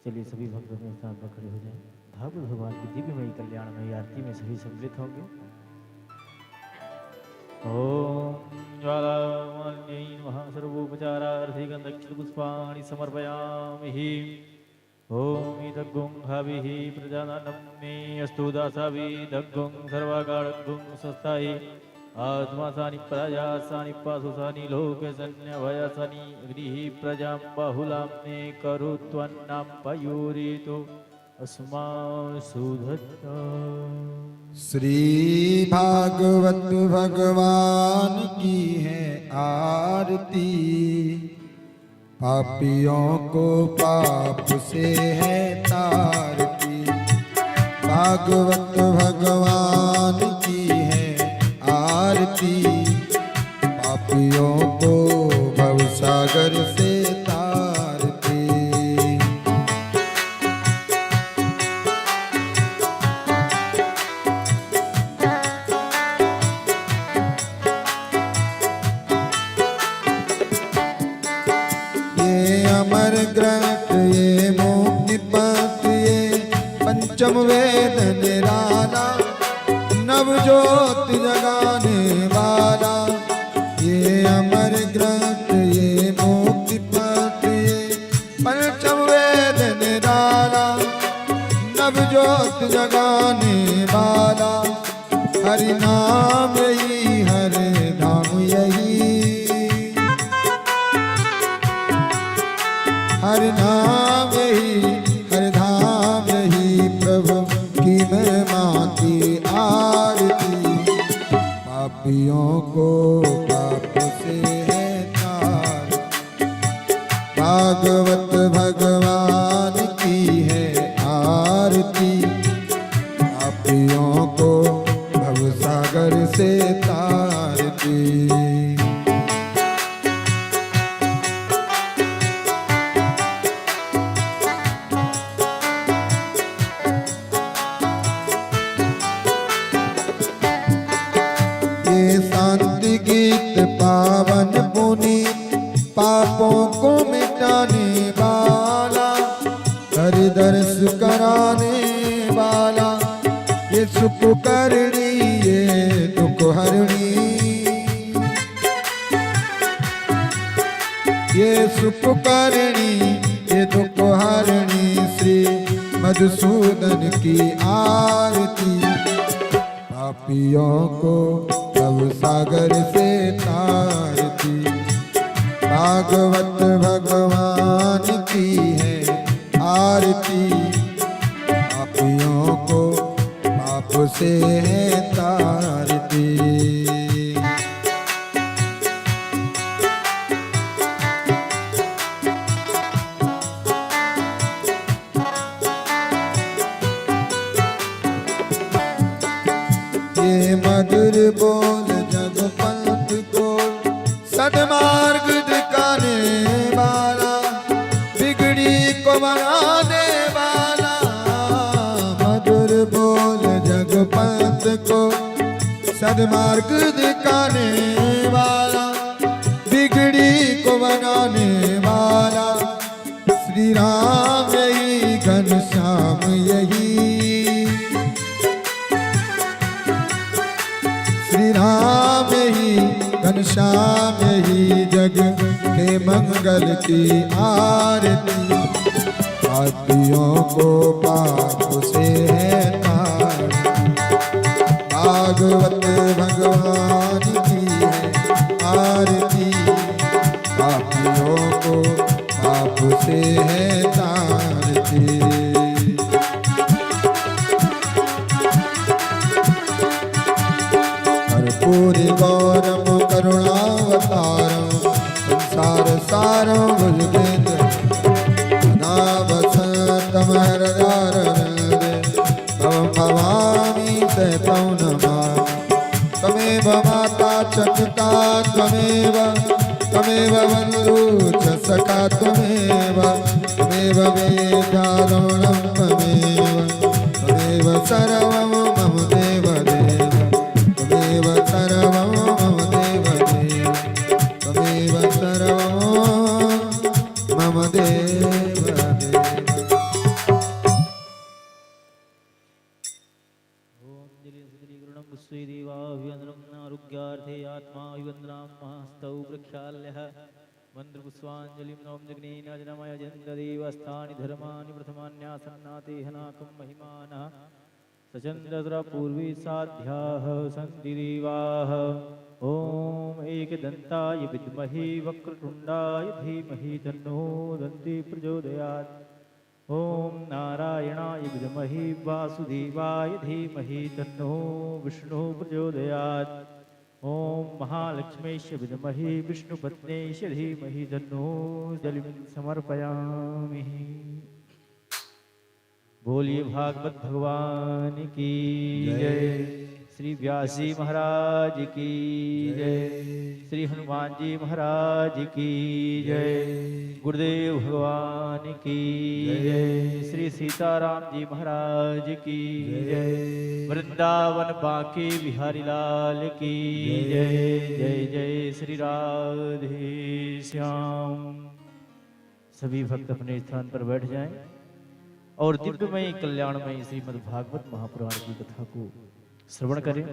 चलिए सभी भक्त अपने स्थान पर खड़े हो जाएं। भागवत भगवान की दिव्यमयी कल्याणमयी आरती में सभी सम्मिलित होंगे। ओम ज्वालामालिन्यै नमः। सर्वोपचारार्थे दक्षिणपुष्पाणि समर्पयामि। ओम इदग्गुं हविः प्रजानानं मे अस्तु दासाभिः दग्गुं सर्वकाळग्गुं स्वस्तायै आत्मासानि प्रजासानि पासुसानि लोकसन्न्यभयासानि अग्निः प्रजां बाहुलां मे करुत्वन्नां पयोरितो अस्मासु धत्ता। श्री भागवत भगवान की है आरती, पापियों को पाप से है तारती। भागवत भगवान की है आरती, पापियों को भवसागर से तारती। ये अमर ग्रंथ ये मुक्ति पथ ये पंचम वेद निराला, नव ज्योत जगाने वाला। ये अमर ग्रंथ ये मुक्ति पथ ये पंचम वेद निराला, नव ज्योत जगाने वाला। हरि नाम यही हरे धाम यही, हरि नाम यही हरि धाम यही। प्रभु की महिमा की आरती, पापियों को पाप से है तार। भागवत भगवान की है आरती, पापियों को भवसागर से तारती। शांति गीत पावन पुनीत, पापों को मिटाने वाला, हरि दर्श कराने वाला। ये सुख करणी ये दुख हरणी, ये सुख करणी ये दुख हरणी। श्री मधुसूदन की आरती, पापियों को भवसागर से तारती। भागवत भगवान की है आरती, पापियों को पाप से है तारती। ये मधुर बोल जग पंथ को सदमार्ग दिखाने वाला, बिगड़ी को बनाने वाला। मधुर बोल जग पंथ को सदमार्ग दिखाने वाला, बिगड़ी को बनाने वाला। श्री राम यही घनश्याम यही, श्री राम ही घनश्याम ही। जग के मंगल की आरती, पापियों को पाप से है तार। भागवत भगवान की है आरती, पापियों को पाप से है तारती। पूरी गौरम करुणावतारम, संसार सारम भुजगेन्द्र नावसतम हृदयारविन्दे। भवं भवामि सहितं नमामि। त्वमेव माता च पिता त्वमेव, त्वमेव बन्धु च सखा त्वमेव, त्वमेव वेदाद्रविणं त्वमेव, त्वमेव सर्वं मम देवदेव, त्वमेव सर्वं मम देवदेव, त्वमेव सर्वं मम देवदेव। आत्मा विवन्द्रामस्तौ प्रख्याल्यः मन्त्रपुष्पाञ्जलिं नौं जग्नेनाजनमयजन्तदेवस्थानि धर्माणि प्रथमान्यासन्नातेहनाकं महिमानः सचन्द्रपूर्वी साध्याः सन्ति देवाः ॐ एकदन्ताय विद्महे वक्रतुण्डाय धीमहि तन्नो दन्ती प्रचोदयात् ॐ नारायणाय विद्महे वासुदेवाय धीमहि तन्नो विष्णुः प्रचोदयात् ॐ महालक्ष्मीश्च विद्महे विष्णुपत्नीश्च धीमहि तन्नो जलिं समर्पयामि। बोलिए भागवत भगवान की जय। श्री व्यास जी महाराज की जय। श्री हनुमान जी महाराज की जय। गुरुदेव भगवान की जय। श्री सीताराम जी महाराज की जय। वृंदावन बांके बिहारी लाल की जय। जय जय श्री राधे श्याम। सभी भक्त अपने स्थान पर बैठ जाएं और दिव्यमयी कल्याणमयी श्रीमद् भागवत महापुराण की कथा को श्रवण करें।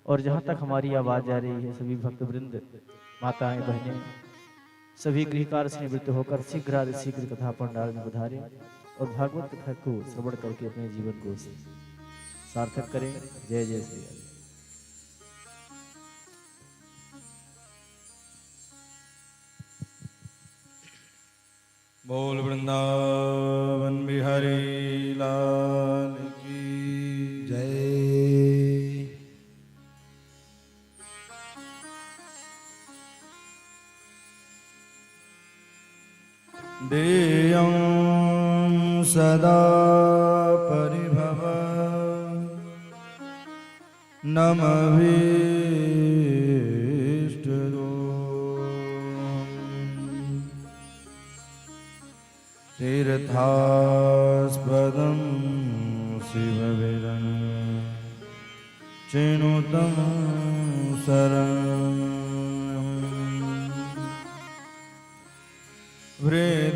और जहाँ तक हमारी आवाज आ रही है, सभी भक्त वृंद, माताएं, बहनें, सभी गृहकार से निवृत्त होकर शीघ्र कथा पंडाल में पधारें और भागवत कथा को श्रवण करके अपने जीवन को सार्थक करें। जय जय श्री राम। बोल वृंदावन बिहारी लाल की जय। देयं सदा परिभव नमः तीर्थास्पदं शिवविरं चिनुतं शरणं हृद्यार्दिहं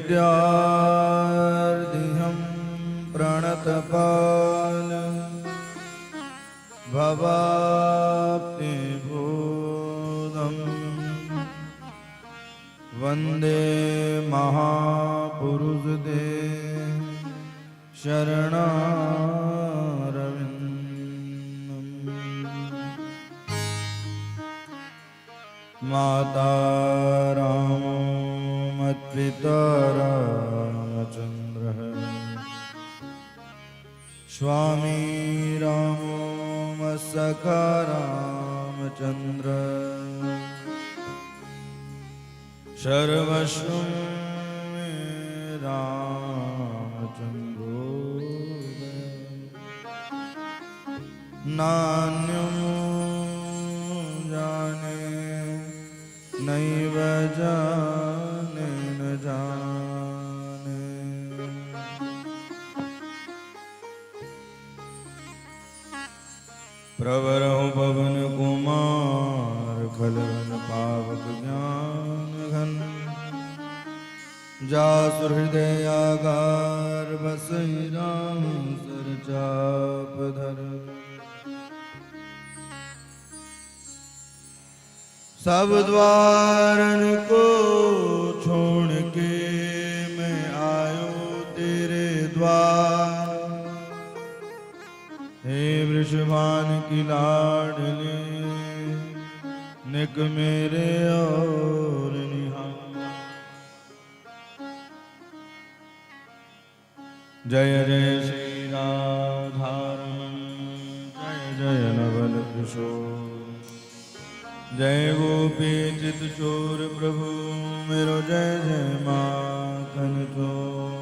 प्रणतपाल भवाप्तिबोधं वन्दे महापुरुष दे शरणारविन्दम्। माता रामो मत्पिता रामचन्द्रः स्वामी रामो मत्सखा रामचन्द्र सर्वस्वं मे रामचन्द्रो नान्यं जाने नैव जाने न जाने। प्रवरहु पवन कुमार खलवन पावक ज्ञान घन जासु हृदयागार बसई राम सर चाप धर। सब द्वारन को छोड़ के मैं आयो तेरे द्वार। हे वृषभान की लाडली निक मेरे और निहार। जय जय श्री राधारमण जय जय नवल किशोर। जय गोपी चित चोर प्रभु मेरो जय जय माखन चोर।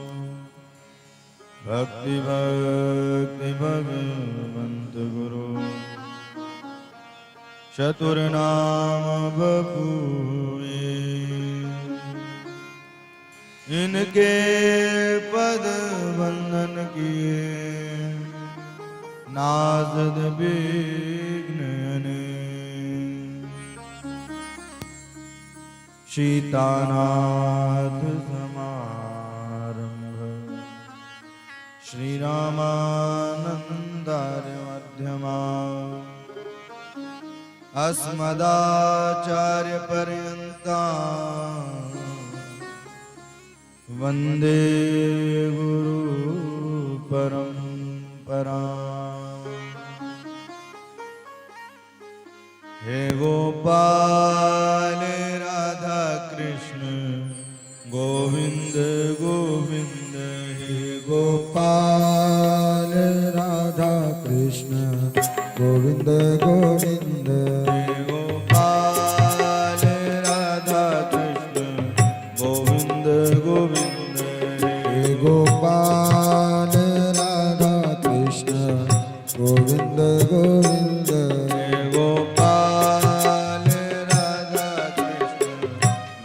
भक्ति भक्ति भगवंत गुरु चतुर नाम बपुए। इनके पद वंदन किए नासद विघ्न अनेक। सीतानाथ समारंभ श्री रामानंदार्य मध्यमा। अस्मदाचार्यपर्यन्तां वन्दे गुरुपरम्पराम्। हे गोपाल राधा कृष्ण गोविंद गोविंद, हे गोपाल राधा कृष्ण गोविंद गोविंद, हे गोपाल राधा कृष्ण गोविंद गोविंद, हे गोपाल राधा कृष्ण गोविंद गोविंद, हे गोपाल राधा कृष्ण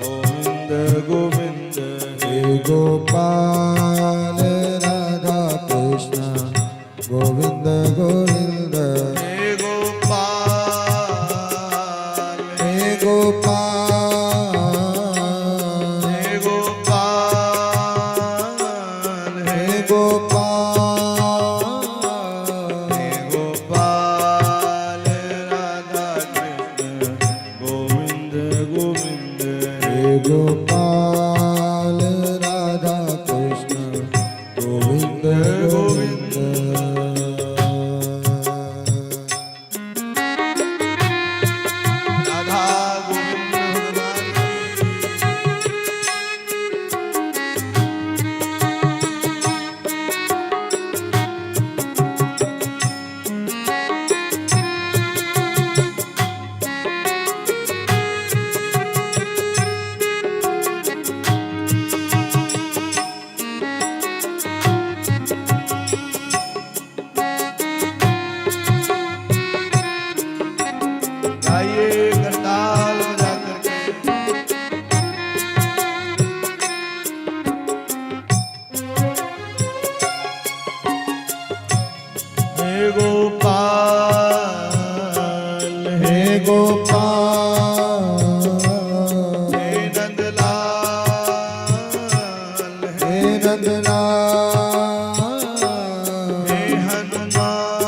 गोविंद गोविंद, हे गोपाल राधा कृष्ण गोविंद गोविंद, हे गोपाल, हे गोपाल, हे गोपाल, हे गोपाल, हे गोपाल राधा कृष्ण गोविंद गोविंद, हे गोपाल राधा कृष्ण गोविंद गोविंद। राधा गोविंद भगवान गाइए करताल बजा करके। हे गोपाल, हे गोपाल, हे नंदलाल, हे नंदलाल, हे हनुमान,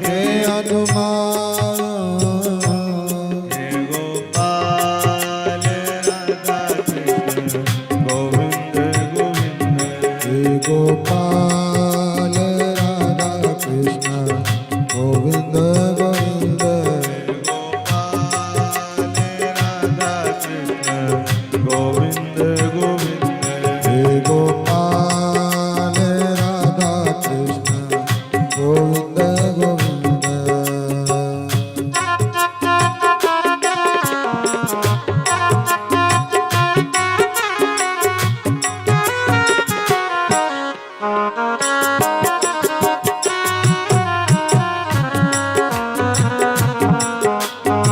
हे हनुमान, हे गोपाल राधा कृष्ण गोविंद गोविंद, हे गोपाल राधा कृष्ण गोविंद गोविंद, हे गोपाल राधा कृष्ण गोविंद गोविंद, हे गोपाल राधा कृष्ण गोविंद गोविंद।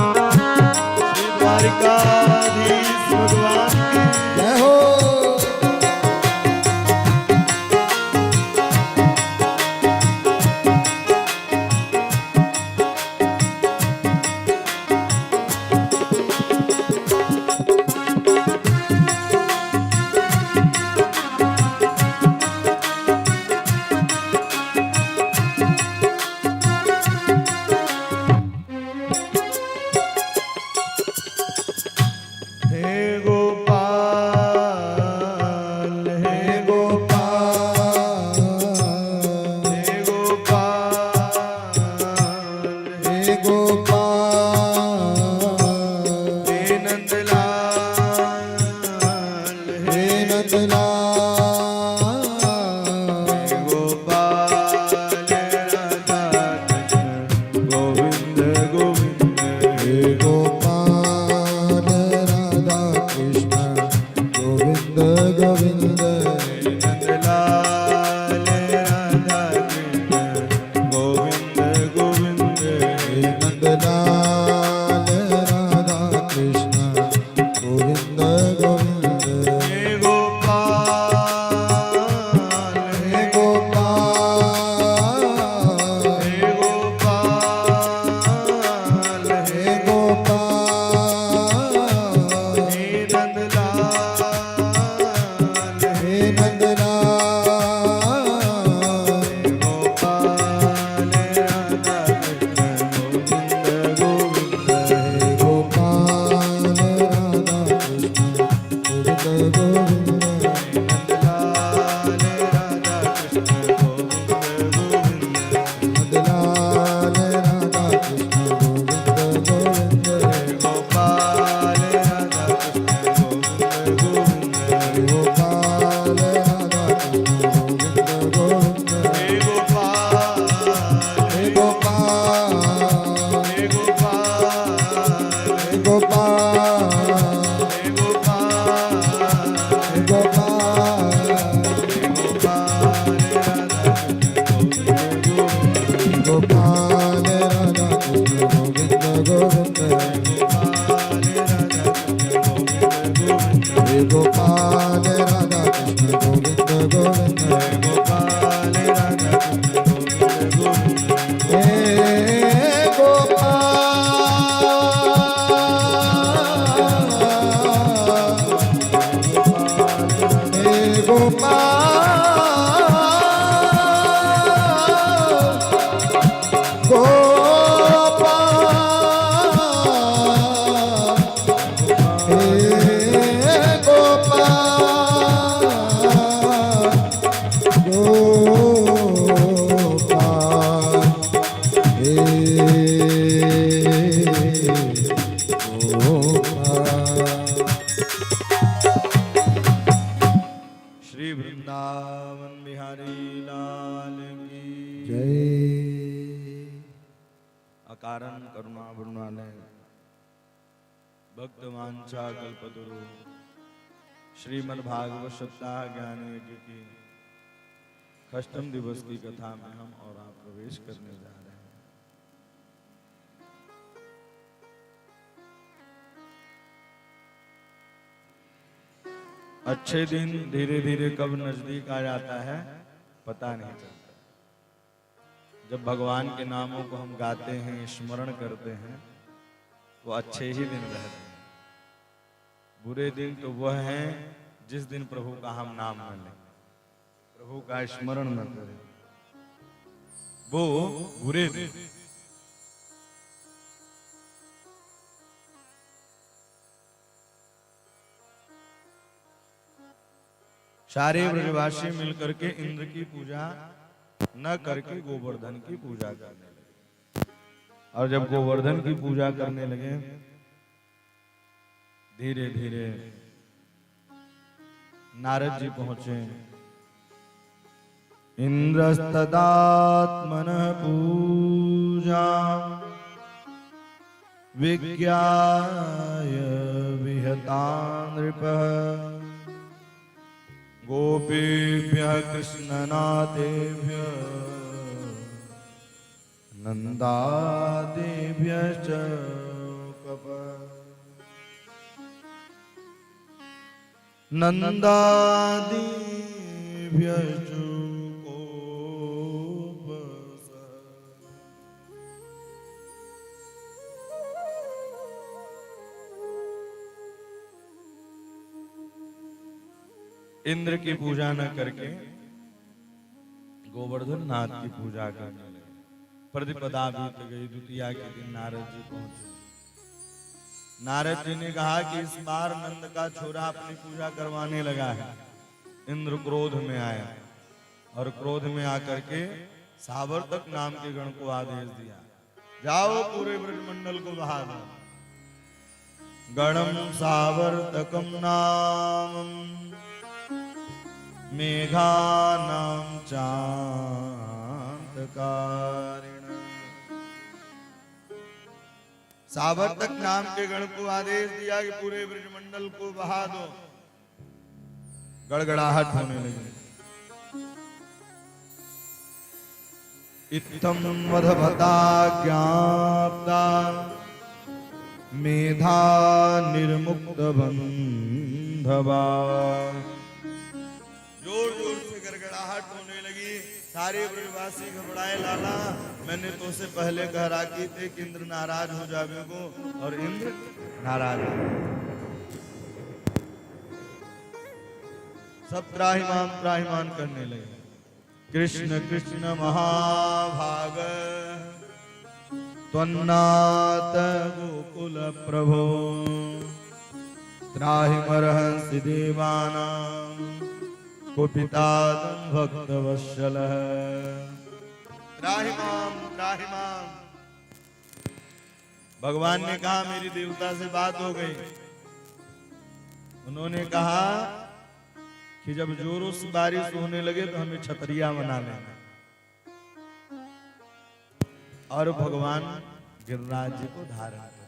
श्री द्वारिकाधीश भगवान की जय हो। हे गोपाल, हे गोपाल, हे गोपाल, हे गोपाल, हे नंदलाल, हे नंदलाल, हे गोपाल राधा कृष्ण गोविंद गोविंद, हे गोपाल राधा कृष्ण गोविंद गोविंद, हे नंदलाल राधा कृष्ण गोविंद गोविंद, हे नंदलाल राधा कृष्ण गोविंद गोविंद, हे गोपाल, हे गोपाल, हे गोपाल, हे गोपाल, हे नंदलाल, हे नंदलाल, हे गोपाल राधा कृष्ण गोविंद गोविंद गोविंद गोपाल राधा कुंज गोविंद गोविंद हे गोपाल हे गोपाल गोपाल हे श्री वृंदावन बिहारी लाल की जय। अकारण करुणा वृणालय भक्त वांछा कल्पतरु श्रीमद् भागवत सप्ताह ज्ञान यज्ञ की अष्टम दिवस की कथा में हम और आप प्रवेश करने जा रहे हैं। अच्छे दिन धीरे धीरे कब नजदीक आ जाता है पता नहीं चलता। जब भगवान के नामों को हम गाते हैं, स्मरण करते हैं, तो अच्छे ही दिन रहते हैं। बुरे दिन तो वह हैं जिस दिन प्रभु का हम नाम न लें, प्रभु का स्मरण न करें, वो बुरे दिन। सारे ब्रजवासी मिलकर के इंद्र की पूजा न करके गोवर्धन की पूजा करने लगे। और जब गोवर्धन की पूजा करने लगे, धीरे धीरे नारद जी पहुंचे। इंद्रस्तदात्मनः पूजा विज्ञाय विहता नृपः गोपीभ्यः कृष्णनाथेभ्यः नन्दादेभ्यश्च नन्दादिभ्यश्च इंद्र की पूजा न करके गोवर्धन नाथ की पूजा करने लगे। प्रतिपदा बीत गई, द्वितीया के दिन नारद जी पहुंचे। नारद जी ने कहा कि इस बार नंद का छोरा अपनी पूजा करवाने लगा है। इंद्र क्रोध में आया और क्रोध में आकर के सावर्तक नाम के गण को आदेश दिया, जाओ पूरे ब्रजमंडल को बहा दो। गणम सावर्तकम नामम मेघानां चांतकारिण। सावर्तक नाम के गण को आदेश दिया कि पूरे ब्रजमंडल को बहा दो। गड़गड़ाहट होने लगी। इत्थम वधभता ज्ञाप्ता मेधा निर्मुक्त बंधवा। जोर जोर से गड़गड़ाहट होने लगी। सारे ब्रजवासी घबराए, लाला मैंने तो से पहले कह राखी थे कि इंद्र नाराज हो जावेगो, और इंद्र नाराज हो। सब त्राहिमाम करने लगे। कृष्ण कृष्ण महाभाग त्वन्नाथ गोकुल प्रभो त्राहिमर्हंसि देवानां कुपितादं भक्तवत्सलः। त्राहिमाम त्राहिमाम। भगवान ने कहा मेरी देवता से बात हो गई। उन्होंने कहा कि जब जोरों से बारिश होने लगे तो हमें छतरिया बना लेना। और भगवान गिरिराज जी को धारण कर।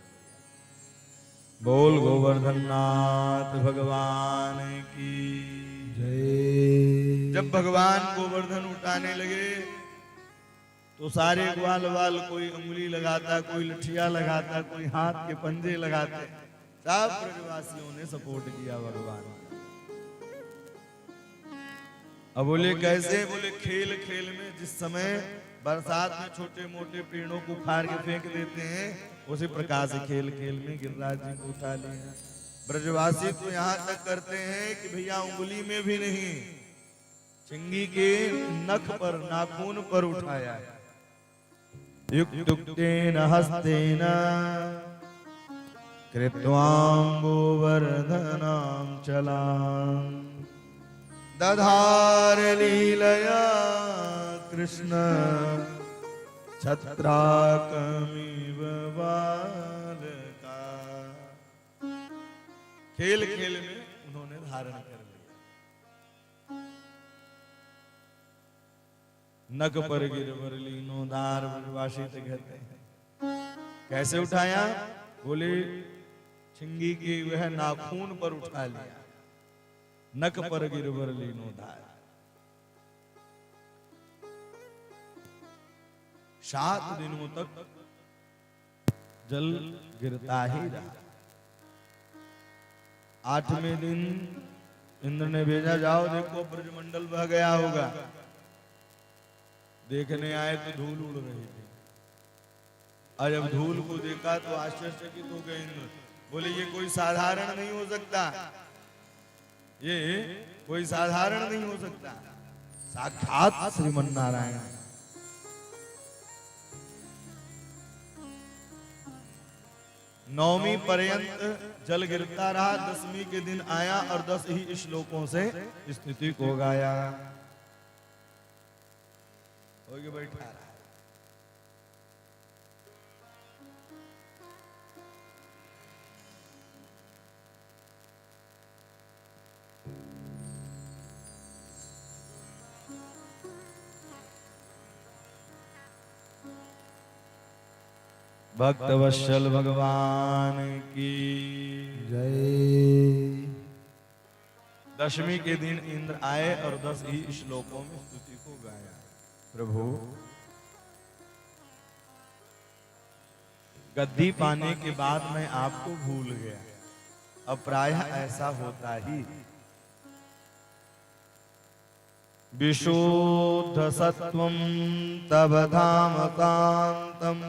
बोल गोवर्धन नाथ भगवान की जय। जब भगवान गोवर्धन उठाने लगे तो सारे ग्वाल वाल, कोई उंगली लगाता, कोई लठिया लगाता, कोई हाथ के पंजे लगाते। सब ब्रजवासियों ने सपोर्ट किया भगवान। अब बोले कैसे? बोले खेल खेल में जिस समय बरसात में छोटे मोटे पेड़ों को उखाड़ के फेंक देते हैं, उसी प्रकार से खेल खेल में गिरिराज जी को उठा लिया। ब्रजवासी तो यहाँ तक करते हैं कि भैया उंगली में भी नहीं, चिंगी के नख पर, नाखून पर उठाया। युक्तेन हस्तेन कृत्वाम्बुवर्धनां चलां दधार लीलया कृष्ण छत्राकमिव बालका। खेल खेल में उन्होंने धारण कर लिया। नग पर गिरवर लीनो दार ब्रजवासी से कहते हैं। कैसे उठाया? बोले चिंगी की वह नाखून पर उठा लिया। नक पर गिरवर लीनो दार। 7 दिनों तक जल गिरता ही रहा। 8वें दिन इंद्र ने भेजा, जाओ देखो ब्रजमंडल बह गया होगा। देखने आए तो धूल उड़ रही थी। और जब धूल को देखा तो आश्चर्यचकित हो गए इंद्र। बोले ये कोई साधारण नहीं हो सकता, ये कोई साधारण नहीं हो सकता, साक्षात श्रीमन नारायण। नवमी पर्यंत जल गिरता रहा। 10वीं के दिन आया और 10 ही श्लोकों से स्थिति को गाया। हो गया बैठा रहा। भक्तवत्सल भगवान की जय। 10वीं के दिन इंद्र आए और 10 ही श्लोकों में स्तुति को गाया। प्रभु गद्दी पाने के बाद मैं आपको भूल गया। अब प्रायः ऐसा होता ही। विशुद्ध सत्वं तव धाम कांतम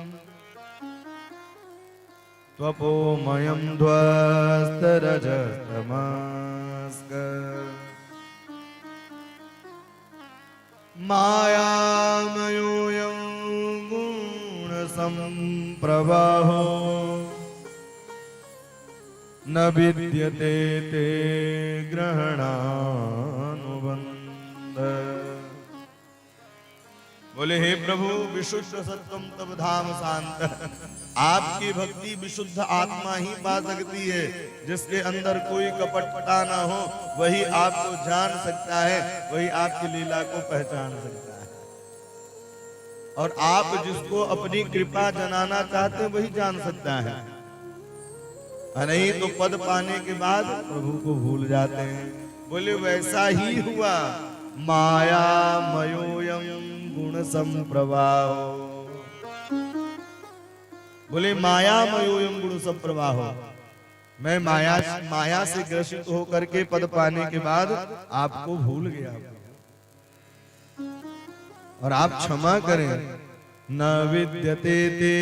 त्वपोमयं ध्वस्तरजस्तमस्क मायामयोऽयं गुणसम्प्रवाहो न विद्यते ते ग्रहणानुबन्ध। बोले हे प्रभु, विशुद्ध सत्वम तब धाम शांत। आपकी भक्ति विशुद्ध आत्मा ही पा सकती है। जिसके अंदर कोई कपटता ना हो वही आपको जान सकता है, वही आपकी लीला को पहचान सकता है। और आप जिसको अपनी कृपा जनाना चाहते हैं वही जान सकता है। नहीं तो पद पाने के बाद प्रभु को भूल जाते हैं। बोले वैसा ही हुआ। माया मयोयम गुण संप्रवाहो। बोले माया मयोयम गुण संप्रवाहो। मैं माया से ग्रसित होकर के पद पाने के बाद आपको भूल गया। और आप क्षमा करें। न विद्यते ते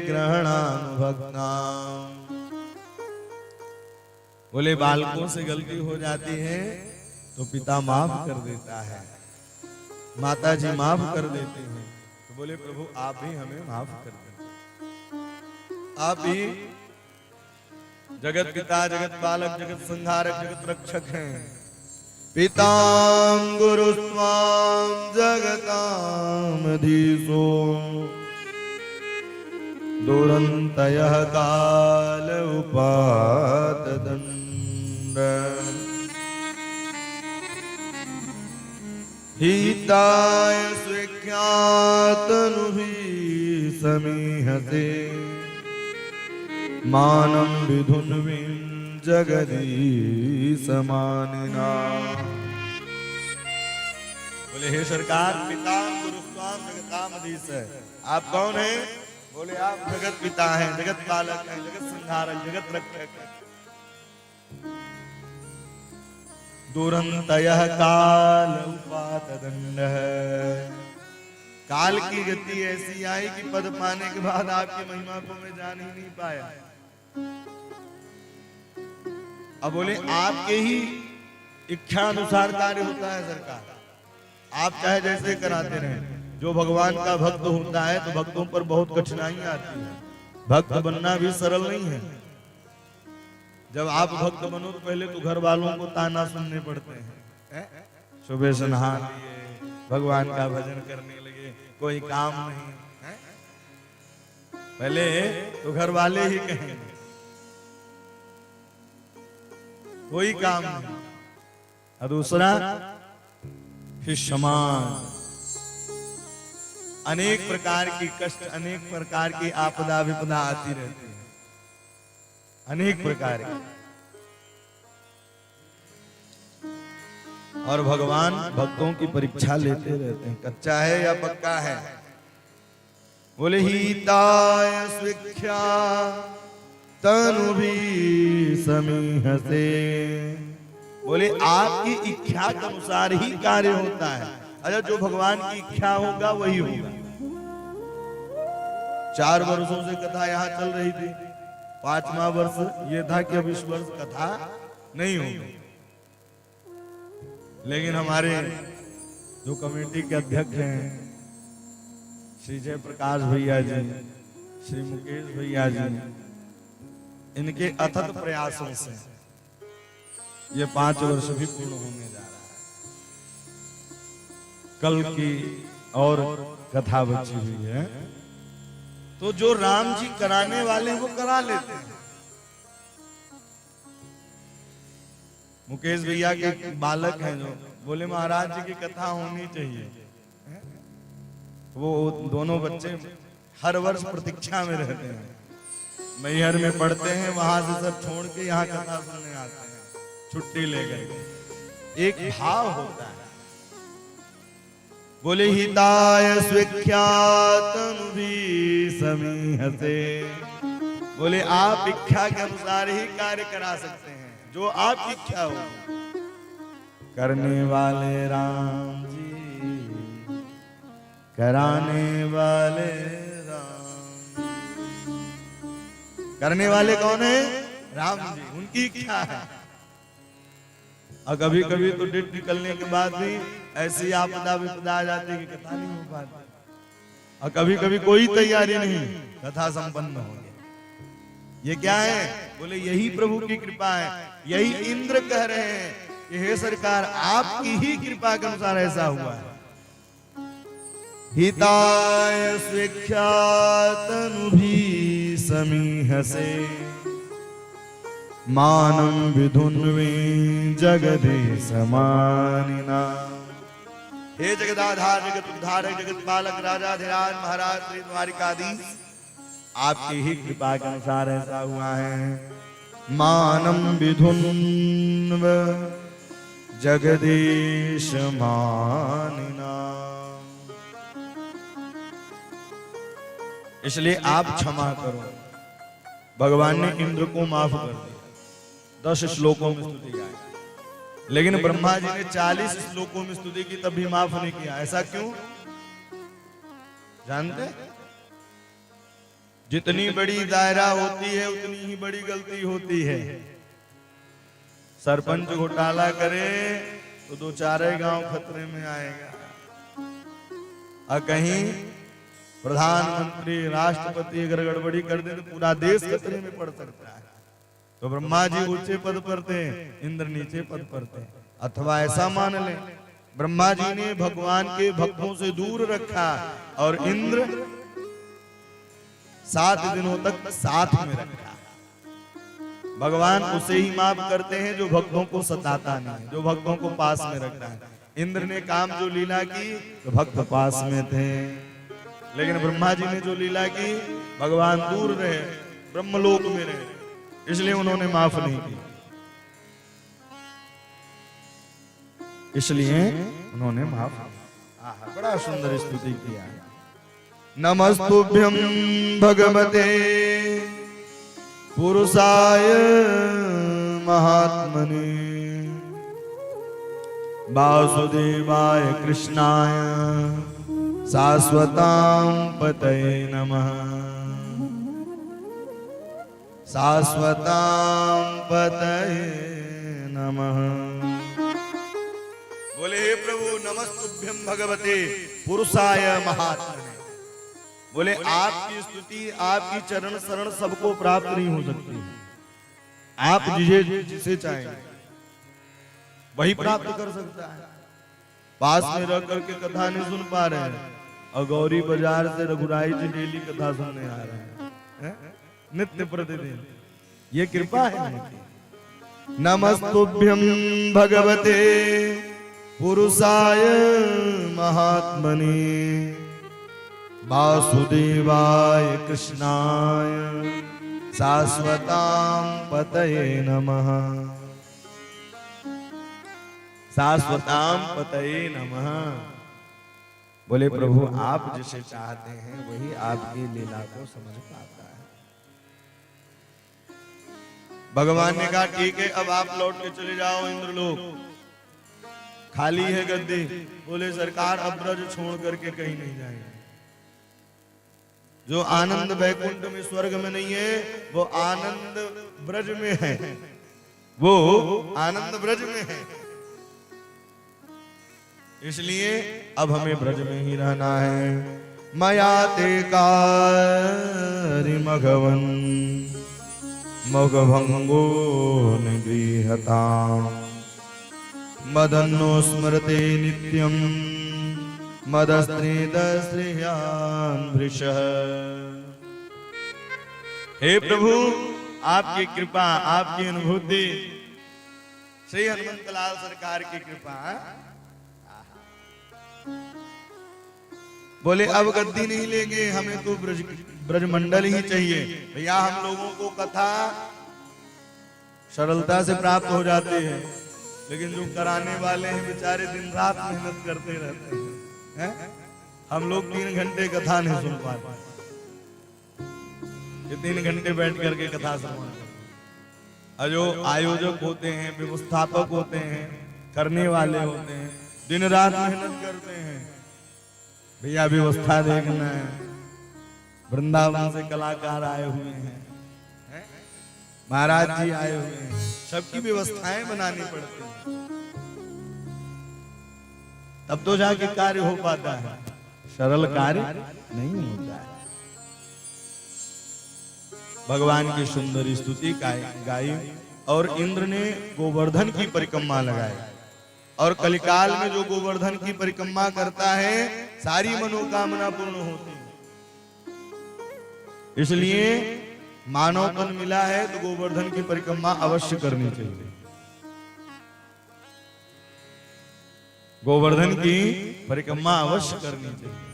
ग्रहणानुभक्ताम्। बोले बालकों से गलती हो जाती है तो पिता माफ कर देता है, माता जी माफ कर देते हैं। तो बोले प्रभु आप भी हमें माफ कर दें। आप ही जगत पिता, जगत बालक, जगत संहारक, जगत रक्षक हैं। पितां गुरुस्त्वां जगतामधीशो दुरन्तयः काल उपातदण्ड। हिताय स्वीख्यातनुभिः समीहते मानं विधुन्विं जगदीशमानिना। बोले हे सरकार, पिता गुरुस्वाम जगतामधीश है। आप कौन हैं? बोले आप जगत पिता हैं, जगत पालक हैं, जगत संहारक, जगत रक्षक हैं। दुरंतयः काल उपात तदंड है। काल की गति ऐसी आई कि पद पाने के बाद आपकी महिमा को मैं जान ही नहीं पाया। अब बोले आपके ही इच्छा अनुसार कार्य होता है सरकार, आप चाहे जैसे कराते रहे। जो भगवान का भक्त होता है तो भक्तों पर बहुत कठिनाई आती है, भक्त बनना भी सरल नहीं है। जब आप भक्त बनो तो पहले तो घर वालों को ताना सुनने पड़ते हैं, सुबह से नहा लिए, भगवान का भजन करने लगे, कोई काम नहीं है? पहले तो घर वाले ही कहेंगे कोई काम नहीं, और दूसरा फिर समाज, अनेक प्रकार की कष्ट, अनेक प्रकार की आपदा विपदा आती रहती है, अनेक प्रकार की। और भगवान भक्तों की परीक्षा लेते रहते हैं, कच्चा है या पक्का है। बोले हिताय स्वीख्या तनु भी समीह से, बोले आपकी इच्छा के अनुसार ही कार्य होता है। अगर जो भगवान की इच्छा होगा वही होगा। 4 वर्षों से कथा यहाँ चल रही थी, 5वां वर्ष ये था कि अब इस वर्ष कथा नहीं होगी। लेकिन हमारे जो कमेटी के अध्यक्ष हैं श्री जय प्रकाश भैया जी, श्री मुकेश भैया जी, इनके अथक प्रयासों से ये 5 वर्ष भी पूर्ण होने जा रहा है। कल की और कथा बची हुई है, तो जो राम जी कराने वाले वो करा लेते हैं। मुकेश भैया के बालक हैं जो बोले महाराज जी की कथा होनी चाहिए। वो दोनों बच्चे हर वर्ष प्रतीक्षा में रहते हैं, मैहर में पढ़ते हैं, वहां से सब छोड़ के यहाँ कथा सुनने आते हैं, छुट्टी ले गए। एक भाव होता है। बोले हिताय स्वीख्यात भी समीह से, बोले आप इच्छा के अनुसार ही कार्य करा सकते हैं, जो आपकी इच्छा हो। करने वाले राम जी, कराने वाले राम। करने वाले कौन है? राम जी, उनकी इच्छा है। और कभी कभी तो डेट निकलने के बाद भी ऐसी आपदा विपदा आ जाती है कि कथा नहीं हो पाती, और कभी कभी कोई तैयारी नहीं, कथा संपन्न हो गई। ये क्या है? बोले यही प्रभु की कृपा है। यही इंद्र कह रहे हैं कि हे सरकार आपकी ही कृपा के अनुसार ऐसा हुआ है। हिताय स्वीख्यातनु भी समीह से, मानम विधुन्वे जगदीश मानिना। हे जगदाधार, जगत उद्धारक, जगत पालक, राजा धीराज महाराज श्री द्वारिकाधीश, आपकी ही कृपा के अनुसार ऐसा हुआ है। मानम विधुन्व जगदीश मानिना। इसलिए आप क्षमा करो। भगवान ने इंद्र को माफ कर दिया, 10 श्लोकों में स्तुति गाई, लेकिन ब्रह्मा जी ने 40 श्लोकों में स्तुति की तब भी माफ नहीं किया। ऐसा क्यों जानते? जितनी बड़ी दायरा होती है उतनी ही बड़ी गलती होती है। सरपंच घोटाला करे तो 2-4 गांव खतरे में आएगा, और कहीं प्रधानमंत्री राष्ट्रपति अगर गड़बड़ी कर दे तो पूरा देश खतरे में पड़ सकता है। तो ब्रह्मा जी ऊंचे पद पर थे, इंद्र नीचे पद पर थे। अथवा ऐसा मान ले ब्रह्मा जी ने भगवान के भक्तों से दूर रखा और इंद्र 7 दिनों तक साथ में रखा। भगवान उसे ही माफ करते हैं जो भक्तों को सताता नहीं, जो भक्तों को पास में रखता है। इंद्र ने काम जो लीला की तो भक्त पास में थे, लेकिन ब्रह्मा जी ने जो लीला की भगवान दूर रहे, ब्रह्मलोक में रहे, इसलिए उन्होंने माफ नहीं की। इसलिए उन्होंने माफ, बड़ा सुंदर स्तुति किया। नमस्तुभ्यं भगवते पुरुषाय महात्मने, वासुदेवाय कृष्णाय शाश्वतां पतये नमः। शाश्वतां पतये नमः। बोले हे प्रभु नमस्तुभ्यं भगवते पुरुषाय महात्मने। बोले आपकी स्तुति आपकी चरण शरण सबको प्राप्त नहीं हो सकती। आप जिसे चाहें वही प्राप्त कर सकता है। पास में रह करके कथा नहीं सुन पा रहे हैं और गौरी बाजार से रघुराई जी डेली कथा सुनने आ रहे हैं नित्य प्रतिदिन। ये कृपा है। नमस्तुभ्यं भगवते पुरुषाय महात्मने वासुदेवाय कृष्णाय शाश्वतां पतये नमः। शाश्वतां पतये नमः। बोले प्रभु आप जिसे चाहते हैं वही आपकी लीला को समझ पाता है। भगवान ने कहा ठीक है अब आप लौट के चले जाओ इंद्रलोक, खाली है गद्दी। बोले सरकार अब ब्रज छोड़ करके कहीं नहीं जाएंगे। जो आनंद वैकुंठ में स्वर्ग में नहीं है वो आनंद ब्रज में है। वो आनंद ब्रज में है। इसलिए अब हमें ब्रज में ही रहना है। मया ते कार्यमघवन् मघभंगो निगृहताम् मदन्नो स्मरते नित्यं मदस्त्रीदश्रियान् वृषः। हे प्रभु आपकी कृपा आपकी अनुभूति श्री हनुमंतलाल सरकार की कृपा। बोले अब गद्दी नहीं लेंगे हमें तो ब्रजमंडल ही चाहिए। भैया हम लोगों को कथा सरलता से प्राप्त हो जाती है लेकिन जो कराने वाले हैं बेचारे दिन रात मेहनत करते रहते हैं। हम लोग 3 घंटे कथा नहीं सुन पाते। ये 3 घंटे बैठ करके कथा सुनते हैं। जो आयोजक होते हैं व्यवस्थापक होते हैं करने वाले होते हैं दिन रात मेहनत करते हैं। भैया व्यवस्था देखना है। वृंदावन से कलाकार आए हुए हैं, महाराज जी आए हुए हैं, सबकी व्यवस्थाएं बनानी पड़ती हैं तब तो जाके कार्य हो पाता है। सरल कार्य नहीं होता है। भगवान की सुंदर स्तुति गाई और इंद्र ने गोवर्धन की परिक्रमा लगाई। और कलिकाल में जो गोवर्धन की परिक्रमा करता है सारी मनोकामना पूर्ण होती है। इसलिए मानवपन मिला है तो गोवर्धन की परिक्रमा अवश्य करनी चाहिए। गोवर्धन की परिक्रमा अवश्य करनी चाहिए।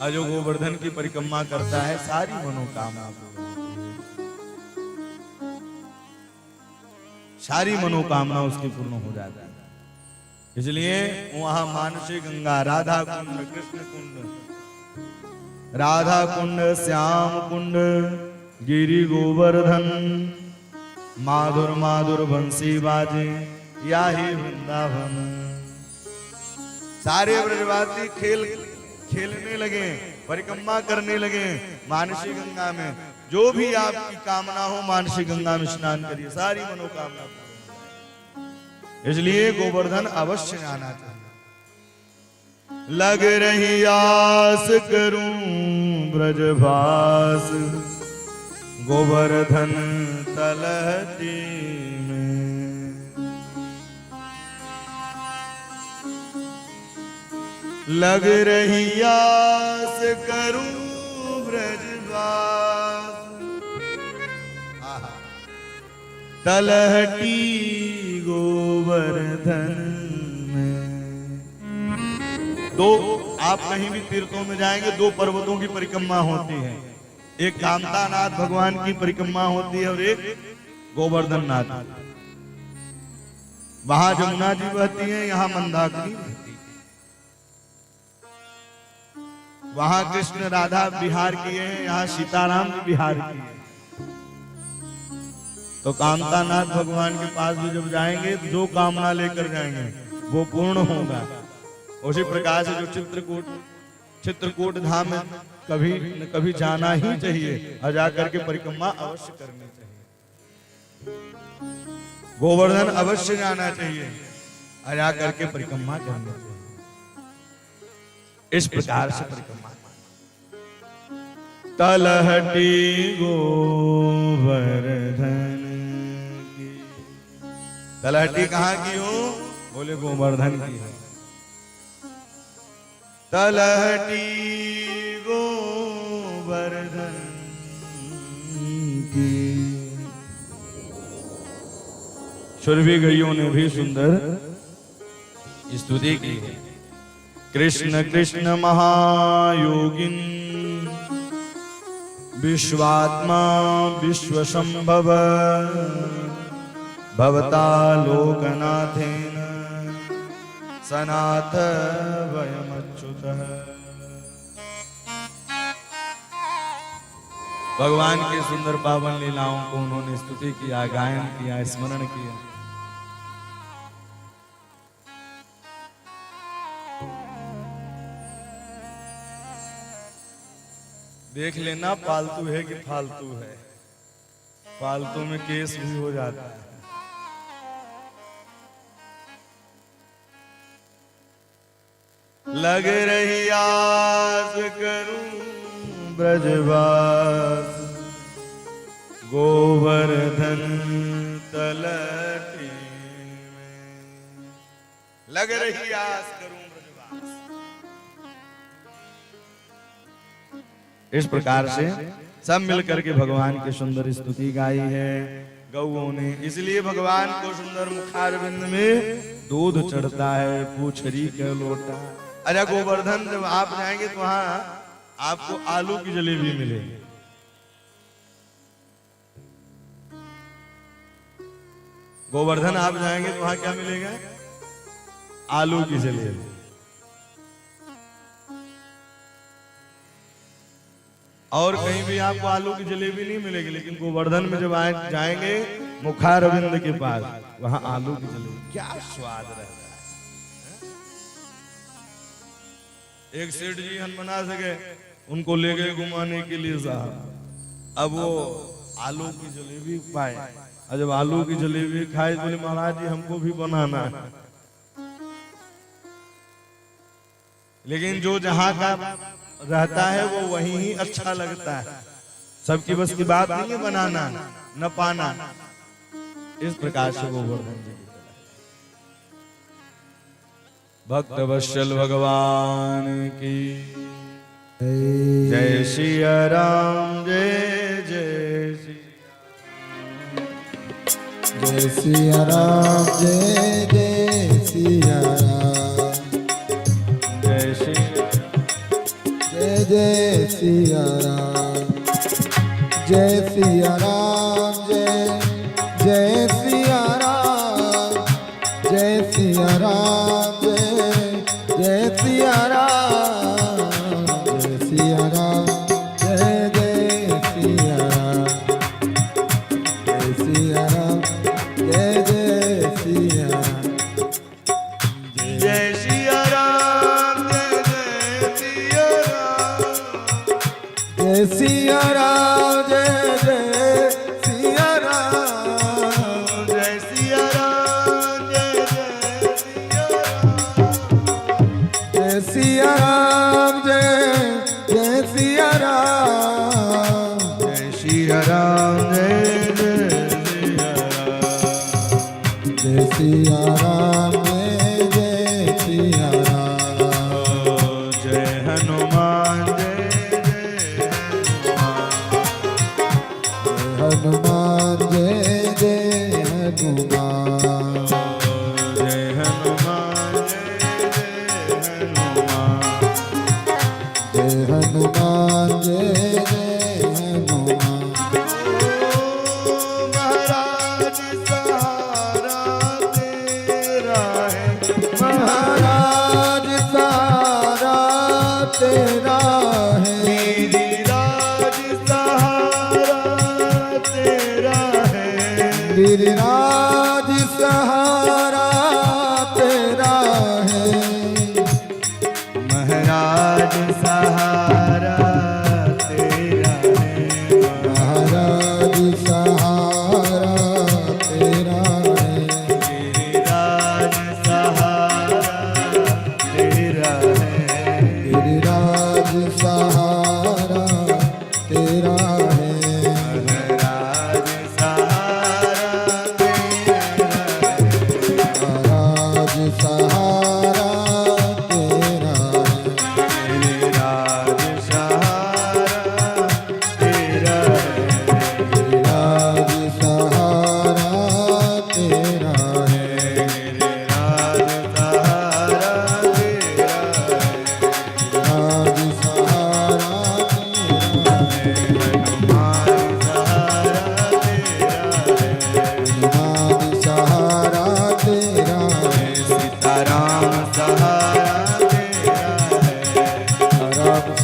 और जो गोवर्धन की परिक्रमा करता है सारी मनोकामना पूर्ण होती है। सारी मनोकामना उसकी पूर्ण हो जाता है। इसलिए वहां मानसी गंगा राधा कुंड कृष्ण कुंड राधा कुंड श्याम कुंड गिरि गोवर्धन माधुर माधुर बंसी बाजे या ही वृंदावन। सारे ब्रजवासी खेलने लगे परिक्रमा करने लगे मानसी गंगा में। जो भी आपकी कामना हो मानसी गंगा में स्नान करिए सारी मनोकामना। इसलिए गोवर्धन अवश्य आना चाहिए। लग रही आस करूं ब्रजभास गोवर्धन तलहटी में। लग रही आस करूं ब्रजभास तलहटी गोवर्धन में। दो आप कहीं भी तीर्थों में जाएंगे 2 पर्वतों की परिक्रमा होती है। एक कामतानाथ भगवान की परिक्रमा होती है और एक गोवर्धन नाथ। वहां जमुना जी बहती है, यहाँ मंदाकिनी बहती है। वहां कृष्ण राधा विहार किए हैं, यहाँ सीताराम जी विहार किए हैं। तो कामतानाथ भगवान के पास भी जब जाएंगे तो जो कामना लेकर जाएंगे वो पूर्ण होगा। उसी प्रकार से जो चित्रकूट धाम में कभी न कभी जाना ही चाहिए और जाकर के परिक्रमा अवश्य करनी चाहिए। गोवर्धन अवश्य जाना चाहिए और जाकर के परिक्रमा करनी चाहिए। इस प्रकार से परिक्रमा तलहटी गोवर्धन की। तलहटी कहाँ की हो? बोले गोवर्धन की है। तलहटी गोवर्धन की। सुरभि गईयों ने भी सुंदर स्तुति की है। कृष्ण कृष्ण महायोगिन विश्वात्मा विश्वसंभव भवता लोकनाथेन सनाथ वयमच्युतः। भगवान की सुंदर पावन लीलाओं को उन्होंने स्तुति किया, गायन किया, स्मरण किया। देख लेना पालतू है कि फालतू है। फालतू में केस भी हो जाता है। लग रही आस करूं ब्रजवास गोवर्धन तलटी में। लग रही आस करूं ब्रजवास। इस प्रकार से सब मिलकर के भगवान की सुंदर स्तुति गाई है गौओं ने। इसलिए भगवान को सुंदर मुखारविंद में दूध चढ़ता है, पूछरी का लोटा। अरे गोवर्धन जब आप जाएंगे तो वहां आपको आलू की जलेबी मिलेगी। गोवर्धन आप जाएंगे तो वहां क्या मिलेगा? आलू की जलेबी। और कहीं भी आपको आलू की जलेबी नहीं मिलेगी, लेकिन गोवर्धन में जब जाएंगे मुखारविंद के पास, वहां आलू की जलेबी, क्या स्वाद रहता है। एक सेठ जी हम बना सके, उनको ले गए घुमाने के लिए साहब। अब वो आलू की जलेबी पाए, और जब आलू की जलेबी खाए बोले महाराज जी हमको भी बनाना है। लेकिन जो जहां का रहता है वो वहीं ही अच्छा लगता है। सबकी बस की बात नहीं है बनाना न पाना। इस प्रकार से गोवर्धन जी भक्त वत्सल भगवान की जय सिया राम जय जय जय सिया राम जय जय सिया राम जय सिया जय सिया राम जय सिया राम जय सिया राम जय सिया राम जय सिया राम जय सिया राम जय सिया राम जय सिया राम जय सिया राम जय सिया राम जय सिया राम जय सिया राम जय सिया राम जय सिया राम जय सिया राम जय सिया राम जय सिया राम जय सिया राम जय हनुमान हनुमान जय हनुमान जय हनुमान जय हनुमान जय हनुमान महाराज सहारा तेरा है। महाराज सारा तेरा है गिरिराज सहारा तेरा है। गिरिराज सहारा तेरा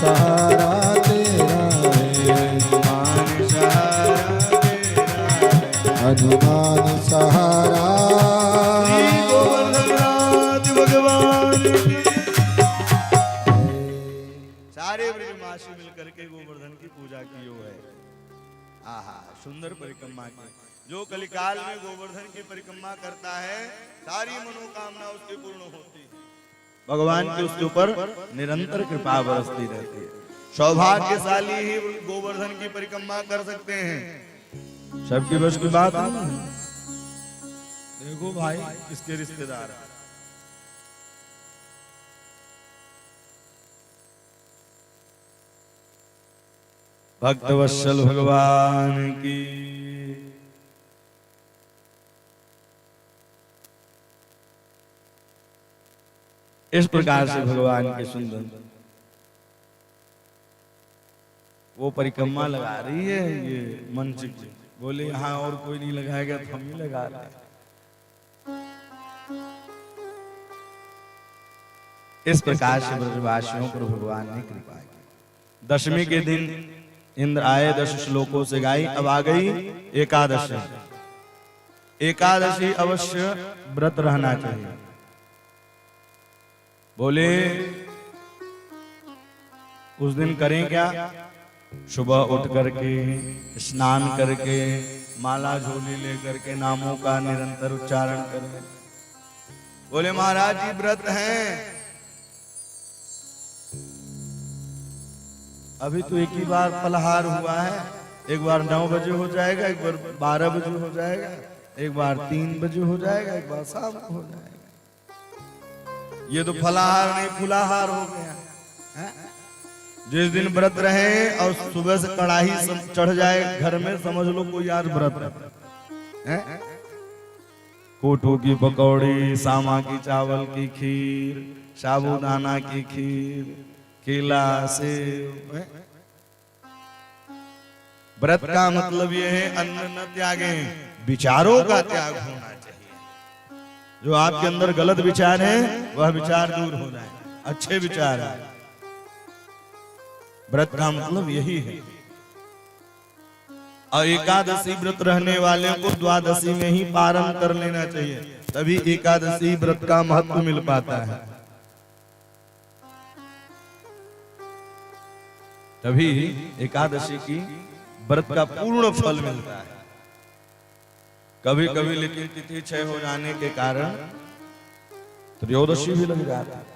सहारा तेरा है, हनुमान सहारा तेरा है। हनुमान सहारा। श्री गोवर्धननाथ भगवान की। सारे ब्रजवासी मिलकर के गोवर्धन की पूजा की हुई है। आहा, सुंदर परिक्रमा की। जो कलिकाल में गोवर्धन की परिक्रमा करता है सारी मनोकामना उसकी पूर्ण होती है। भगवान की उसके ऊपर निरंतर कृपा बरसती रहती है। सौभाग्यशाली ही गोवर्धन की परिक्रमा कर सकते हैं। सबकी बस की बात नहीं है। देखो भाई किसके रिश्तेदार हैं। भक्तवत्सल भगवान की। इस प्रकार से भगवान के सुंदर वो परिक्रमा लगा रही है। ये मंच की बोले यहाँ और कोई नहीं लगाएगा तो हम ही लगा रहे हैं। इस प्रकार से ब्रजवासियों पर भगवान ने कृपा की। दशमी के दिन इंद्र आए 10 श्लोकों से गाई। अब आ गई एकादशी। एकादशी अवश्य व्रत रहना चाहिए। बोले उस दिन करें क्या? सुबह उठ करके स्नान करके माला झोली लेकर के नामों का निरंतर उच्चारण करें। बोले महाराज जी व्रत हैं। अभी तो एक ही बार फलहार हुआ है। एक बार 9 बजे हो जाएगा, एक बार 12 बजे हो जाएगा, एक बार 3 बजे हो जाएगा, एक बार शाम को हो जाएगा। ये तो फलाहार नहीं फुलाहार हो गया है? जिस दिन व्रत रहे और सुबह से कड़ाही चढ़ जाए घर में, समझ लो कोई आज व्रत है। कोटू की पकौड़ी, सामा की चावल की खीर, साबूदाना की खीर, केला सेब। व्रत का मतलब यह है अन्न न त्यागे, विचारों का त्याग होना चाहिए। जो आपके अंदर गलत विचार है वह विचार दूर हो जाए, अच्छे विचार है। व्रत का मतलब यही है। और एकादशी व्रत रहने वाले को द्वादशी में ही पारण कर लेना चाहिए, तभी एकादशी व्रत का महत्व मिल पाता है। तभी एकादशी की व्रत का पूर्ण फल मिलता है। कभी कभी लेकिन तिथि क्षय हो जाने के कारण त्रयोदशी भी लग जाता है।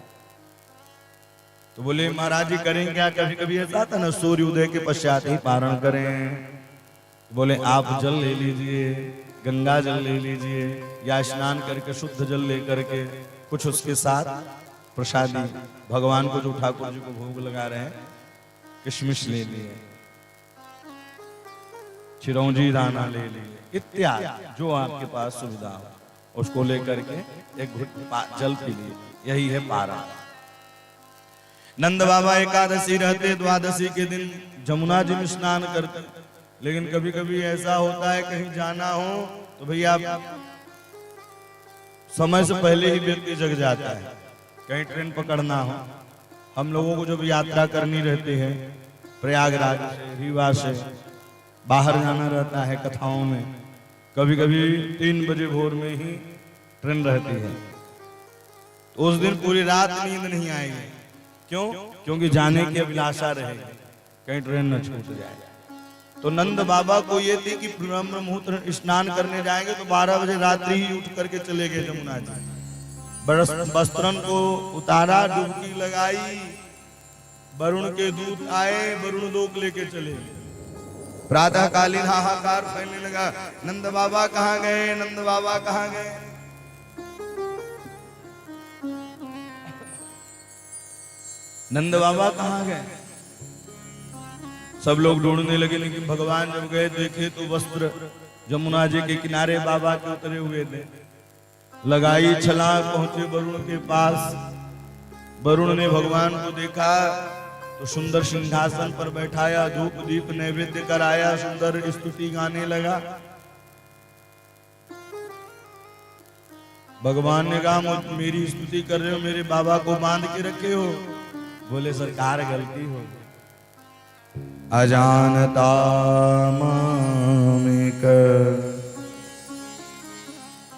तो बोले महाराज जी करें क्या? कभी कभी ऐसा था ना, सूर्य उदय के पश्चात ही पारण करें। तो बोले आप जल ले लीजिए, गंगा जल ले लीजिए, या स्नान करके शुद्ध जल लेकर के कुछ उसके साथ प्रसादी भगवान को, जो ठाकुर जी को भोग लगा रहे हैं, किशमिश ले लिए, चिरौंजी दाना ले लिए, इत्यादि जो आपके पास सुविधा हो उसको लेकर के एक घुट जल पी लिए। यही है पारण। नंद बाबा एकादशी रहते, द्वादशी के दिन जमुना जी में स्नान करते। लेकिन कभी कभी ऐसा होता है कहीं जाना हो तो भैया समय से पहले ही व्यक्ति जग जाता है। कहीं ट्रेन पकड़ना हो, हम लोगों को जब यात्रा करनी रहती है प्रयागराज से, रीवा से बाहर जाना रहता है कथाओं में, कभी कभी 3 बजे भोर में ही ट्रेन रहती है। तो उस दिन पूरी रात नींद नहीं आएगी। क्यों? क्योंकि जाने की अभिलाषा रहेगी, कहीं ट्रेन न छूट जाए। तो नंद बाबा को ये थी कि ब्रह्म मुहूर्त स्नान करने जाएंगे तो 12 बजे रात्रि ही उठ करके चले गए जमुना जी। वस्त्रन को उतारा, डुबकी लगाई, वरुण के दूत आए, वरुण लोक लेके चले। प्रातः कालीन हाहाकार फैलने लगा, नंद बाबा कहाँ गए, नंद बाबा कहाँ गए। नंद बाबा कहाँ गए? सब लोग ढूंढने लगे, लेकिन भगवान जब गए देखे तो वस्त्र जमुना जी के किनारे बाबा के उतरे हुए थे। लगाई छलांग, पहुंचे वरुण के पास। वरुण ने भगवान को देखा तो सुंदर सिंहासन पर बैठाया, धूप दीप नैवेद्य कराया, सुंदर स्तुति गाने लगा। भगवान ने कहा मेरी स्तुति कर रहे हो, मेरे बाबा को बांध के रखे हो, बोले सरकार गलती हो गई। अजानता मामेक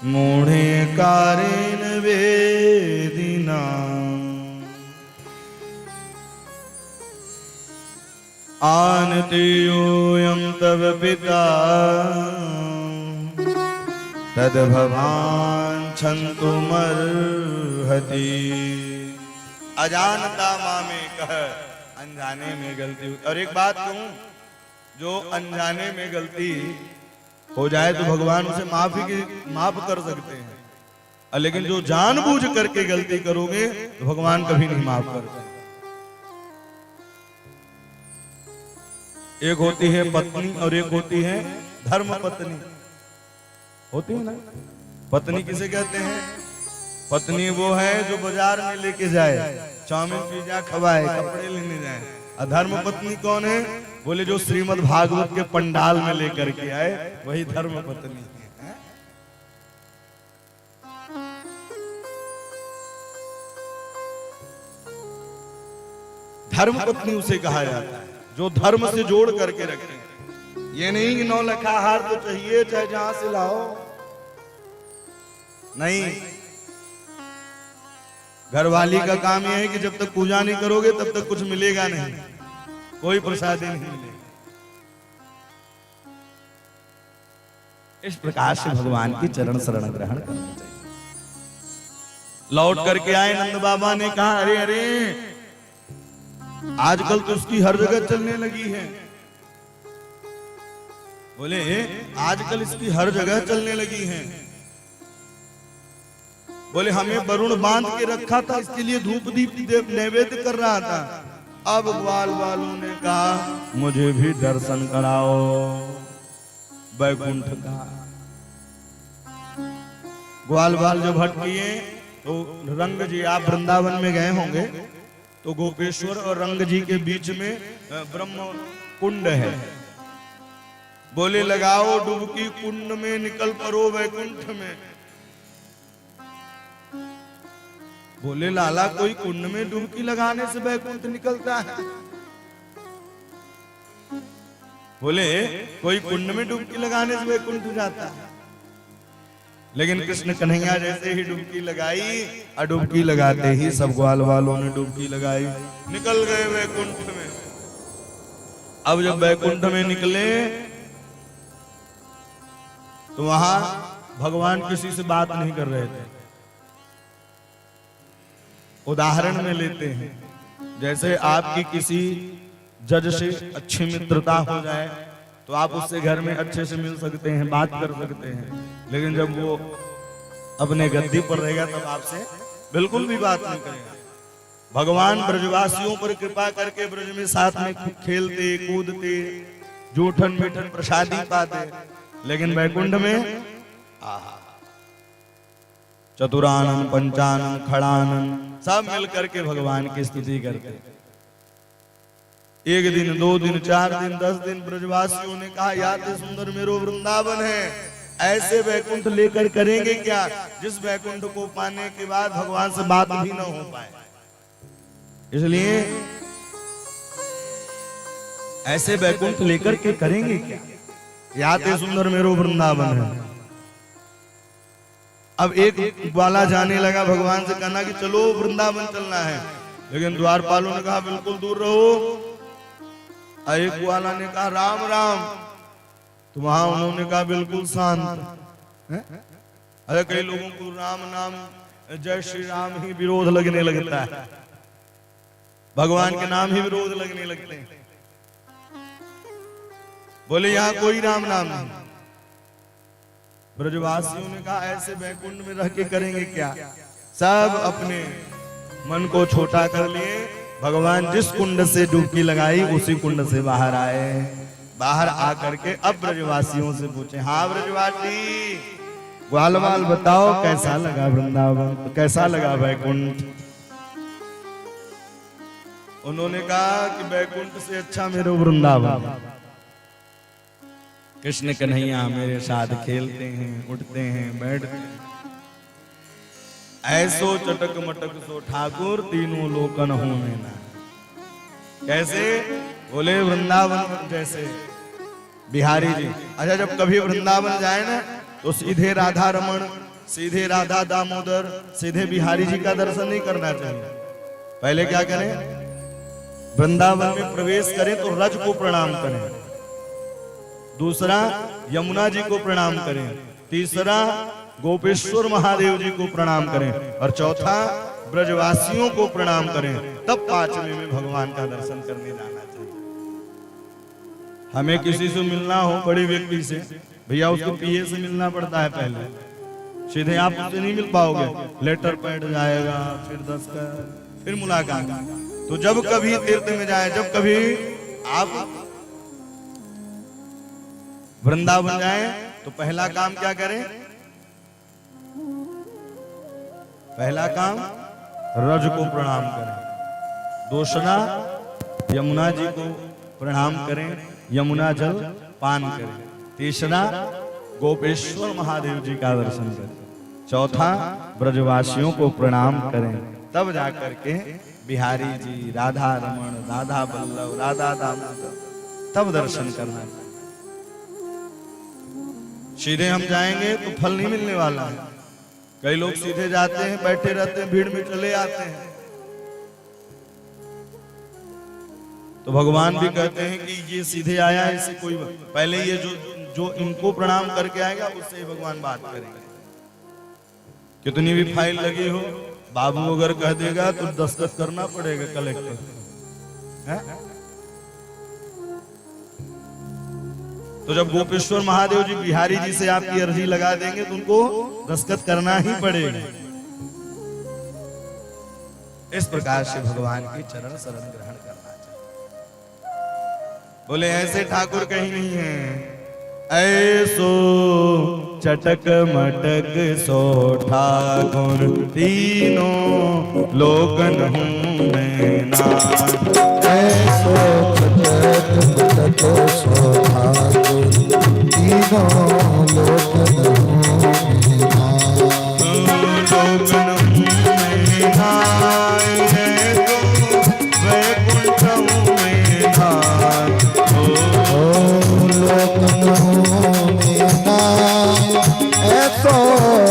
मूढ़े कारेण वेदिना आनते योऽयं तव पिता तद्भवान् क्षन्तुमर्हति। अजानता मामे कह, अनजाने में गलती हुई। और एक बात कहूं, जो अनजाने में गलती हो जाए तो भगवान उसे माफ कर सकते हैं, लेकिन जो जानबूझ करके गलती करोगे तो भगवान कभी नहीं माफ करते। एक होती है पत्नी और एक होती है धर्म पत्नी। होती है ना? पत्नी किसे कहते हैं? पत्नी वो है जो बाजार में लेके जाए, चाउमीन पिज्जा खवाए, कपड़े लेने जाए। और धर्म पत्नी कौन है? बोले जो श्रीमद् भागवत के पंडाल में लेकर के आए, वही धर्म पत्नी है। धर्म पत्नी उसे कहा जाता है जो धर्म से जोड़ करके रखे। ये नहीं कि 9 लखा हार तो चाहिए चाहे जहां से लाओ, नहीं। घरवाली का काम यह है कि जब तक पूजा नहीं करोगे तब तक कुछ मिलेगा नहीं, कोई प्रसाद नहीं मिलेगा। इस प्रकार से भगवान की चरण शरण ग्रहण करना चाहिए। लौट करके आए नंद बाबा ने कहा, अरे अरे आजकल तो उसकी हर जगह चलने लगी है। बोले आजकल इसकी हर जगह चलने लगी है। बोले हमें वरुण बांध के रखा था, इसके लिए धूप दीप नैवेद्य कर रहा था। अब ग्वाल वालों ने कहा मुझे भी दर्शन कराओ वैकुंठ का। ग्वाल वाल जब हट किए तो रंग जी, आप वृंदावन में गए होंगे तो गोपेश्वर और रंग जी के बीच में ब्रह्म कुंड है। बोले लगाओ डुबकी कुंड में, निकल पड़ो वैकुंठ में। बोले लाला कोई कुंड में डुबकी लगाने से वैकुंठ निकलता है? बोले कोई कुंड में डुबकी लगाने से वैकुंठ जाता है। लेकिन कृष्ण कन्हैया जैसे ही डुबकी लगाई, और डुबकी लगाते ही सब ग्वाल वालों ने डुबकी लगाई, निकल गए वैकुंठ में। अब जब वैकुंठ में निकले तो वहां भगवान किसी से बात नहीं कर रहे थे। उदाहरण में लेते हैं, जैसे आपकी किसी जज से अच्छी मित्रता हो जाए तो आप उससे घर में अच्छे से मिल सकते हैं, बात कर सकते हैं। लेकिन जब वो अपने गद्दी पर रहेगा तब आपसे बिल्कुल भी बात नहीं करेगा। भगवान ब्रजवासियों पर कृपा करके ब्रज में साथ में खेलते कूदते, जूठन मीठन प्रसादी पाते, लेकिन वैकुंठ में चतुरानन पंचानन खड़ानन सब मिल करके भगवान की स्तुति करते। एक दिन, 2 दिन, 4 दिन, 10 दिन ब्रजवासियों ने कहा याद सुंदर मेरो वृंदावन है, ऐसे वैकुंठ लेकर करेंगे क्या जिस वैकुंठ को पाने के बाद भगवान से बात भी न हो पाए। इसलिए ऐसे वैकुंठ लेकर के करेंगे क्या, याद सुंदर मेरो वृंदावन है। अब एक ग्वाला जाने लगा भगवान से, कहना कि चलो वृंदावन चलना है, लेकिन द्वारपालों ने कहा बिल्कुल दूर रहो। एक ग्वाला ने कहा राम राम, तो वहां उन्होंने कहा बिल्कुल शांत। अरे कई लोगों को राम नाम जय श्री राम ही विरोध लगने लगता है, भगवान के नाम ही विरोध लगने लगते हैं। बोले यहाँ कोई राम नाम नहीं। ब्रजवासियों ने कहा ऐसे वैकुंठ में रह के करेंगे क्या। सब अपने मन को छोटा कर लिए, भगवान जिस कुंड से डुबकी लगाई उसी कुंड से बाहर आए। बाहर आकर के अब ब्रजवासियों से पूछे, हाँ ब्रजवासी ग्वालवाल बताओ कैसा लगा वृंदावन, कैसा लगा वैकुंठ। उन्होंने कहा कि वैकुंठ से अच्छा मेरे वृंदावन। कृष्ण कन्हैया मेरे साथ खेलते हैं, उठते हैं, बैठते हैं, ऐसो चटक मटक सो ठाकुर तीनों लोकन हो में ना। कैसे? बोले वृंदावन जैसे बिहारी जी। अच्छा, जब कभी वृंदावन जाए ना तो सीधे राधा रमण, सीधे राधा दामोदर, सीधे बिहारी जी का दर्शन नहीं करना चाहिए। पहले क्या करें? वृंदावन में प्रवेश करें तो रज को प्रणाम करें, दूसरा यमुना जी को प्रणाम करें, तीसरा गोपेश्वर महादेव जी को प्रणाम करें और चौथा ब्रजवासियों को प्रणाम करें, तब पांचवें में भगवान का दर्शन करने जाना चाहिए। हमें किसी से मिलना हो, बड़े व्यक्ति से, भैया उसको पीए से मिलना पड़ता है पहले, सीधे आप उससे नहीं मिल पाओगे, लेटर पैड जाएगा, फिर दस्तखत, फिर मुलाकात। तो जब कभी तीर्थ में जाए, जब कभी आप वृंदावन जाए तो पहला काम क्या करें? पहला काम रज को प्रणाम करें, दूसरा यमुना जी को प्रणाम करें, यमुना जल पान करें, तीसरा गोपेश्वर महादेव जी का दर्शन करें, चौथा ब्रजवासियों को प्रणाम करें, तब जाकर के बिहारी जी, राधा रमण, राधा बल्लभ, राधा दामोदर, तब दर्शन करना। सीधे हम जाएंगे तो फल नहीं मिलने वाला है। कई लोग सीधे जाते हैं, बैठे रहते हैं, भीड़ में चले आते हैं। तो भगवान भी कहते हैं कि ये सीधे आया है, इसे कोई पहले ये जो इनको प्रणाम करके आएगा उससे ही भगवान बात करेंगे। कितनी भी फाइल लगी हो, बाबू अगर कह देगा तो दस्तखत करना पड़ेगा कलेक्टर है? तो जब गोपेश्वर महादेव जी बिहारी जी से आपकी अर्जी लगा देंगे तो उनको दस्तखत करना ही पड़ेगा। इस प्रकार से भगवान के चरण शरण ग्रहण करना चाहिए। बोले ऐसे ठाकुर कहीं नहीं है, ऐसो चटक मटक सो ठाकुर तीनों लोकन हूँ मैं नाथ। ऐसो चटक मटक सो ठाकुर तीनों लोकन हूँ मैं नाथ। लोकन हूँ मैं नाथ, वैकुंठ हूँ मैं नाथ। लोकन हूँ मैं नाथ, ऐसो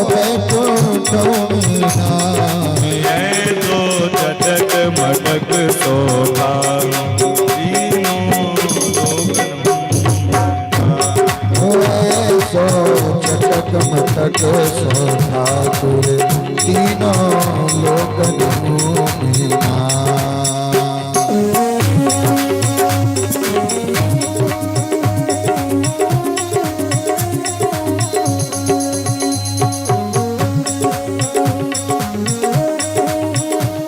वैकुंठ हूँ मैं नाथ। ऐसो चटक मटक सो ठाकुर तीनों लोकन हूँ। ऐसो चटक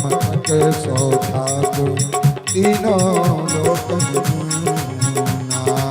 मटक सो ठाकुर तीनों लोकन हूँ मैं नाथ।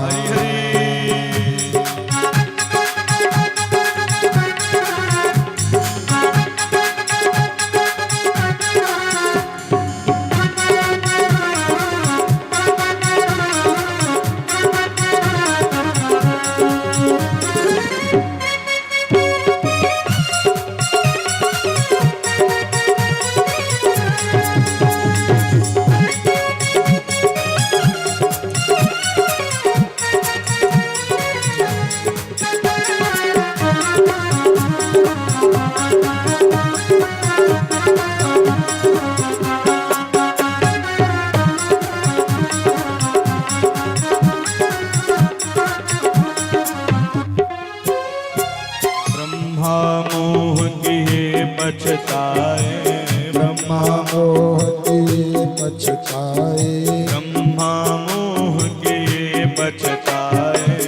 ब्रह्मा मोह किए पछताए, ब्रह्मा मोह किए पछताए, ब्रह्मा मोह किए पछताए,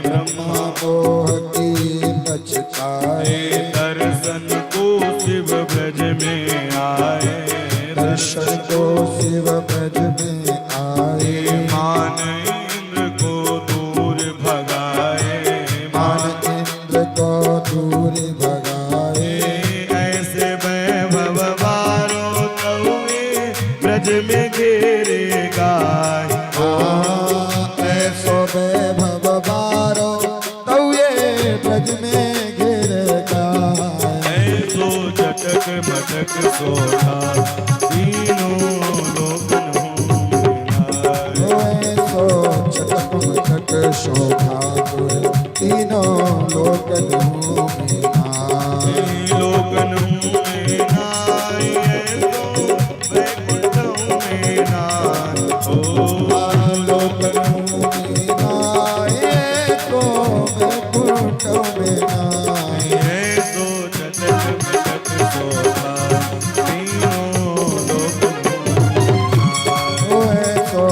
ब्रह्मा मोह किए पछताए। दर्शन को शिव ब्रज में आए, दर्शन को शिव ब्रज में आए, मान इंद्र को दूर भगाए, मान इंद्र को दूर भगाए। ऐसे वैभव बारो तवे ब्रज में घेरे गाय, ऐसो वैभव बारो तऊ ये ब्रज में घेरेगा। ऐसो चटक मटक सोता तीनों लोकन ओ ऐसो चटक मटक शोभा गुर तीनों लोकन लोकन में नाय, ऐसो वैकुंठ में नाय, ओ लोकन तो वैकुंठ में नाय। ऐसो चटक मटक सोता तीनों लोकन ओ ऐसो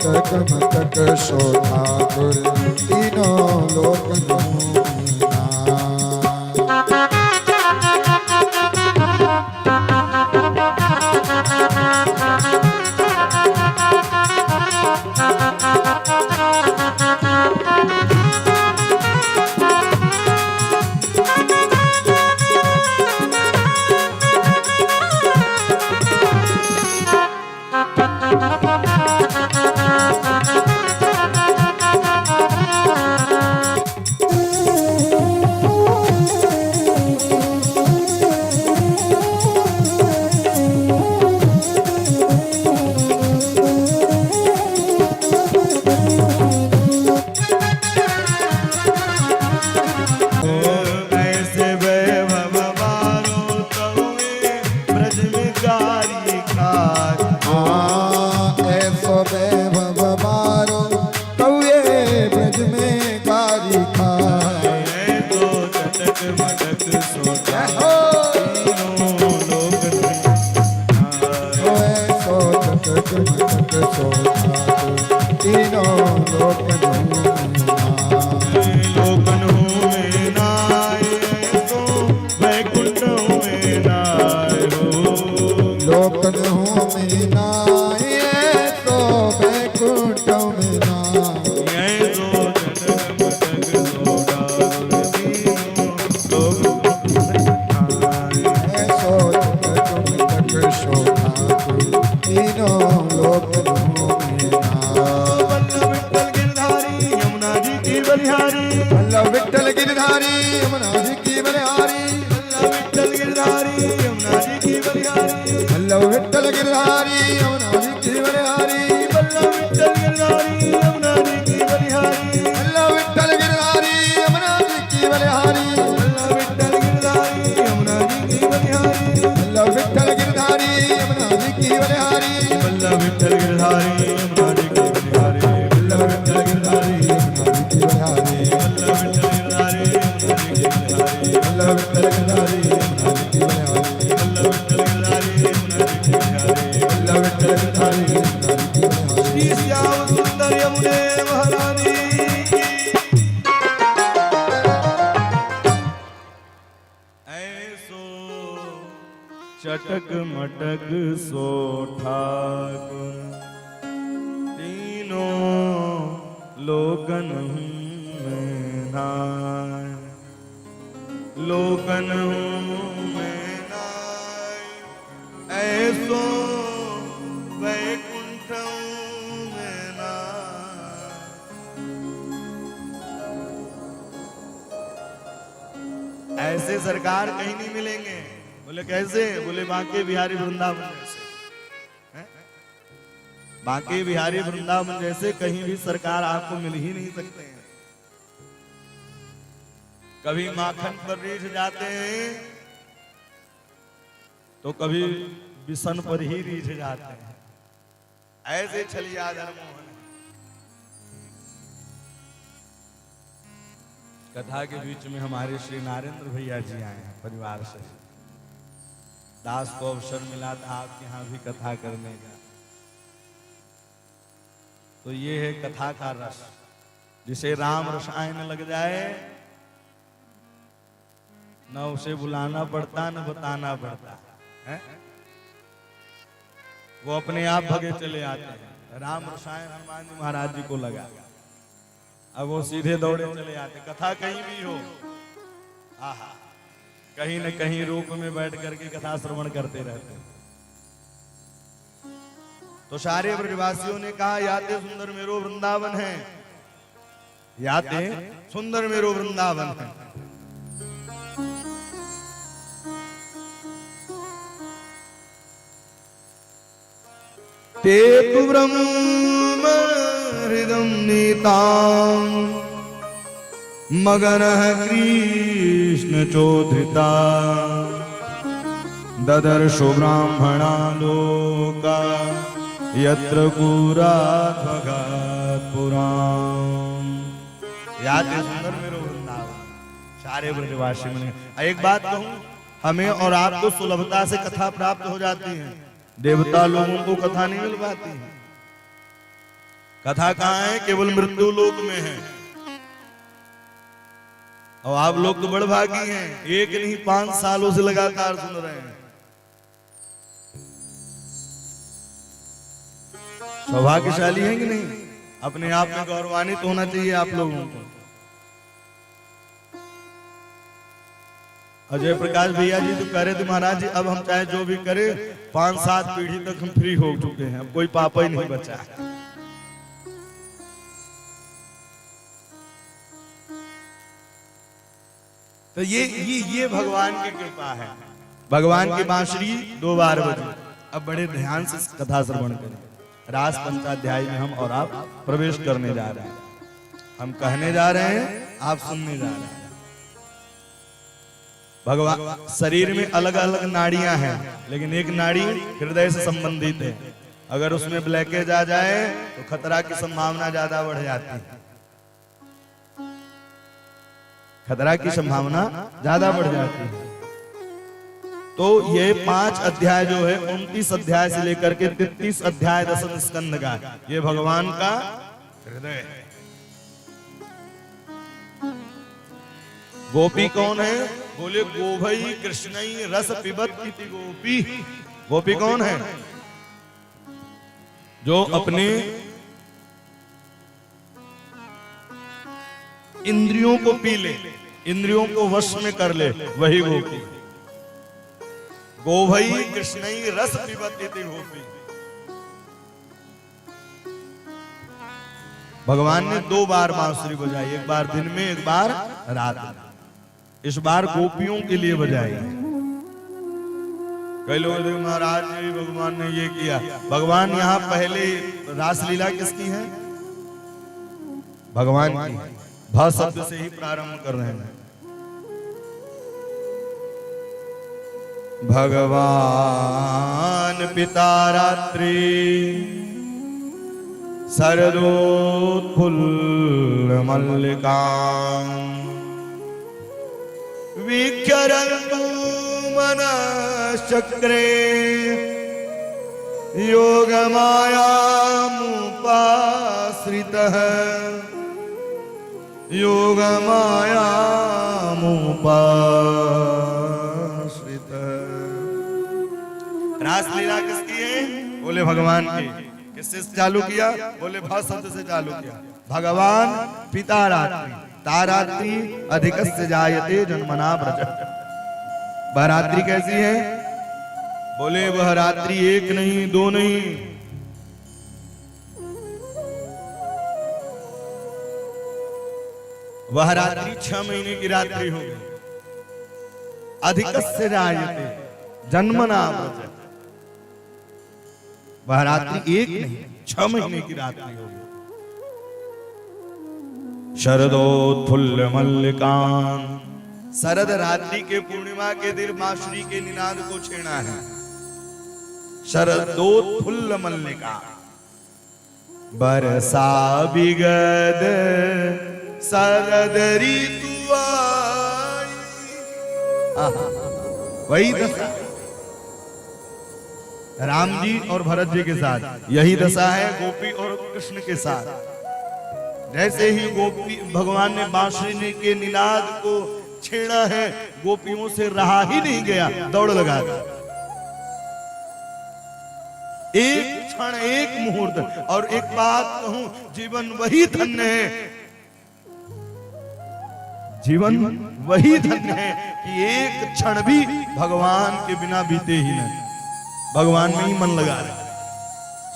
चटक मटक शोभा गुर तीनों लोकन ऐसे वैभव बारो तवे ब्रज में गारी खाय, ऐसो वैभव बारो तऊ ये ब्रज में गारी खाए। ऐसो चटक मटक सोता तीनों लोकन ओ ऐसो चटक मटक शोभा गुर तीनों लोकन लोकन में नाय, ऐसो वैकुंठ में नाय हो। लोकन में नाय, ऐसो वैकुंठ में नाय। ऐसो चटक मटक सोता तीनों लोकन ऐसो चटक मटक शोभा गुर तीनों लोकन वल्लभ विठ्ठल गिरधारी यमुना जी की बलिहारी, वल्लभ विठ्ठल गिरधारी यमुना जी की बलिहारी। वल्लभ विठ्ठल गिरधारी यमुना जी की बलिहारी। वल्लभ विठ्ठल गिरधारी यमुना जी की बलिहारी, वल्लभ विठ्ठल गिरधारी यमुना जी की बलिहारी। वल्लभ विठ्ठल गिरधारी यमुना जी की बलिहारी, वल्लभ विठ्ठल गिरधारी यमुना जी की बलिहारी। वल्लभ विठ्ठल गिरधारी यमुना जी की बलिहारी, वल्लभ विठ्ठल गिरधारी यमुना जी की बलिहारी। वल्लभ विठ्ठल गिरधारी यमुना जी की बलिहारी, वल्लभ विठ्ठल गिरधारी यमुना जी की बलिहारी। वल्लभ विठ्ठल गिरधारी यमुना जी की बलिहारी, वल्लभ विठ्ठल गिरधारी यमुना जी की बलिहारी। श्री श्याम सुंदर यमुने महारानी की। ऐसो चटक मटक सो ठाकुर तीनों लोकन में नाय, लोकन में नाय, ऐसो वैकुंठ में नाय। ऐसे सरकार कहीं नहीं मिलेंगे। बोले कैसे? बोले बांके बिहारी वृंदावन जैसे। हैं? बांके बिहारी वृंदावन जैसे कहीं भी सरकार आपको मिल ही नहीं सकते हैं। कभी माखन पर रीझ जाते हैं तो कभी बिसन पर ही रीझ जाते हैं। ऐसे छलिया धर्मोहन। कथा के बीच में हमारे श्री नारेंद्र भैया जी आए हैं परिवार से। दास को अवसर मिला था आपके यहाँ भी कथा करने का, तो ये है कथा का रस, जिसे राम रसायन लग जाए न उसे बुलाना पड़ता न बताना पड़ता है, वो अपने आप भगे चले आते हैं। राम रसायन हनुमान जी महाराज जी को लगा, अब वो सीधे दौड़े चले आते। कथा कहीं भी हो, आहा, कहीं न कहीं रूप में बैठ करके कथा श्रवण करते रहते हैं। तो सारे ब्रजवासियों ने कहा, याते सुंदर मेरो वृंदावन है, याते सुंदर मेरो वृंदावन है। ते तु ब्रह्म हृदम नीतां मगनः कृष्ण चोधृता ददर्शो ब्राह्मणा लोका यत्र पुरात् पुराण। याद है सुंदर मेरो वृंदावन। सारे ब्रजवासी में एक बात कहूं, हमें और आपको सुलभता से कथा प्राप्त हो जाती है, देवता लोगों को कथा नहीं मिल पाती है। कथा कहाँ है? केवल मृत्यु लोक में है। और आप लोग तो बड़ भागी हैं, एक नहीं 5 सालों से लगातार सुन रहे हैं। सौभाग्यशाली हैं कि नहीं? अपने आप में गौरवान्वित होना चाहिए आप लोगों को। अजय प्रकाश भैया जी तो कह रहे थे, महाराज जी अब हम चाहे जो भी करें 5-7 पीढ़ी तक हम फ्री हो चुके हैं, अब कोई पापा ही नहीं बचा। तो ये भगवान की कृपा है। भगवान की बांसुरी 2 बार बजी। अब बड़े ध्यान से कथा श्रवण करें। रास पंचाध्याय में हम और आप प्रवेश करने जा रहे हैं। हम कहने जा रहे हैं, आप सुनने जा रहे हैं। भगवान शरीर में अलग अलग नाड़ियां हैं, लेकिन एक नाड़ी हृदय से संबंधित है। अगर उसमें ब्लॉकेज आ जाए तो खतरा की संभावना ज्यादा बढ़ जाती है। खतरा की संभावना ज्यादा बढ़ जाती है। तो ये 5 अध्याय जो है 29 अध्याय से लेकर के 33 अध्याय दशम स्कंद का, ये भगवान का हृदय है। गोपी कौन है? बोले गोभई कृष्णई रस पिबत इति गोपी। गोपी कौन है? जो अपने इंद्रियों को पी ले, इंद्रियों को वश में कर ले, वही गोपी। गोभई कृष्णई रस पिबत इति गोपी। भगवान ने 2 बार बांसुरी बजाई, एक बार दिन में, एक बार रात में। इस बार गोपियों के लिए बजाई। कई लोग देखो महाराज जी भगवान ने ये किया। भगवान यहाँ पहले रासलीला किसकी है? भगवान की। भ शब्द से ही प्रारंभ कर रहे हैं। भगवान पिता रात्रि शरदोत्फुल्ल मल्लिकां विचरन्तु मनश्चक्रे योगमायामुपाश्रितः योगमायामुपाश्रितः। रासलीला किसकी है? बोले भगवान की। किससे चालू किया? बोले भ शब्द से चालू किया। भगवान पिता रात्रि, तारात्रि अधिकस्य जायते जन्मना व्रज। वह रात्रि कैसी है? बोले वह रात्रि 1 नहीं 2 नहीं, वह रात्रि 6 महीने की रात्रि होगी। अधिकस्य जायते जन्मना व्रज। वह रात्रि 1 नहीं 6 महीने की रात्रि होगी। शरदोत्फुल्ल मल्लिकां। शरद रात्रि के पूर्णिमा के दिन बांसुरी के निनाद को छेड़ा है। शरदोत्फुल्ल मल्लिका। बरसा बिगद शरद ऋतु वही दशा राम जी और भरत जी के साथ, यही दशा है गोपी और कृष्ण के साथ। जैसे ही गोपी भगवान ने बांसुरी के निनाद को छेड़ा है, गोपियों से रहा ही नहीं गया, दौड़ लगा एक क्षण, एक मुहूर्त। और एक बात कहूं, जीवन वही धन्य है, जीवन वही धन्य है कि एक क्षण भी भगवान के बिना बीते ही नहीं। भगवान में ही मन लगा रहे,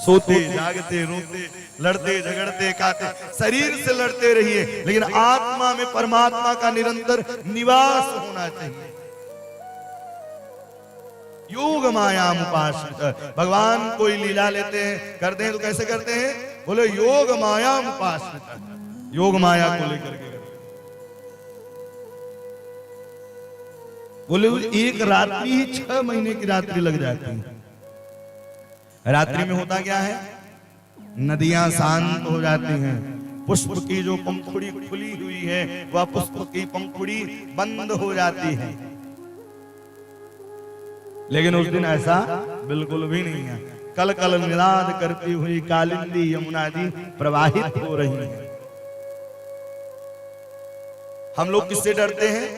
सोते जागते रोते लड़ते झगड़ते खाते, शरीर से लड़ते रहिए, लेकिन आत्मा में परमात्मा का निरंतर निवास होना चाहिए। योग मायाम उपाश्रित, भगवान कोई लीला लेते हैं करते हैं तो कैसे करते हैं? बोले योग मायाम उपाश्रित, योग माया को लेकर के। बोले एक रात्रि ही 6 महीने की रात्रि लग जाती है। रात्रि में होता क्या है? नदियां शांत हो जाती हैं, पुष्प की जो पंखुड़ी खुली हुई है वह पुष्प की पंखुड़ी बंद हो जाती है। लेकिन उस दिन ऐसा बिल्कुल भी नहीं है। कल कल निनाद करती हुई कालिंदी यमुना जी प्रवाहित हो रही है। हम लोग किससे डरते हैं?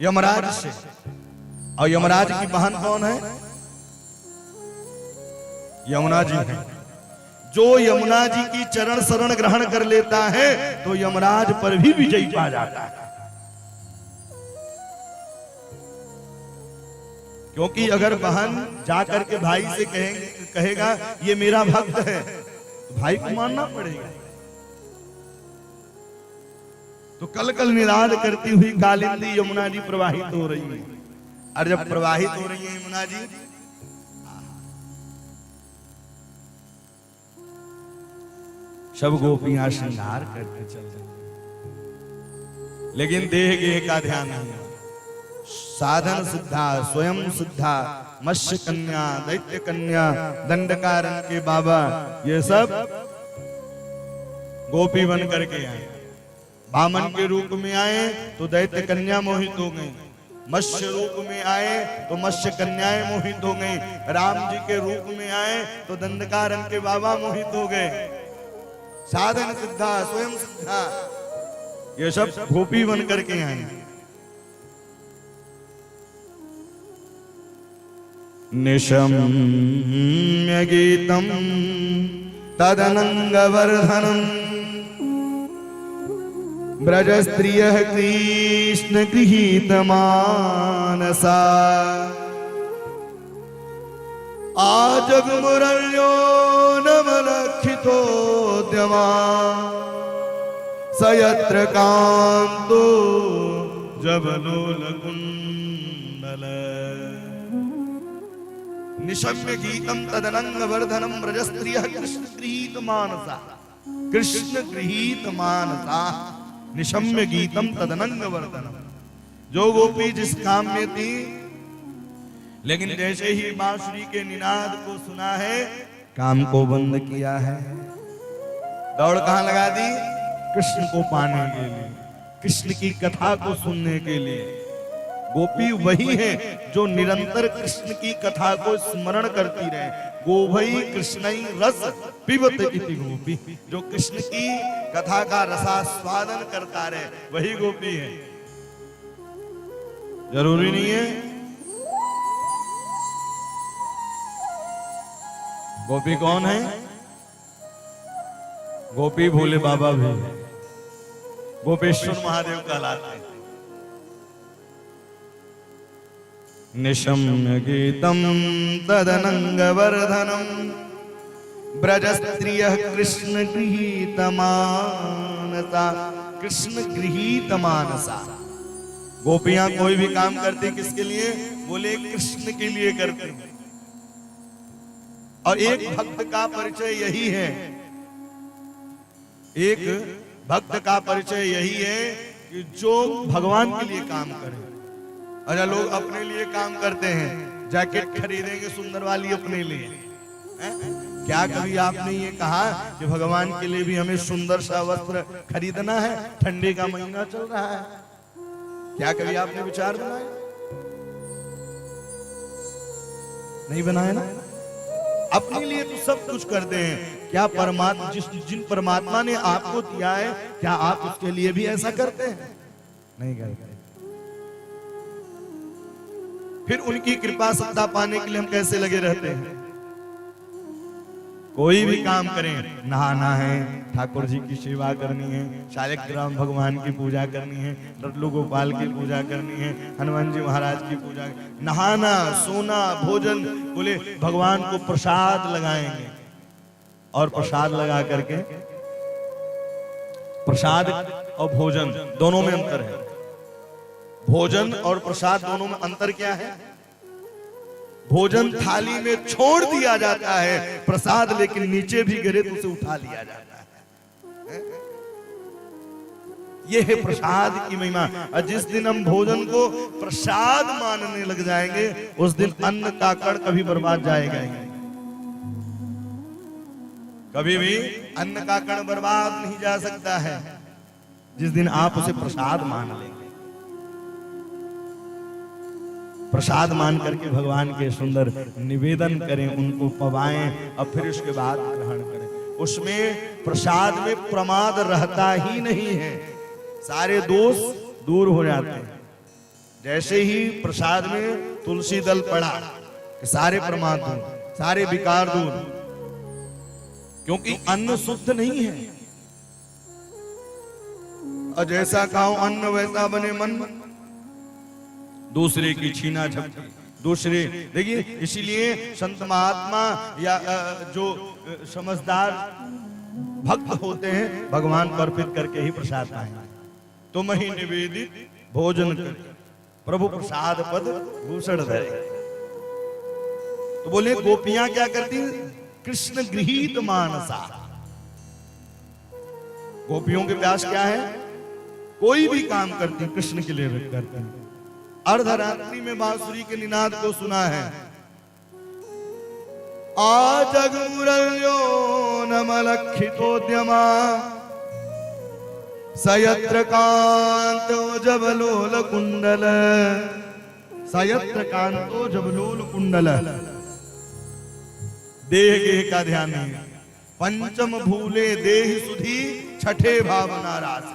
यमराज से। और यमराज की बहन कौन है? यमुना जी है। जो यमुना जी की चरण शरण ग्रहण कर लेता है तो यमराज पर भी विजयी पा जाता है। क्योंकि अगर बहन जाकर के भाई से कहेगा ये मेरा भक्त है, तो भाई को मानना पड़ेगा। तो कल कल निनाद करती हुई कालिंदी यमुना जी प्रवाहित हो रही है। और जब प्रवाहित हो रही है यमुना जी, सब गोपियां श्रृंगार करके चल रही, लेकिन देह गेह का ध्यान नहीं। साधन सिद्धा, स्वयं सिद्धा, मत्स्य कन्या, दैत्य कन्या, दंडकारण्य के बाबा, ये सब गोपी बन करके आए। वामन के रूप में आए तो दैत्य कन्या मोहित हो गई, मत्स्य रूप में आए तो मत्स्य कन्याएं मोहित हो गई, राम जी के रूप में आए तो दंडकारण्य के बाबा मोहित हो गए। साधन सिद्धा, स्वयं सिद्धा, ये सब गोपी बन करके आए। निशम्य गीतम तदनंगवर्धनम ब्रज स्त्रियः कृष्ण गृहीत मानसा आजग मुरल्यो नवलक्षितोद्यमा सयत्र कांतो जबलोल कुंडल। निशम्य गीतम तदनंग वर्धनम ब्रज स्त्रियः कृष्ण गृहीत मानसा, कृष्ण गृहीत मानसा, निशम्य गीतम तदनंग वर्धनम। जो गोपी जिस काम में थी, लेकिन जैसे ही बांसुरी के निनाद को सुना है, काम को बंद किया है। दौड़ कहां लगा दी? कृष्ण को पाने के लिए, कृष्ण की कथा को सुनने के लिए। गोपी वही है जो निरंतर कृष्ण की कथा को स्मरण करती रहे। गोभई कृष्णई रस पिबत इति गोपी, जो कृष्ण की कथा का रसास्वादन करता रहे, वही गोपी है। जरूरी नहीं है गोपी कौन है? गोपी भोले बाबा भी है, गोपेश्वर महादेव कहलाते हैं। निशम्य गीतम तदनंग वर्धनम ब्रज स्त्रियः कृष्ण गृहीत मानसा, कृष्ण गृहीत मानसा। गोपियां कोई भी काम करते किसके लिए? बोले कृष्ण के लिए करते हैं। और एक भक्त का परिचय यही है, एक भक्त का परिचय यही है कि जो भगवान के लिए काम करे। अच्छा, लोग अपने लिए काम करते हैं, जैकेट खरीदेंगे सुंदर वाली अपने लिए, क्या कभी आपने ये कहा कि भगवान के लिए भी हमें सुंदर सा वस्त्र खरीदना है? ठंडी का महीना चल रहा है, क्या कभी आपने विचार बनाया? नहीं बनाया ना। अपने लिए तो सब कुछ करते हैं, क्या परमात्मा जिन परमात्मा ने आपको दिया है, क्या आप उसके लिए भी ऐसा करते हैं? नहीं करते। फिर उनकी कृपा सत्ता पाने के लिए हम कैसे लगे रहते हैं? कोई भी काम करें, नहाना है, ठाकुर जी की सेवा करनी है, शालिग्राम भगवान की पूजा करनी है, लड्डू गोपाल की पूजा करनी है, हनुमान जी महाराज की पूजा, नहाना, सोना, भोजन, बोले भगवान को प्रसाद लगाएंगे। और प्रसाद लगा करके, प्रसाद और भोजन दोनों में अंतर है। भोजन और प्रसाद दोनों में अंतर क्या है? भोजन थाली में छोड़ दिया जाता है, प्रसाद लेकिन नीचे भी गिरे तो उसे उठा लिया जाता है। यह है प्रसाद की महिमा। और जिस दिन हम भोजन को प्रसाद मानने लग जाएंगे, उस दिन अन्न का कण कभी बर्बाद जाएगा ही नहीं। कभी भी अन्न का कण बर्बाद नहीं जा सकता है, जिस दिन आप उसे प्रसाद मान लेंगे। प्रसाद मान करके भगवान के सुंदर निवेदन करें, उनको पवाएं और फिर उसके बाद ग्रहण करें। उसमें प्रसाद में प्रमाद रहता ही नहीं है, सारे दोष दूर हो जाते हैं। जैसे ही प्रसाद में तुलसी दल पड़ा, सारे प्रमाद दूर, सारे विकार दूर, क्योंकि अन्न शुद्ध नहीं है। और जैसा खाओ अन्न वैसा बने मन, दूसरे की छीना झपटी, दूसरे देखिए। इसीलिए संत महात्मा या जो समझदार भक्त होते हैं, भगवान को अर्पित करके ही प्रसाद पाएंगे। तुम ही निवेदित भोजन कर, प्रभु प्रसाद पद भूषण धरे। तो बोले गोपियां क्या करती? कृष्ण गृहीत मानसा। गोपियों के प्यास क्या है? कोई भी काम करती कृष्ण के लिए करती हैं। अर्धरात्रि में बांसुरी के निनाद को सुना है। आ जगमुरल्यो नमलक्षितोद्यमा सयत्र कांतो जबलोल कुंडल, सयत्र कांतो जबलोल कुंडल। देह गेह का ध्यान नहीं, पंचम भूले देह सुधी, छठे भावना रास,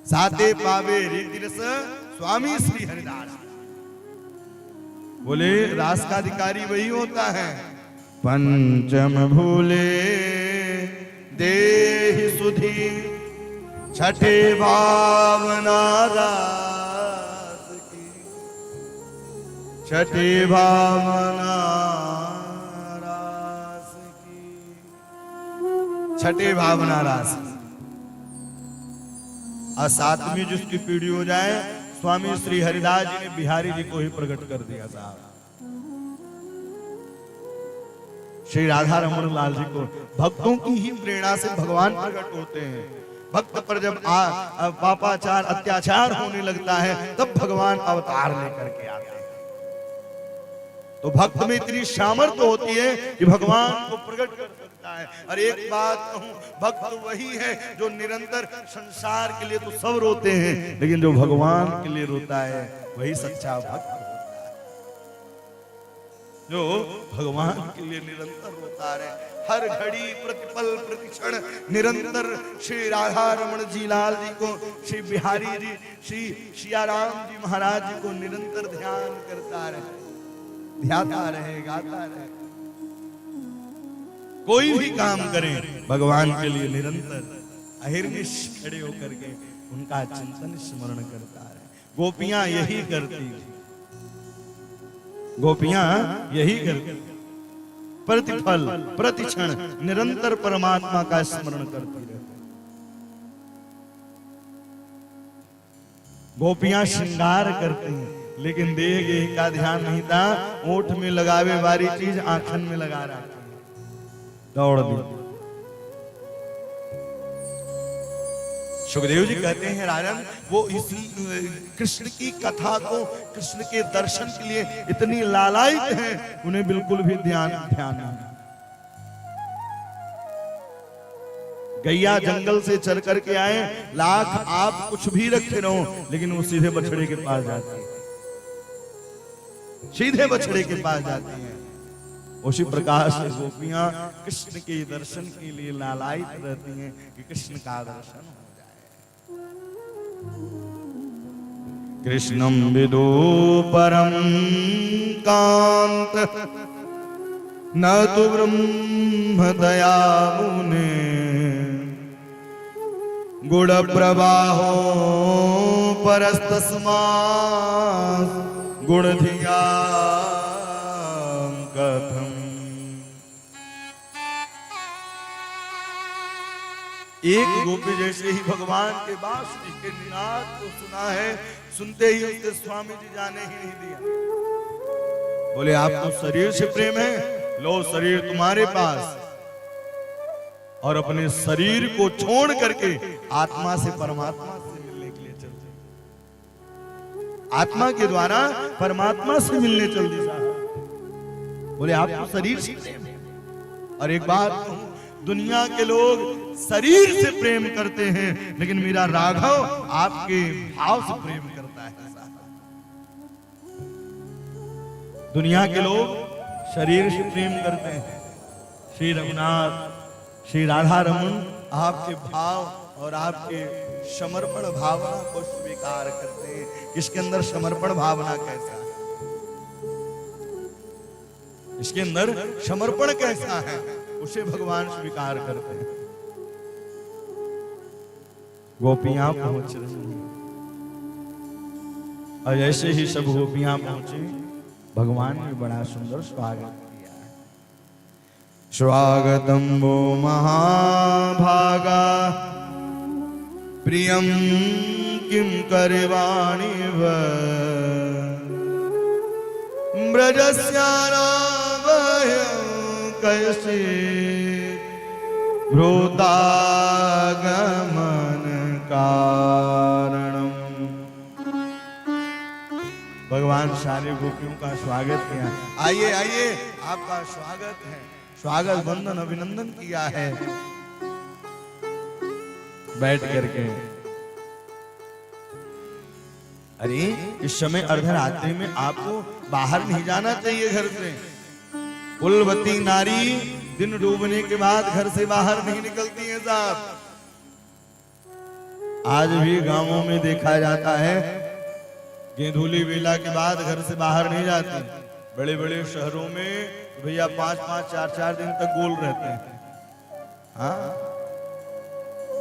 साते पावे रीतिरस स्वामी श्री हरिदास। बोले रास का अधिकारी वही होता है। पंचम भूले देहि सुधी, छठे भावना रास की, छठे भावना रास की, छठे भावना रास। और सातवीं जिसकी पीढ़ी हो जाए, स्वामी श्री हरिदास जी ने बिहारी जी को ही प्रकट कर दिया साहब। श्री राधा रमण लाल जी को, भक्तों की ही प्रेरणा से भगवान प्रकट होते हैं। भक्त पर जब पापाचार अत्याचार होने लगता है, तब भगवान अवतार लेकर के आते हैं। तो भक्त में इतनी सामर्थ्य होती है कि भगवान को प्रकट कर सकता है। और एक बात कहूं, भक्त वही है जो निरंतर संसार के लिए तो सब रोते हैं, लेकिन जो भगवान के लिए रोता है वही सच्चा भक्त होता है। जो भगवान के लिए निरंतर रोता रहे, हर घड़ी प्रतिपल प्रतिक्षण निरंतर श्री राधा रमण जी लाल जी को, श्री बिहारी जी, श्री सियाराम जी महाराज जी को निरंतर ध्यान करता रहे, ध्याता रहे, गाता रहे। कोई भी काम करें भगवान के लिए निरंतर अहिर्निश खड़े होकर के उनका चिंतन स्मरण करता रहे। गोपियां यही करती थी, गोपियां यही करती, प्रतिफल प्रतिक्षण निरंतर परमात्मा का स्मरण करती रहती। गोपियां श्रृंगार करती हैं, लेकिन देह गेह का ध्यान नहीं था। ओठ में लगावे वाली चीज आंखन में लगा रहा, दौड़ दी। सुखदेव जी कहते हैं राजन, वो इसी कृष्ण की कथा को, कृष्ण के दर्शन के लिए इतनी लालायित हैं, उन्हें बिल्कुल भी ध्यान नहीं। गैया जंगल से चल करके आए, लाख आप कुछ भी रखे रहो, लेकिन वो सीधे बछड़े के पास जाती है। सीधे बछड़े के पास जाती हैं। उसी प्रकार से गोपियां कृष्ण के दर्शन के लिए लालायित रहती हैं कि कृष्ण का दर्शन हो जाए। कृष्णम विदु परम कांत न तु ब्रह्म दया मुने गुण प्रवाहो परस्तस्मा गुण धिया कथम। एक गोपी जैसे ही भगवान के बांसुरी के निनाद को सुना है, सुनते ही उसके स्वामी जी जाने ही नहीं दिया। बोले आपको शरीर से प्रेम है, लो शरीर तुम्हारे पास, और अपने शरीर को छोड़ करके आत्मा से परमात्मा से मिलने के लिए चलते, आत्मा के द्वारा परमात्मा से मिलने चल दी साहब। बोले आपको शरीर से प्रेम है। और एक बात कहूं, दुनिया के लोग शरीर से प्रेम करते हैं, लेकिन मेरा राघव आपके भाव से प्रेम करता है साहब। दुनिया के लोग शरीर से प्रेम करते हैं, श्री रघुनाथ श्री राधा रमन आपके भाव और आपके समर्पण भावना को स्वीकार करते हैं। इसके अंदर समर्पण भावना कैसा है, इसके अंदर समर्पण कैसा है, उसे भगवान स्वीकार करते हैं। गोपियां पहुंच रही हैं, और ऐसे ही सब गोपियां पहुंची, भगवान ने बड़ा सुंदर स्वागत किया है। स्वागतम वो महाभागा प्रियम किम करवाणि व ब्रजस्यारावय कैसे भ्रूतागमन कारणम। भगवान सारे गोपियों का स्वागत किया। आइए आइए, आपका स्वागत है, स्वागत वंदन अभिनंदन किया है। बैठ करके, अरे इस समय अर्धरात्रि में आपको बाहर नहीं जाना चाहिए घर से। कुलवती नारी दिन डूबने के बाद घर से बाहर नहीं निकलती है साहब। आज भी गांवों में देखा जाता है, गेंधुली वेला के बाद घर से बाहर नहीं जाती। बड़े बड़े शहरों में भैया 5-5, 4-4 दिन तक गोल रहते हैं। हाँ,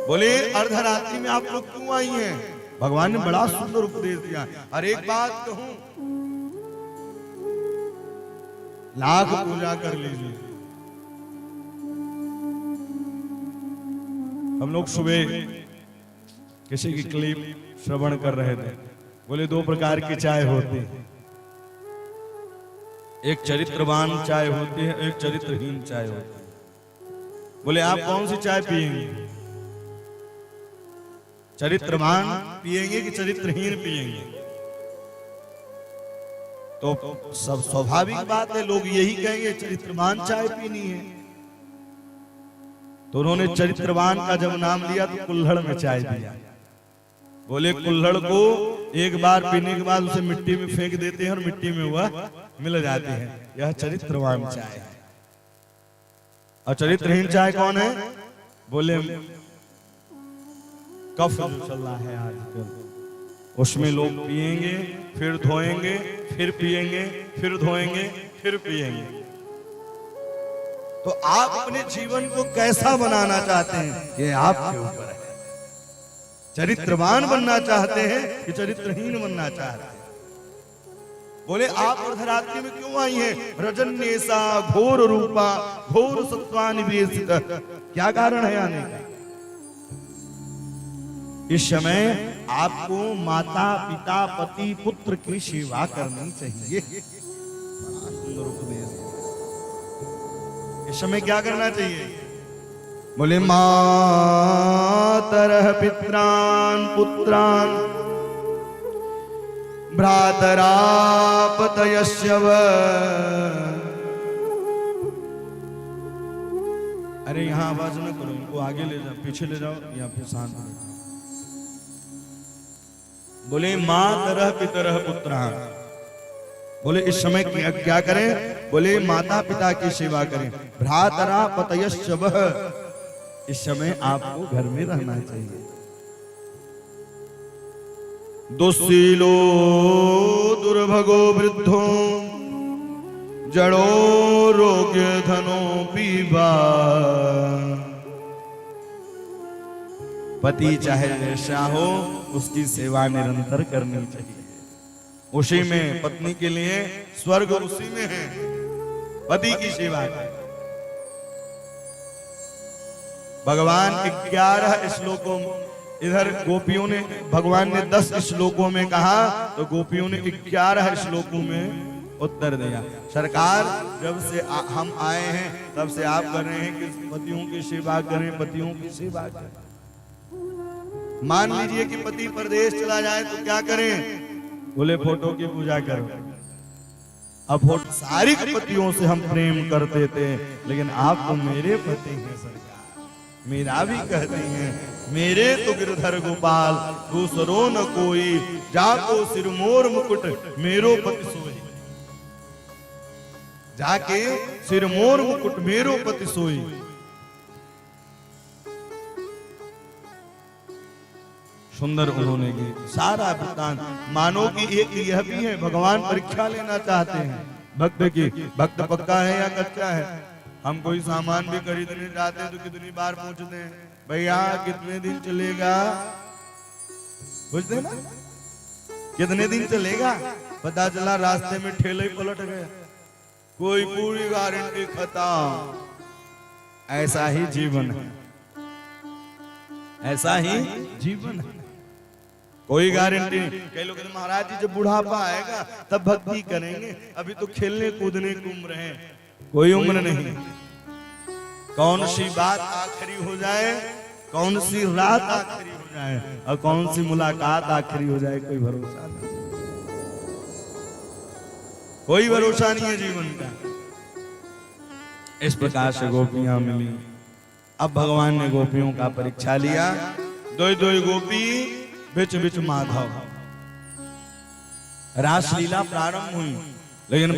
बोले अर्धरात्रि में आप लोग क्यों आई हैं? भगवान ने बड़ा सुंदर उपदेश दिया। और एक बात कहूं, लाख पूजा कर लीजिए। हम लोग सुबह किसी की क्लिप श्रवण कर रहे थे, बोले 2 प्रकार की चाय होती है, एक चरित्रवान चाय होती है, एक चरित्रहीन चाय होती है। बोले आप कौन सी चाय पिएंगे, चरित्रवान पिएंगे कि चरित्रहीन पिएंगे? तो सब स्वाभाविक बात है, लोग यही कहेंगे चरित्रवान चाय पीनी है। तो उन्होंने चरित्रवान का जब नाम लिया तो कुल्हड़ में चाय दिया। बोले कुल्हड़ को एक बार पीने के बाद उसे मिट्टी में फेंक देते हैं और मिट्टी में वह मिल जाती है, यह चरित्रवान चाय है। और चरित्रहीन चाय कौन है? बोले कफ जो चल रहा है आजकल, उसमें लोग पिएंगे, फिर धोएंगे, फिर पिएंगे, फिर धोएंगे, फिर पिएंगे। तो आप अपने जीवन को कैसा बनाना चाहते हैं, ये आपके ऊपर है। चरित्रवान बनना चाहते हैं कि चरित्रहीन बनना चाहते हैं? बोले आप अर्धरात्रि में क्यों आई हैं? रजन्येसा घोर रूपा घोर सत्वानिवेशित, क्या कारण है आने का? इस समय आपको माता पिता पति पुत्र की सेवा करनी चाहिए। बड़ा सुंदर उपदेश। इस समय क्या करना चाहिए? बोले मातरः पित्रान् पुत्रान् भ्रातरा पतयस्य व। अरे यहाँ आवाज न करो, इनको आगे ले जाओ, पीछे ले जाओ, या फिर शांत हो जाओ। बोले मातरः पितरः पुत्रान्, बोले इस समय क्या करें? बोले माता पिता की सेवा करें। भ्रातरा पतयश्च वः, इस समय आपको घर में रहना चाहिए। दुस्सीलो दुर्भगो वृद्धो जड़ो रोग्य धनो पीवा। पति चाहे जैसा हो उसकी सेवा निरंतर करनी चाहिए। उसी में पत्नी के लिए स्वर्ग उसी में है, पति की सेवा करें। भगवान 11 श्लोकों, इधर गोपियों ने, भगवान ने 10 श्लोकों में कहा तो गोपियों ने 11 श्लोकों में उत्तर दिया। सरकार जब से हम आए हैं तब से आप कर रहे हैं कि पतियों की सेवा करें, पतियों की सेवा करें। मान लीजिए कि पति परदेश चला जाए तो क्या करें? बोले फोटो की पूजा करो। अब फोटो सारी पतियों से हम प्रेम करते थे, लेकिन आप तो मेरे पति हैं सरकार, मेरा भी कहते हैं। मेरे तो गिरधर गोपाल दूसरो न कोई, जाको सिर मोर मुकुट मेरो पति सोई। जाके सिर मोर मुकुट मेरो पति सोई। सुंदर उन्होंने की सारा वृत्तांत। मानो कि एक यह भी है, भगवान परीक्षा लेना चाहते हैं भक्त की, भक्त पक्का है या कच्चा है। हम कोई सामान भी खरीदने जाते हैं तो कितनी बार पूछते हैं, भैया कितने दिन चलेगा? पूछते ना, कितने दिन चलेगा? पता चला रास्ते में ठेले ही पलट गया, कोई पूरी गारंटी खत्म। ऐसा ही जीवन है, ऐसा ही जीवन है, कोई गारंटी नहीं। कई लोग कहते महाराज जी जब बुढ़ापा आएगा तब भक्ति करेंगे, अभी तो खेलने कूदने की उम्र है। कोई उम्र नहीं। कौन सी बात आखिरी हो जाए, कौन सी रात आखिरी हो जाए और कौन सी मुलाकात आखिरी हो जाए, कोई भरोसा नहीं, कोई भरोसा नहीं है जीवन का। इस प्रकार से गोपियां मिली। अब भगवान ने गोपियों का परीक्षा लिया। दो दो गोपी बिच बिच माधव। रासलीला प्रारंभ हुई, लेकिन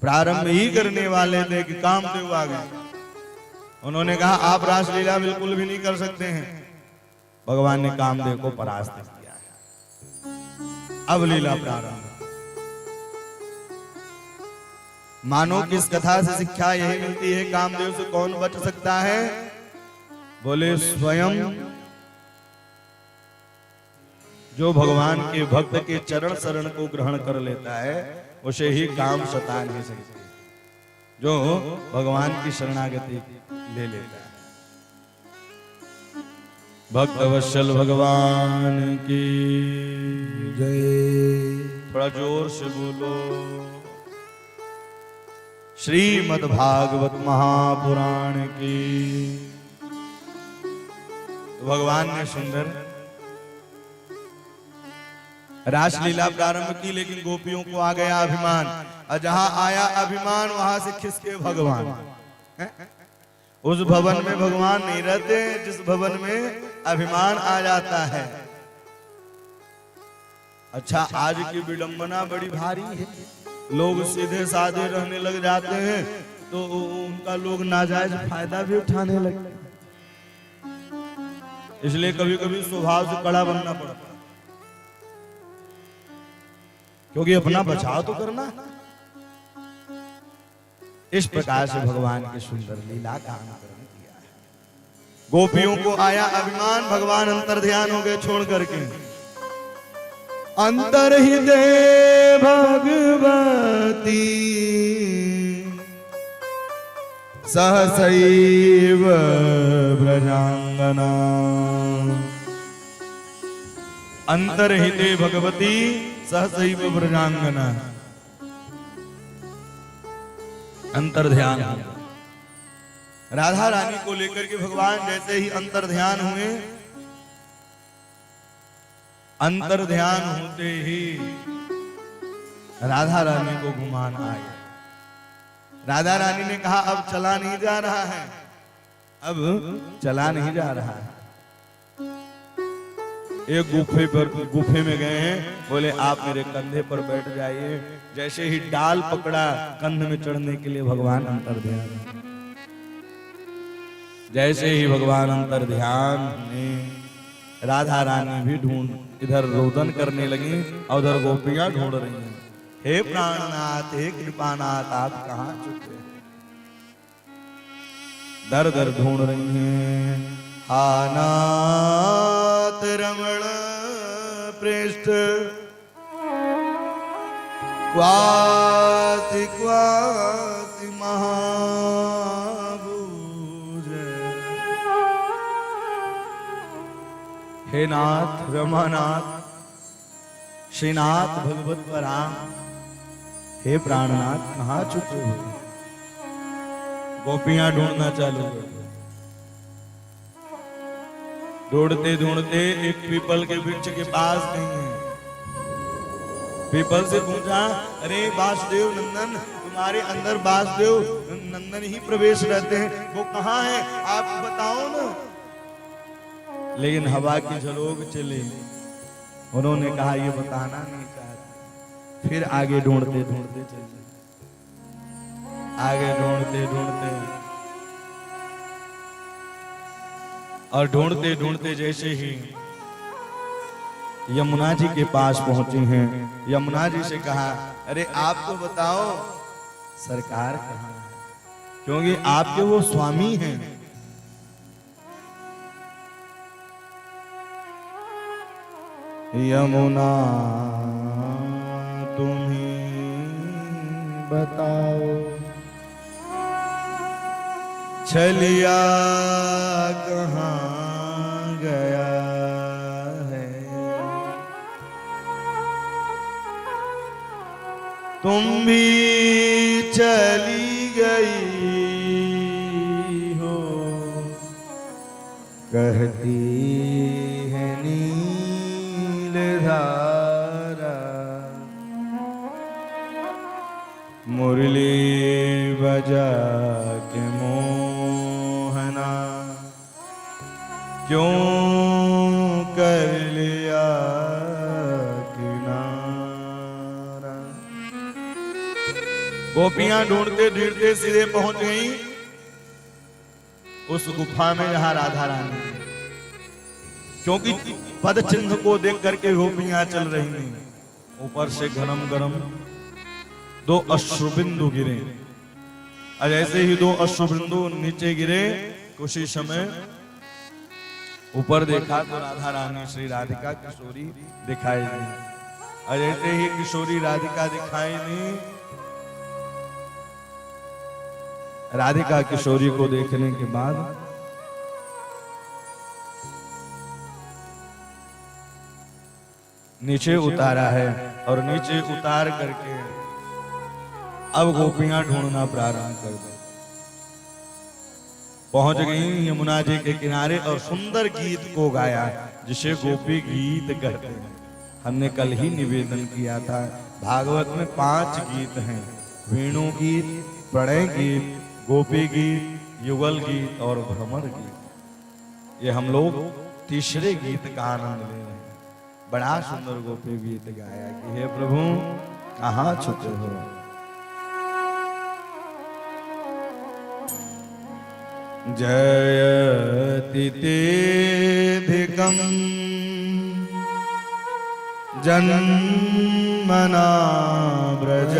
प्रारंभ ही करने वाले थे कि कामदेव आ गए। उन्होंने कहा आप रासलीला बिल्कुल भी नहीं कर सकते हैं। भगवान ने कामदेव को परास्त किया। अब लीला प्रारंभ। मानो कि इस कथा से शिक्षा यही मिलती है, कामदेव से कौन बच सकता है? बोले स्वयं जो भगवान के भक्त के चरण शरण को ग्रहण कर लेता है उसे ही काम सता नहीं सकते, जो भगवान की शरणागति ले लेता है। भक्त वत्सल भगवान की जय। थोड़ा जोर से बोलो। श्रीमद् भागवत महापुराण की। तो भगवान ने सुंदर रासलीला प्रारंभ की, लेकिन गोपियों को आ गया अभिमान, और जहां आया अभिमान वहां से खिसके भगवान। उस भवन में भगवान नहीं रहते जिस भवन में अभिमान आ जाता है। अच्छा, आज की विडंबना बड़ी भारी है। लोग सीधे साधे रहने लग जाते हैं तो उनका लोग नाजायज फायदा भी उठाने लगते हैं। इसलिए कभी कभी स्वभाव से कड़ा बनना पड़ता है, क्योंकि अपना बचाव तो करना। इस प्रकार से भगवान की सुंदर लीला का अनुकरण किया है। गोपियों को आया अभिमान, भगवान अंतर ध्यान हो गए छोड़ करके। अंतर हृदय भगवती सहसैव ब्रजांगना। अंतर हृदय भगवती सहसैव ब्रजांगना। अंतर ध्यान। राधा रानी को लेकर के भगवान जैसे ही अंतर ध्यान हुए, अंतर ध्यान होते ही राधा रानी को गुमान आ गया। राधा रानी ने कहा अब चला नहीं जा रहा है, अब चला नहीं जा रहा है। एक गुफे में गए हैं, बोले आप मेरे कंधे पर बैठ जाइए। जैसे ही डाल पकड़ा कंध में चढ़ने के लिए भगवान अंतर ध्यान, जैसे ही भगवान अंतर ध्यान में राधा रानी भी ढूंढ इधर रोदन करने लगी और उधर गोपियां ढूंढ रही हैं। हे प्राणनाथ, हे कृपानाथ, आप कहाँ छुपे? दर दर ढूंढ रही हैं। आनाथ रमण पृष्ठ क्वाति क्वाति महाभूज। हे नाथ रमानाथ, श्रीनाथ भगवत पराम, हे प्राणनाथ कहाँ छुपे हो? गोपियां ढूंढना चालू कर दी। ढूंढते ढूंढते एक पीपल के वृक्ष के पास गई हैं। पीपल से पूछा, अरे वासुदेव नंदन, तुम्हारे अंदर वासुदेव नंदन ही प्रवेश रहते हैं, वो कहाँ है? आप बताओ ना। लेकिन हवा की झलोग चली, उन्होंने कहा ये बताना नहीं चाहते। फिर आगे ढूंढते ढूंढते चले, आगे ढूंढते ढूंढते और ढूंढते ढूंढते जैसे ही यमुना जी के पास पहुंचे हैं, यमुना जी से कहा, अरे आप तो बताओ सरकार कहाँ है, क्योंकि आपके वो स्वामी हैं। यमुना तुम ही बताओ, छलिया कहाँ गया है? तुम भी चली गई हो, कहती है नीलधारा, मुरली बजा के मोहना क्यों कर लिया किनारा। गोपियां ढूंढते ढूंढते सीधे पहुंच गई उस गुफा में जहां राधा रानी, क्योंकि पद चिन्ह को देख करके गोपियां चल रही थी। ऊपर से गरम गरम दो अश्रुबिंदु गिरे, और ऐसे ही दो अश्रुबिंदु नीचे गिरे, कुछ ही समय ऊपर देखा तो राधा रानी श्री राधिका किशोरी दिखाई दी। और ऐसे ही किशोरी राधिका दिखाई दी, राधिका किशोरी को देखने के बाद नीचे उतारा है, और नीचे उतार करके अब गोपियां ढूंढना प्रारंभ कर दी। पहुंच गई यमुना जी के किनारे और सुंदर गीत को गाया, जिसे गोपी गीत कहते हैं। हमने कल ही निवेदन किया था, भागवत में 5 गीत हैं, वेणु गीत, प्रणय गीत, गोपी गीत, युगल गीत और भ्रमर गीत। ये हम लोग तीसरे गीत का आनंद ले रहे हैं। बड़ा सुंदर गोपी गीत गाया कि हे प्रभु कहाँ छुपे हो? जयति तेधिकं जन्मना व्रज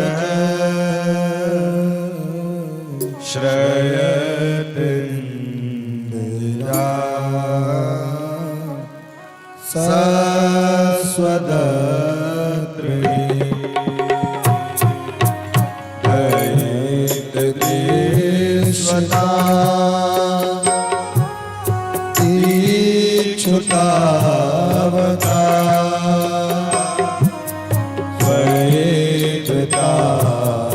श्रयति इंदिरा सस्वदत्रे दयितदेश्वता तीक्षुतावता स्वयेतता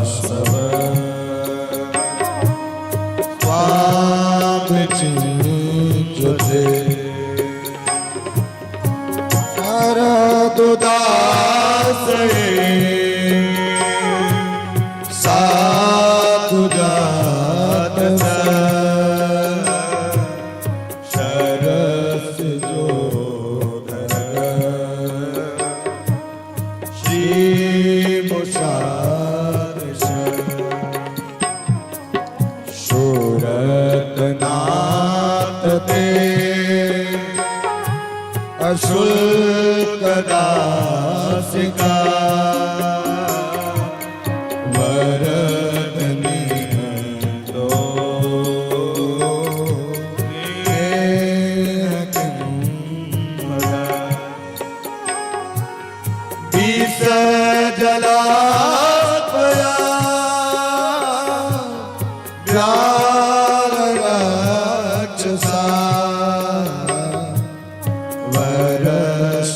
सब स्वामी चिंचुते दुदासये साधु जात शरस जो धर मुसारस सूरतनाथ ते अशुल्क दासिका वरदनी तो बीस जलापया राक्षसा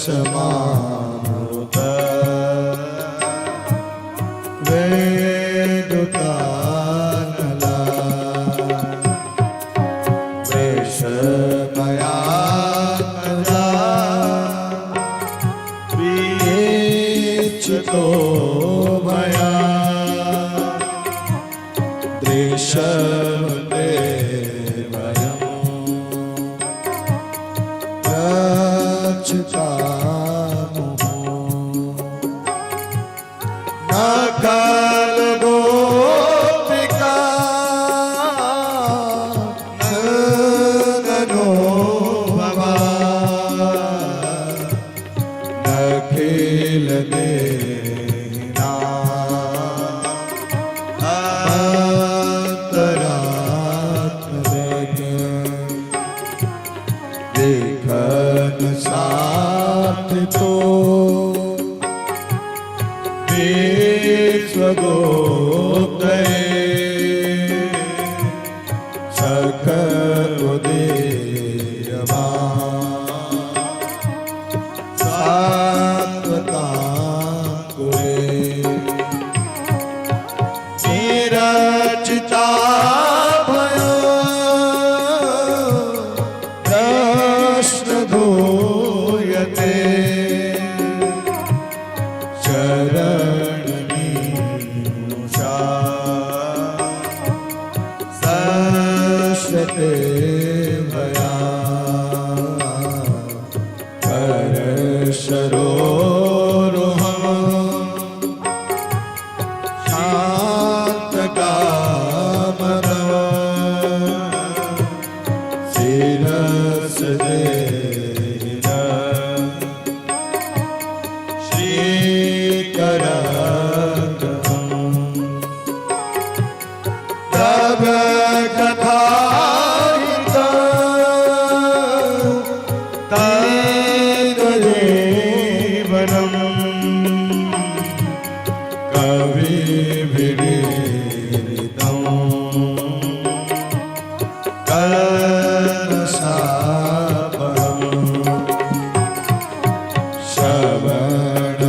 वरसमानुत वेदुतानला वृषमया कदा प्रियेच्छुतो मया दृश्यते वयम् न गोपिका ननो भवा न खेल देना देखन साथ तो विश्वगोप्तये सकल उदयमा सात्वतांकुरे निरचिता धूयते शरणमीषा सस्यते भया परशरोरुहम् शान्तकामनः शिरस तब कथा जीवनम कवि विदितम कलशापहम् श्रवण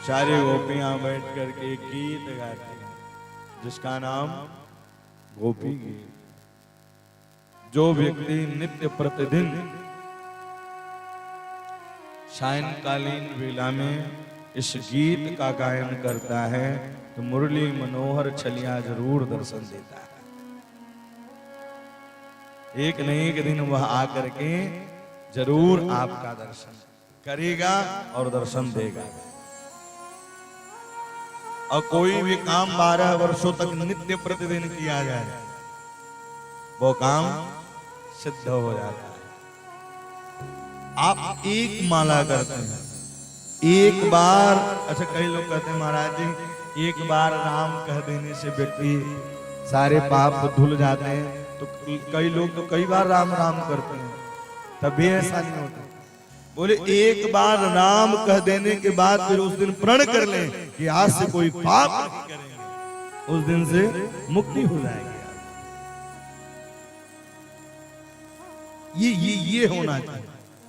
सारी गोपियां बैठ करके एक गीत गाती हैं जिसका नाम गोपी गीत। जो व्यक्ति नित्य प्रतिदिन सायंकालीन वेला में इस गीत का गायन करता है तो मुरली मनोहर छलिया जरूर दर्शन देता है। एक न एक दिन वह आकर के जरूर आपका दर्शन करेगा और दर्शन देगा। और कोई भी काम 12 वर्षों तक नित्य प्रतिदिन किया जाए वो काम सिद्ध हो जाता है। आप एक माला करते हैं, एक बार, अच्छा कई लोग कहते हैं महाराज जी एक बार राम कह देने से व्यक्ति सारे पाप धुल जाते हैं, तो कई लोग तो कई बार राम राम करते हैं तब भी ऐसा नहीं होता। बोले एक बार राम कह देने के बाद फिर उस दिन प्रण कर लें कि आज से कोई पाप नहीं करेंगे, उस दिन से मुक्ति हो जाएगी। ये होना चाहिए।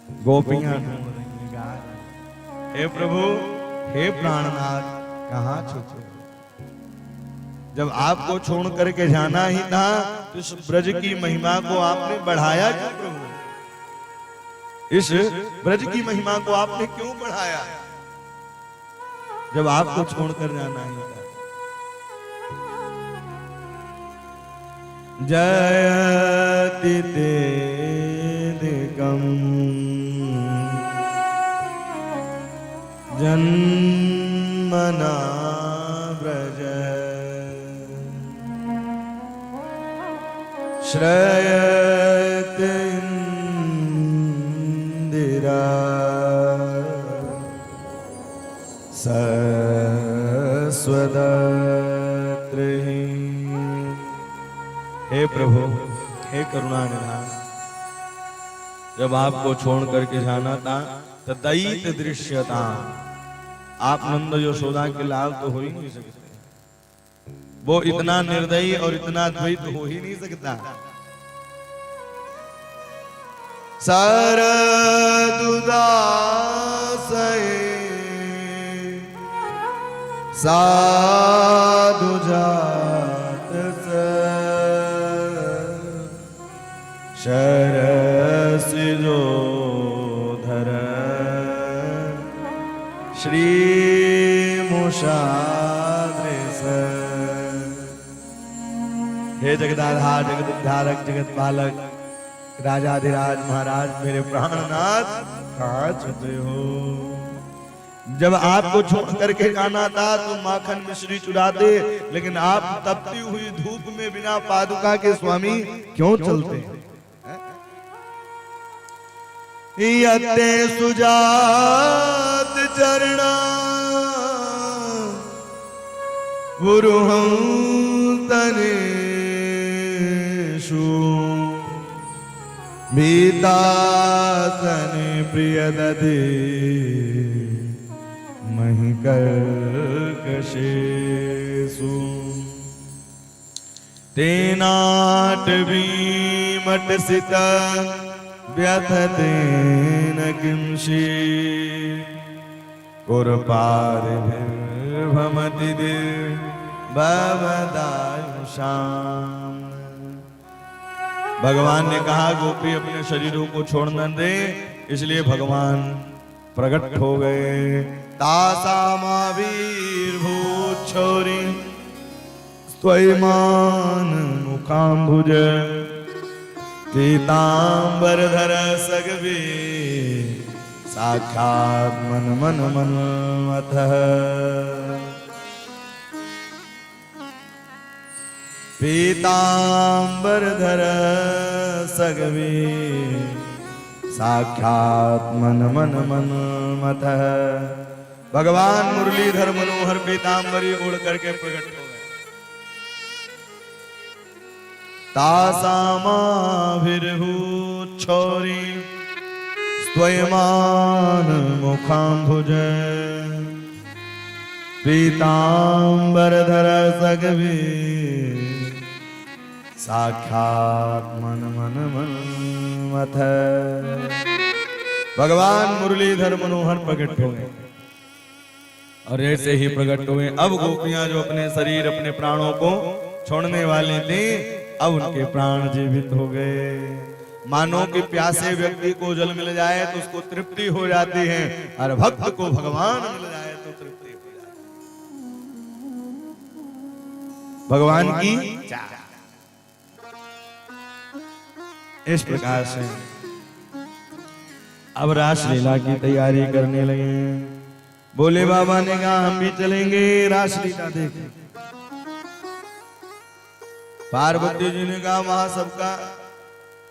गोपियां ढूंढ रही गा रही। हे प्रभु, हे प्राणनाथ, कहाँ छुपे? जब आपको छोड़ करके जाना ही था तो इस ब्रज की महिमा को आपने बढ़ाया क्यों प्रभु? इस ब्रज की महिमा को आपने क्यों बढ़ाया जब आपको छोड़कर जाना ही था? जयति तेदिकं जन्मना व्रज श्रयत इंदिरा सस्वदत्रहि। हे प्रभु, हे करुणानिधान, जब आपको छोड़ करके जाना था तो दैत दृश्यता, आप नंद यशोदा के लाल तो हो ही नहीं सकते। वो इतना निर्दयी और इतना द्वैत हो ही नहीं सकता। सरदुदासये साधु जात शरसिजोधर श्री मुषाद्रेस। हे जगदाधार, जगत उद्धारक, जगत पालक, राजाधिराज महाराज, मेरे प्राणनाथ, कहाँ छुपे हो? जब आपको छोड़ करके जाना था तो माखन मिश्री चुराते, लेकिन आप तपती हुई धूप में बिना पादुका के स्वामी क्यों चलते हैं? यते सुजात चरणा गुरुहं तनेषु भीतासने प्रियदते महिकर्कशेषु। तेनाटवीमटसित व्यथतेन किंषि कुरपारिभिर्भमति दिव्यवदायुषाम्। भगवान ने कहा गोपी अपने शरीरों को छोड़ न दे, इसलिए भगवान प्रकट हो गए। तासामाविर्भूच्छौरी स्वयमान मुखाम्बुज पीतांबरधर सगवे साक्षात् मन मन मनमथः। पीतांबरधर सगवे साक्षात् मन मन मनमथः। भगवान मुरलीधर मनोहर पीतांबरी उड़ करके प्रकट हो गए। तासामाभिर्भूच्छौरी स्वयमान मुखाम्बुज पीतांबरधर सगवे साक्षात् मन मन मनमथः। भगवान मुरलीधर मनोहर प्रकट हो गए और ऐसे ही प्रकट हुए। अब गोपियां जो अपने शरीर, अपने प्राणों को छोड़ने वाले थे, अब उनके प्राण जीवित हो गए। मानो कि प्यासे व्यक्ति को जल मिल जाए तो उसको तृप्ति हो जाती है, और भक्त को भगवान मिल जाए तो तृप्ति हो जाती है। भगवान की इस प्रकार से अब रासलीला की तैयारी करने लगे। बोले बाबा ने कहा हम भी चलेंगे रासलीला देखने। पार्वती जी ने कहा वहां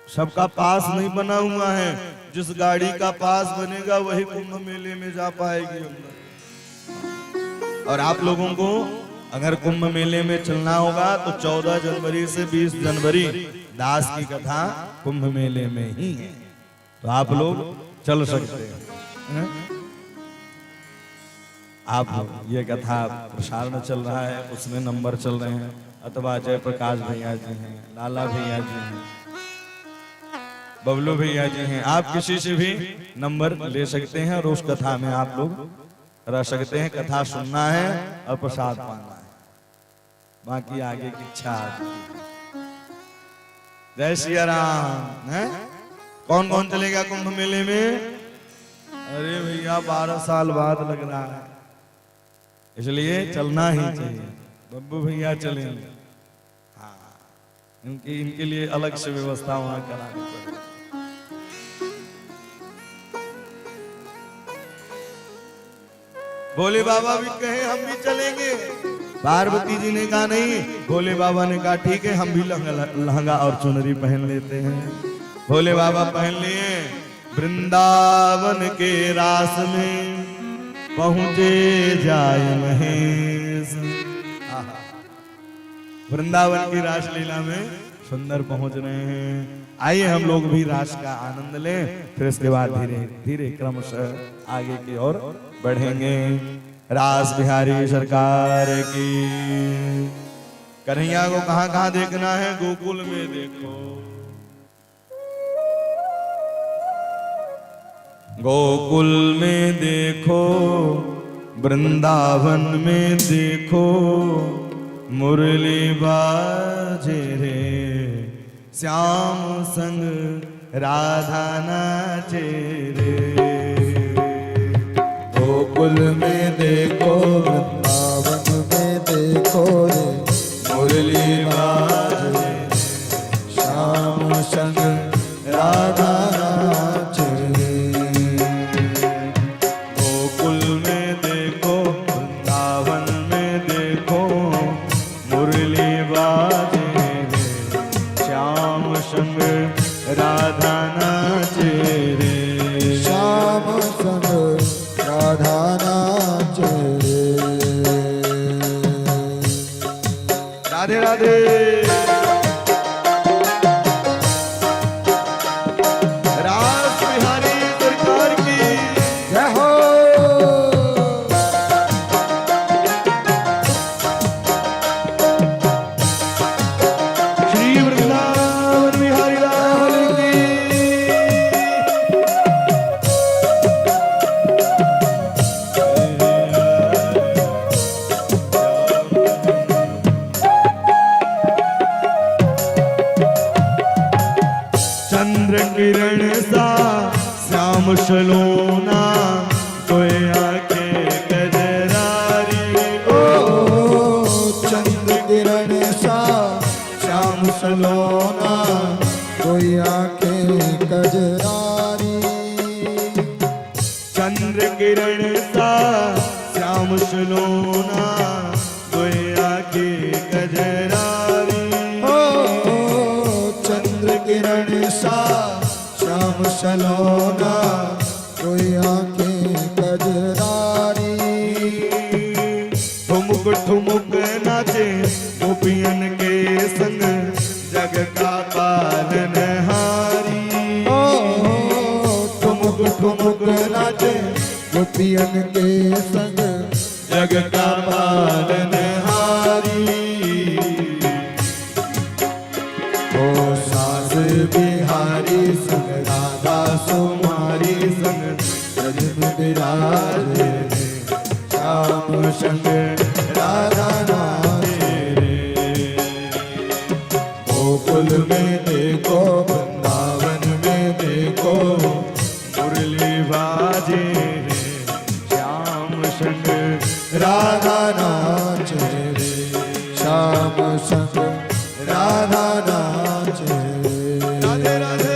सबका पास नहीं बना हुआ है, जिस गाड़ी का पास बनेगा वही कुंभ मेले में जा पाएगी अंदर। और आप लोगों को अगर कुंभ मेले में चलना होगा तो 14 जनवरी से 20 जनवरी दास की कथा कुंभ मेले में ही है, तो आप लोग चल सकते हैं। आप ये कथा प्रसारण चल रहा है, उसमें नंबर चल रहे हैं, अथवा जयप्रकाश भैया जी हैं, लाला भैया जी हैं, बबलू भैया जी हैं। आप किसी से भी नंबर ले सकते हैं और उस कथा में आप लोग रह सकते हैं। कथा सुनना है और प्रसाद पाना है, बाकी आगे की इच्छा आपकी। जय सिया राम। है कौन कौन चलेगा कुंभ मेले में? अरे भैया 12 साल बाद लग रहा है, इसलिए चलना ही चाहिए। बब्बू भैया चलेंगे, हाँ इनके लिए अलग से व्यवस्था वहां करानी पड़ेगी। भोले बाबा भी कहे हम भी चलेंगे, पार्वती जी ने कहा नहीं, भोले बाबा ने कहा ठीक है हम भी लहंगा और चुनरी पहन लेते हैं। भोले बाबा पहन लिए, वृंदावन के रास में पहुंचे जाए महेश। वृंदावन की रास लीला में सुंदर पहुंच रहे हैं। आइए हम लोग भी रास का आनंद लें, फिर इसके बाद धीरे धीरे क्रमशः आगे की ओर बढ़ेंगे। रास बिहारी सरकार की। कन्हैया को कहां कहां देखना है? गोकुल में देखो, गोकुल में देखो, वृंदावन में देखो, मुरली बाजे रे, श्याम संग राधा नाचे रे। गोकुल में देखो, वृंदावन में देखो रे, मुरली बाजे, श्याम संग राधा नाचे रे। गोकुल में देखो, वृंदावन में देखो, मुरली बाजे रे, श्याम संग राधा नाचे रे। श्याम संग राधा नाचे रे। राधे राधे। रास बिहारी सरकार की जय हो। श्री वृंदावन बिहारी लाल की। चंद्र किरण सा श्याम सलोना, कोई आके गजरारी। ओ चंद्र किरण सा श्याम सलोना, कोई आंखें कजरारी। चंद्र किरण सा श्याम सलोना, कोई आके गजरारी। ओ चंद्र किरण सा श्याम सलोना, कोई आंखें कजरारी। ठुमुक ठुमुक नाचे गोपियन के संग, जग का पालनहारी। ओ ठुमुक ठुमुक नाचे गोपियन के संग, जग का पालनहारी। ओ सास बिहारी संग राधा सुमारी संग, ब्रज में विराजे रे, श्याम संग राधा नाचे रे। गोकुल में देखो, वृंदावन में देखो, मुरली बाजे रे, श्याम संग राधा नाचे रे, श्याम संग राधा नाचे रे। राधे राधे।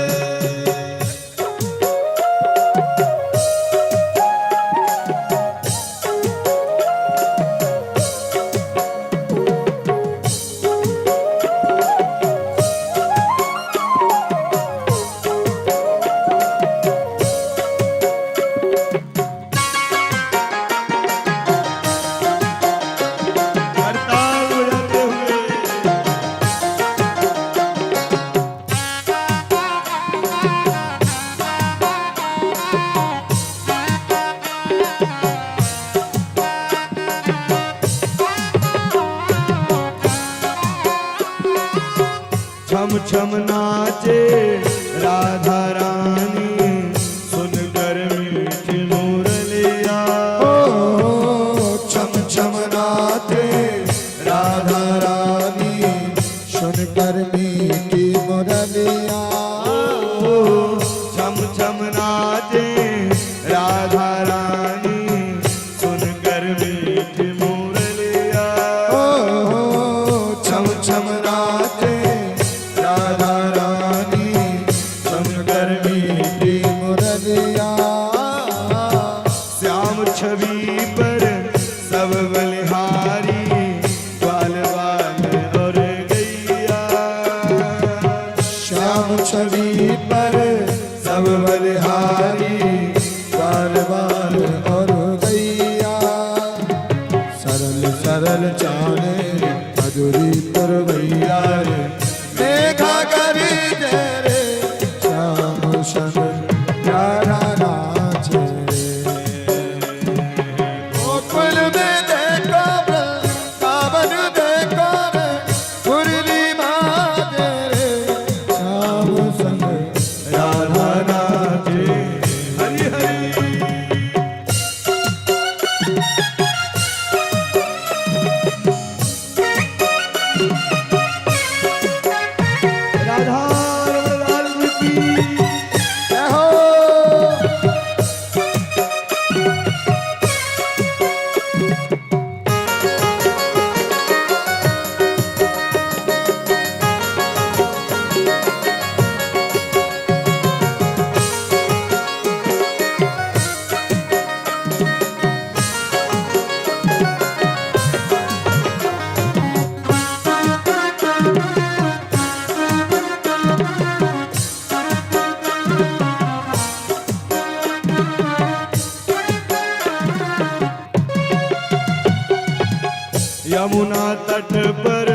हड़ताल बजाते हुए छम छम नाचे राधा सागर मीठी मुरलिया श्याम छवि पर सब बलिहारी ग्वाल बाल और गैया श्याम छवि पर सब बलिहारी बाल बाल और गैया सरल सरल चाले मधुरी पुरवैया रे देखा करी जय रे श्याम संग प्यारा नाचे गोकुल में देखो वृंदावन देखो रे मुरली बाजे रे श्याम संग राधा नाचे हरि हरि राधा रमण की जय हो यमुना तट पर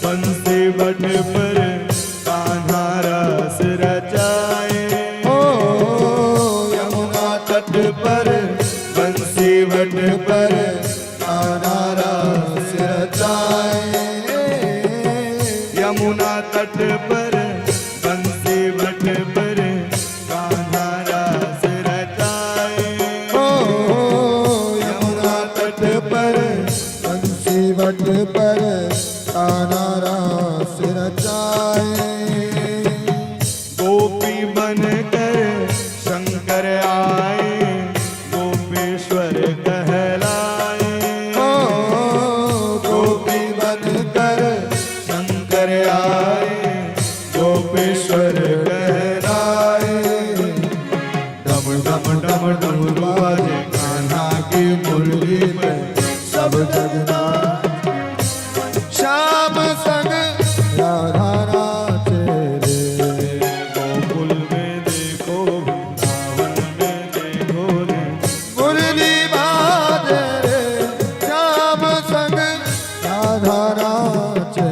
बंसी बट पर कान्हा रस रचाए ओ यमुना तट पर बंसी बट पर कान्हा रस रचाए यमुना तट पर बंसी बट पर कान्हा रस रचाए ओ यमुना तट पर बंसी बट पर कान्हा रस रचाए गोपी बनकर शंकर आए गोपेश्वर कहलाए ओ गोपी बनकर शंकर आए गोपेश्वर कहलाए डम डम डम डम बाजे कान्हा की मुरली में सब जगना श्याम संग राधा नाचे रे गोकुल में देखो वृंदावन में देखो रे मुरली बाजे रे श्याम संग राधा नाचे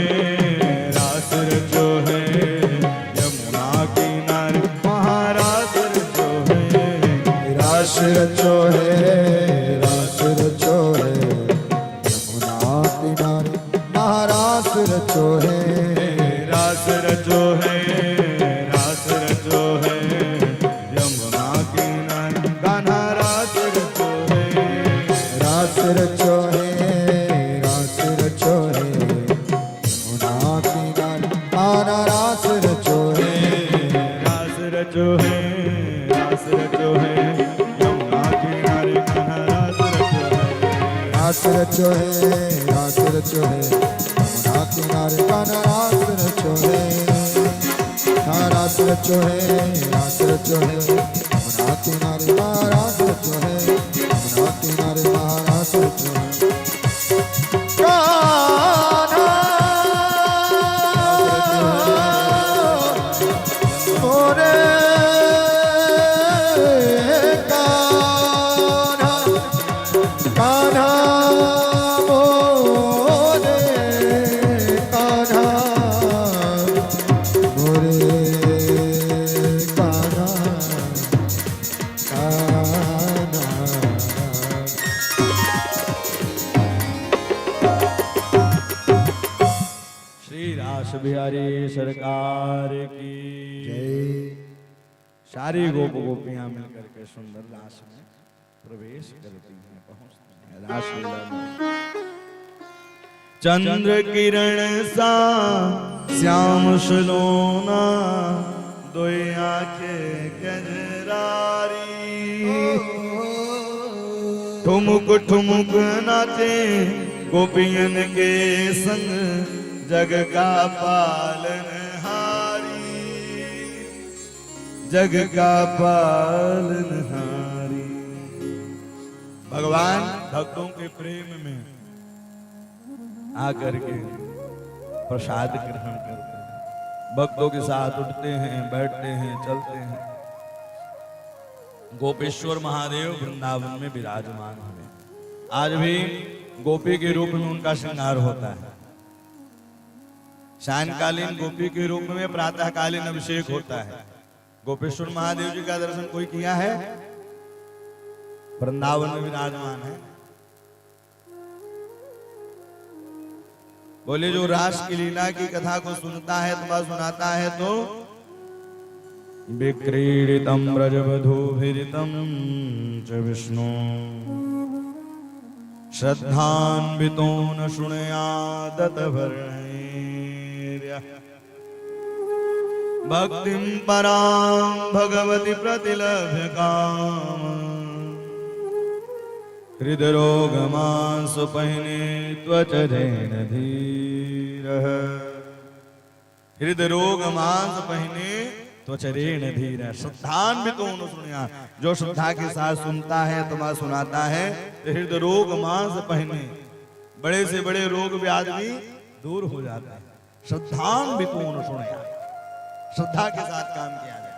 रास रचो है यमुना किनारे महारास रचो है रास रचो है रास रचो है यमुना किनारे महारास रचो है रास रचो है यमुना किनारे कान्हा रास रचो है रास रचो है रास रचो है यमुना किनारे कान्हा रास रचो है रास रचो है यमुना किनारे कान्हा रास रचो है रास रचो है रास रचो है यमुना किनारे कान्हा रास रचो है हाँ रास रचो है रास रचो है यमुना किनारे महारास रचो है यमुना किनारे महारास रचो है कान्हा मोरे कान्हा कान्हा मोरे कान्हा मोरे कान्हा श्री रास बिहारी सरकार की जय सारी गोप गोपियां मिलकर के सुंदर रास में प्रवेश करती हैं, पहुंचती हैं रासलीला में। चंद्र किरण सा श्याम सलोना, दोई आंखें कजरारी, ठुमुक ठुमुक नाचे गोपियन के संग, जग का पालनहारी, जग का पालनहारी। भगवान भक्तों के प्रेम में आकर के प्रसाद ग्रहण करते हैं, भक्तों के साथ उठते हैं, बैठते हैं, चलते हैं। गोपेश्वर महादेव वृंदावन में विराजमान हैं। आज भी गोपी के रूप में उनका श्रृंगार होता है। सायंकालीन गोपी के रूप में प्रातःकालीन अभिषेक होता है। गोपेश्वर महादेव जी का दर्शन कोई किया है? वृंदावन में विराजमान है। बोले जो रास की लीला की कथा को सुनता है अथवा सुनाता है तो विक्रीडितम ब्रजवधूभिरितम च विष्णु, श्रद्धान्वितो न शृणुयादत वर्णैर्य, भक्तिं परां भगवति प्रतिलभ्य काम, हृदरोगमांस पहिने त्वचरेण धीरः, हृदरोगमांस पहिने त्वचरेण धीरः। श्रद्धान्वितो न सुनिया, जो श्रद्धा के साथ सुनता है अथवा सुनाता है तो हृदय रोग मांस पहिने, बड़े से बड़े रोग व्याधि भी दूर हो जाता है। श्रद्धान्वितो न सुनिया, श्रद्धा के साथ काम किया जाए।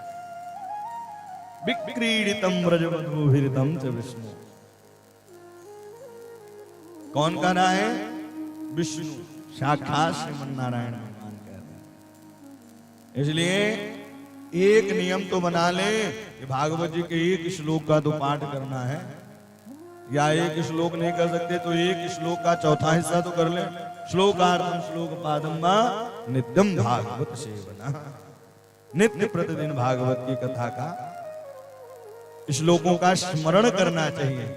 विक्रीडितम ब्रजवधूभिरितम च विष्णु, कौन कह रहा है? विष्णु, साक्षात श्रीमन नारायण भगवान कह रहे हैं। इसलिए एक नियम तो बना ले कि भागवत जी के एक श्लोक का तो पाठ करना है, या एक श्लोक नहीं कर सकते तो एक श्लोक का चौथा हिस्सा तो कर ले। श्लोकार्थम श्लोक पादम वा नित्यम भागवत सेवना, नित्य प्रतिदिन भागवत की कथा का श्लोकों का स्मरण करना चाहिए।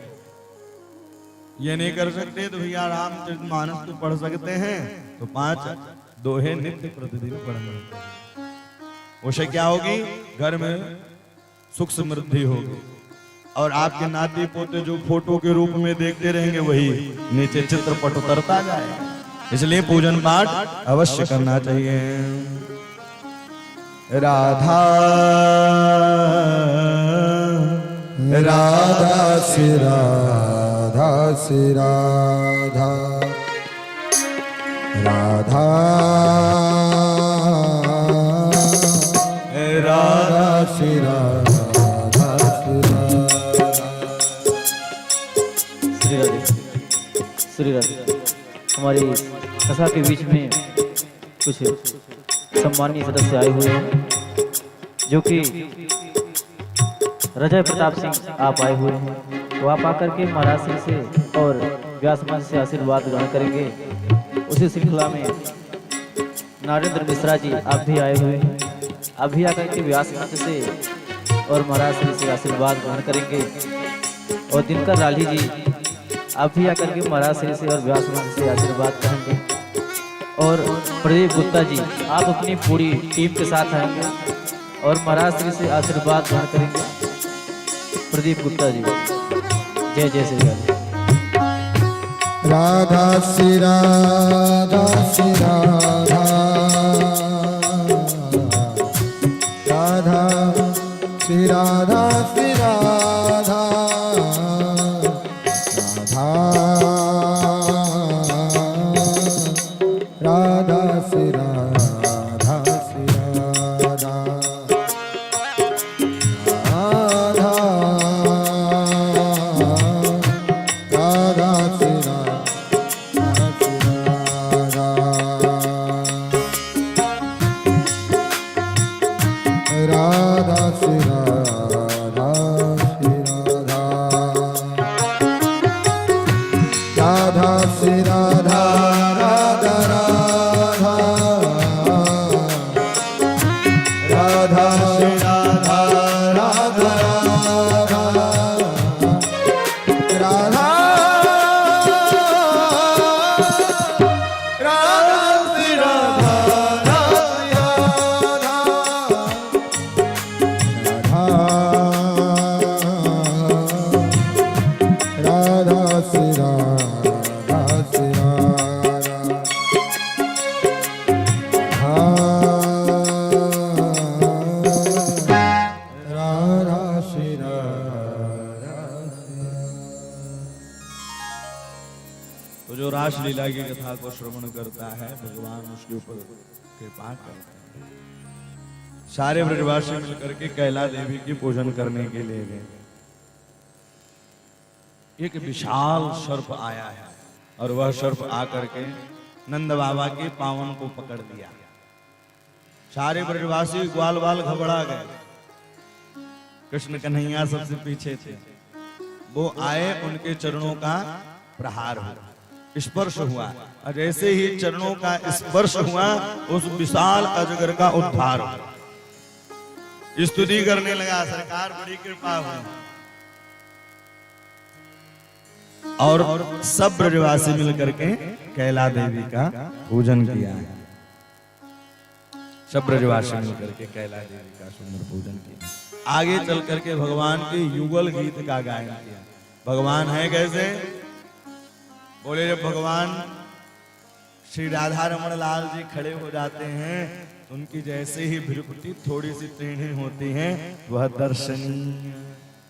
ये नहीं कर सकते तो भैया रामचरितमानस तो पढ़ सकते हैं, तो 5 दोहे नित्य प्रतिदिन पढ़ना। उससे क्या होगी? घर में सुख समृद्धि होगी, और आपके नाती पोते जो फोटो के रूप में देखते रहेंगे वही नीचे चित्रपट उतरता जाएगा। इसलिए पूजन पाठ अवश्य करना चाहिए। राधा राधा श्री राधा श्री राधा, राधा राधा श्री राधा श्री राधा। श्री राधे, श्री राधे। हमारी कथा के बीच में कुछ सम्मानीय सदस्य आए हुए हैं, जो कि रजय प्रताप सिंह आप आए हुए हैं। तो आप आकर के महाराज श्री से और व्यास मंच से आशीर्वाद ग्रहण करेंगे। उसी श्रृंखला में नरेंद्र मिश्रा जी आप भी आए हुए हैं, आप भी आकर के व्यास मंच से और महाराज श्री से आशीर्वाद ग्रहण करेंगे। और दिनकर राली जी आप भी आकर के महाराज श्री से और व्यास मंच से आशीर्वाद करेंगे। और प्रदीप गुप्ता जी आप अपनी पूरी टीम के साथ आएंगे और महाराज श्री से आशीर्वाद ग्रहण करेंगे। प्रदीप गुप्ता जी, जय जय श्री राधे। राधा श्री राधा श्री राधा, राधा श्री राधा श्री राधा, राधा राधा श्री राधा श्री राधा, राधा राधा श्री राधा श्री राधा, राधा श्री राधा श्री राधा श्री राधा श्री राधा राधा श्री राधा। तो जो रासलीला की कथा को श्रवण करता है भगवान उसके ऊपर कृपा करते हैं। सारे ब्रजवासी मिलकर के कैला देवी की पूजन करने के लिए गए। एक विशाल सर्प आया है और वह सर्प आकर के नंद बाबा के पावन को पकड़ लिया। सारे ब्रजवासी ग्वाल बाल घबरा गए। कृष्ण कन्हैया सबसे पीछे थे। वो आए, उनके चरणों का प्रहार हुआ, स्पर्श हुआ, और जैसे ही चरणों का स्पर्श हुआ उस विशाल अजगर का उद्धार हुआ। स्तुति करने लगा, सरकार बड़ी कृपा हुई। और सब ब्रजवासी मिलकर के कैला देवी का पूजन किया है। सब ब्रजवासी मिलकर के कैला देवी का सुंदर पूजन किया। आगे चल करके भगवान के युगल गीत का गायन किया। भगवान है कैसे? बोले जब भगवान श्री राधा रमण लाल जी खड़े हो जाते हैं, उनकी जैसे ही भ्रुकुटी थोड़ी सी टेढ़ी होती है, वह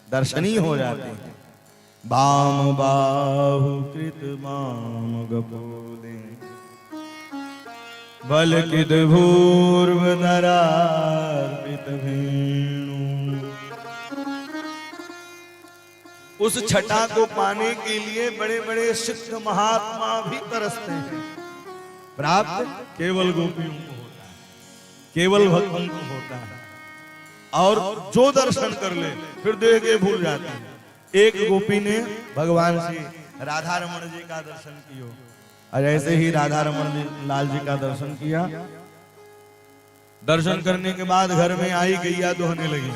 दर्शनीय हो जाती है। बाम बाहु कृत माम गपोदे बल किद भूर्व नरार्पित भेणु। उस छटा को पाने के लिए बड़े बड़े सिद्ध महात्मा भी तरसते हैं। प्राप्त केवल गोपियों को होता है, केवल भक्तों को होता है। और जो दर्शन कर ले फिर देह के भूल जाते हैं। एक गोपी ने भगवान श्री राधा रमण जी का दर्शन किया, और ऐसे ही राधा रमण लाल जी का दर्शन किया। दर्शन करने के बाद घर में आई, गैया दोहने लगी।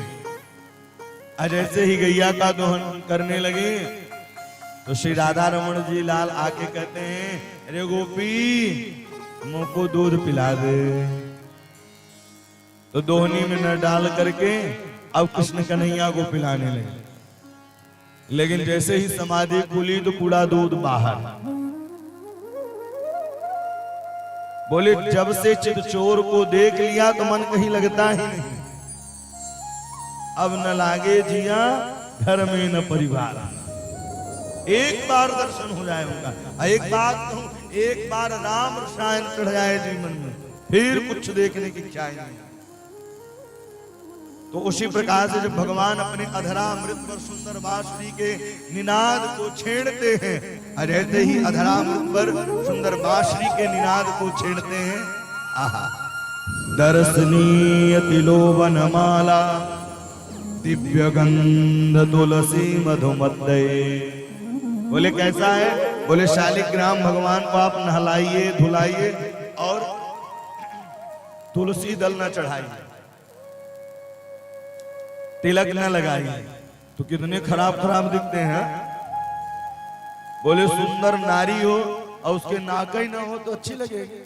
और जैसे ही गैया का दोहन करने लगे तो श्री राधा रमण जी लाल आके कहते हैं, अरे गोपी मुझको दूध पिला दे। तो दोहनी में न डाल करके अब कृष्ण कन्हैया को पिलाने लगे। लेकिन जैसे ही समाधि खुली तो पूरा दूध बाहर। बोले जब से चितचोर को देख लिया तो मन कहीं लगता ही नहीं। अब न लागे जिया घर में न परिवार। एक बार दर्शन हो जाए उनका, एक बार कहूं, एक बार राम रसायन चढ़ जाए जीवन में, फिर कुछ देखने की इच्छा नहीं। तो उसी प्रकार से जब भगवान अपने अधरा अमृत पर सुंदर बांसुरी के निनाद को छेड़ते हैं, रहते ही अधरा अमृत पर सुंदर बांसुरी के निनाद को छेड़ते हैं। आहा दर्शनीय तिलोवन माला दिव्य गंध तुलसी मधुमदय। बोले कैसा है? बोले शालिग्राम भगवान को आप नहलाइए धुलाइए और तुलसी दल न चढ़ाइए, तिलक न लगाइए, तो कितने खराब खराब दिखते हैं। बोले सुंदर नारी हो और उसके नाक ही ना हो तो अच्छी लगेगी।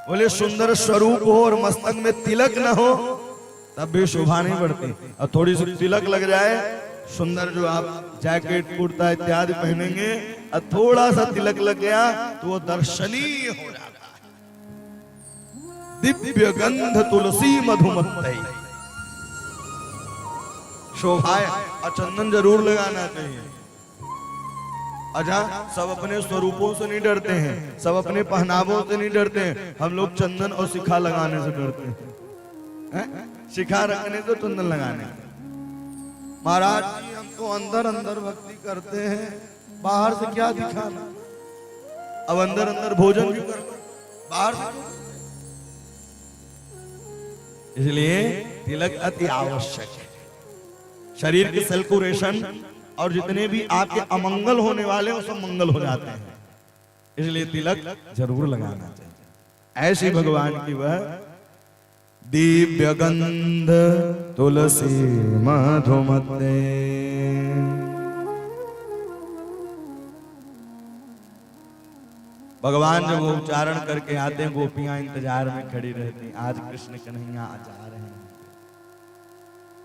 बोले सुंदर स्वरूप हो और मस्तक में तिलक न हो तब भी शोभा नहीं बढ़ती। और थोड़ी सी तिलक लग जाए, सुंदर जो आप जैकेट कुर्ता इत्यादि पहनेंगे और थोड़ा सा तिलक लग गया तो वो दर्शनीय हो जाता है। दिव्य गंध तुलसी मधुमत्तई शोभा है। और चंदन जरूर लगाना चाहिए। अच्छा, सब अपने स्वरूपों से नहीं डरते हैं, सब अपने पहनावों से नहीं डरते हैं। हम लोग चंदन और शिखा लगाने से डरते हैं। शिखा रखने से चंदन लगाने। महाराज जी हम तो अंदर अंदर भक्ति करते हैं, बाहर से क्या दिखाना। अब अंदर अंदर भोजन भी करते, बाहर से। इसलिए तिलक अति आवश्यक है। शरीर के सर्कुलेशन और जितने भी आपके अमंगल होने वाले वो सब मंगल हो जाते हैं। इसलिए तिलक जरूर लगाना चाहिए। ऐसे भगवान की वह दिव्य गंध तुलसी मधुमते। भगवान जब वो उच्चारण करके आते हैं, गोपियां इंतजार में खड़ी रहती। आज कृष्ण कन्हैया जा रहे हैं।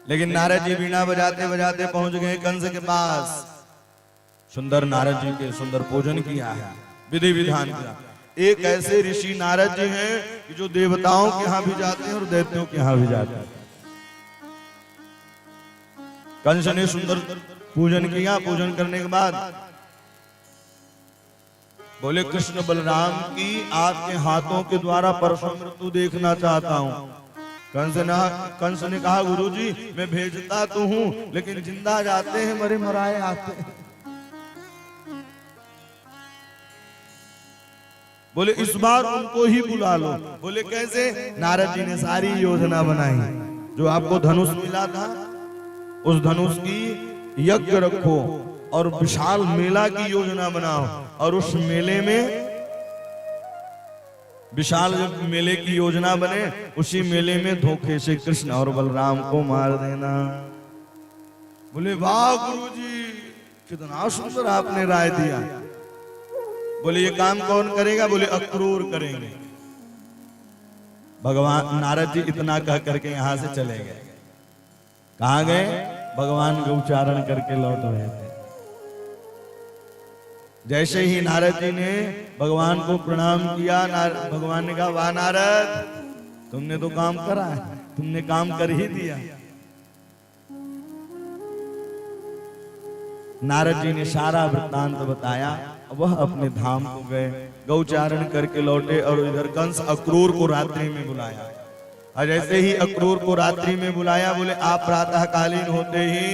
लेकिन नारद जी बीणा बजाते बजाते पहुंच गए कंस के पास। सुंदर नारद जी के सुंदर पूजन किया है, विधि विधान किया। एक ऐसे ऋषि नारद जी हैं कि जो देवताओं के यहाँ भी जाते हैं और दैत्यों के यहाँ भी जाते हैं। कंस ने सुंदर पूजन किया। पूजन करने के बाद बोले कृष्ण बलराम की आपके हाथों के द्वारा परसों मृत्यु देखना चाहता हूं। कंस ने कहा गुरुजी मैं भेजता तो हूं, लेकिन जिंदा जाते हैं मरे मराए आते हैं। बोले इस बार उनको ही बुला लो। बोले कैसे? नारद जी ने सारी योजना बनाई। जो आपको धनुष मिला था उस धनुष की यज्ञ रखो और विशाल मेला की योजना बनाओ, और उस मेले में विशाल मेले की योजना बने, उसी मेले में धोखे से कृष्ण और बलराम को मार देना। बोले वाह गुरुजी कितना सुंदर आपने राय दिया। बोले ये काम कौन करेगा? बोले अक्रूर करेंगे। भगवान नारद जी इतना कह करके यहां से चले गए। कहां गए? भगवान का उच्चारण करके लौट रहे थे। जैसे ही नारद जी ने भगवान को प्रणाम किया, भगवान ने कहा वाह नारद तुमने तो काम करा है, तुमने काम कर ही दिया। नारद जी ने सारा वृत्तांत बताया। वह अपने धाम को गए, गौचारण करके लौटे और इधर कंस अक्रूर को रात्रि में बुलाया। और जैसे ही अक्रूर को रात्रि में बुलाया, बोले आप प्रातःकालीन होते ही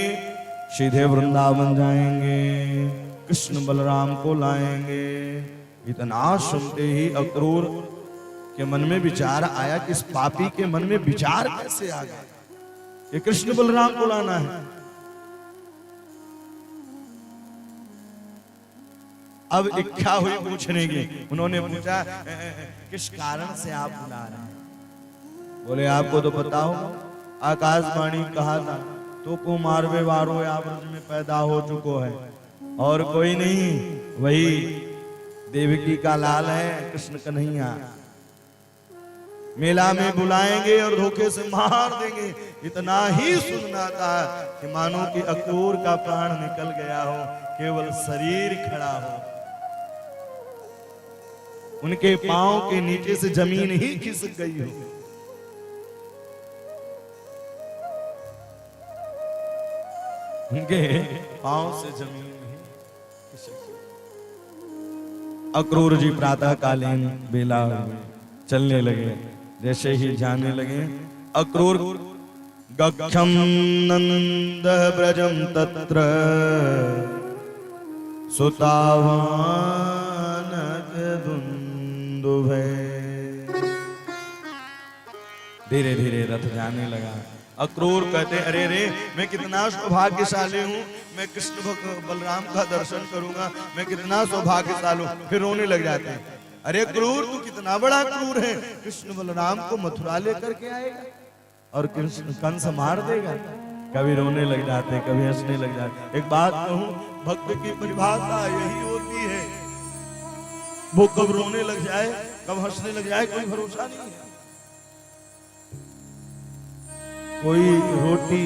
सीधे वृंदावन जाएंगे, कृष्ण बलराम को लाएंगे। इतना सुनते ही अक्रूर के मन में विचार आया कि इस पापी के मन में विचार कैसे आ गया, ये कृष्ण बलराम को लाना है। अब इच्छा हुई पूछने की। उन्होंने पूछा किस कारण से आप बुला रहे हैं? बोले आपको तो पता हो आकाशवाणी कहा था तो को मारवे वारो या ब्रज में पैदा हो चुको है, और कोई नहीं, वही देवकी का लाल है कृष्ण कन्हैया। मेला में बुलाएंगे और धोखे से मार देंगे। इतना ही सुनना था कि मानो कि अक्रूर का प्राण निकल गया हो, केवल शरीर खड़ा हो। उनके पांव के नीचे से जमीन ही खिसक गई हो। उनके पांव से जमीन ही खिसक गई। अक्रूर जी प्रातःकालीन बेला चलने लगे। जैसे ही जाने लगे, अक्रूर गक्षम नंद ब्रजम तत्र सुतावान धीरे धीरे रथ जाने लगा। अक्रूर कहते अरे रे मैं कितना सौभाग्यशाली हूँ, मैं कृष्ण बलराम का दर्शन करूंगा, मैं कितना सौभाग्यशाली हूँ। फिर रोने लग जाते हैं। अरे क्रूर तू कितना बड़ा क्रूर है, कृष्ण बलराम को मथुरा लेकर के आएगा और कृष्ण कंस मार देगा। कभी रोने लग जाते, कभी हंसने लग जाते। एक बात कहूं, भक्त की परिभाषा यही होती है, वो कब रोने लग जाए कब हंसने लग जाए कोई भरोसा नहीं है। कोई रोटी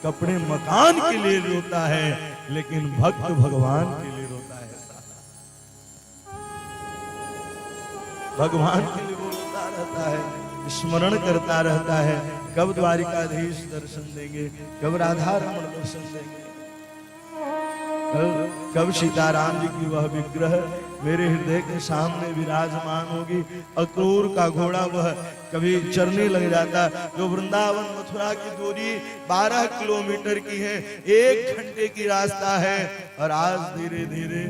कपड़े मकान के लिए रोता है, लेकिन भक्त भगवान के लिए रोता है। भगवान के लिए वो रोता रहता है, स्मरण करता रहता है कब द्वारिकाधीश दर्शन देंगे, कब राधा रमण दर्शन देंगे, कब सीताराम जी की वह विग्रह मेरे हृदय के सामने विराजमान होगी। अक्रूर का घोड़ा वह कभी चरने लग जाता। जो वृंदावन मथुरा की दूरी 12 किलोमीटर की है, 1 घंटे की रास्ता है, और आज धीरे धीरे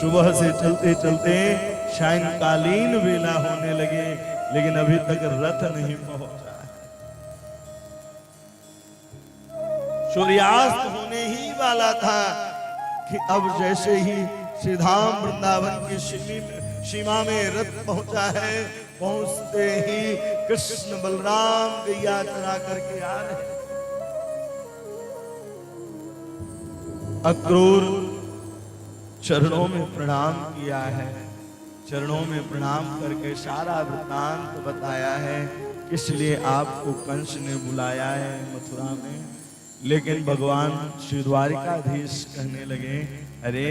सुबह से चलते चलते सायंकालीन वेला होने लगे, लेकिन अभी तक रथ नहीं पहुंचा। सूर्यास्त होने ही वाला था कि अब जैसे ही श्रीधाम वृंदावन की सीमा में रथ पहुंचा है, पहुंचते ही कृष्ण बलराम गैया चरा करके आ रहे। अक्रूर चरणों में प्रणाम किया है, चरणों में प्रणाम करके सारा वृत्तांत बताया है इसलिए आपको कंस ने बुलाया है मथुरा में। लेकिन भगवान श्री द्वारिकाधीश कहने लगे, अरे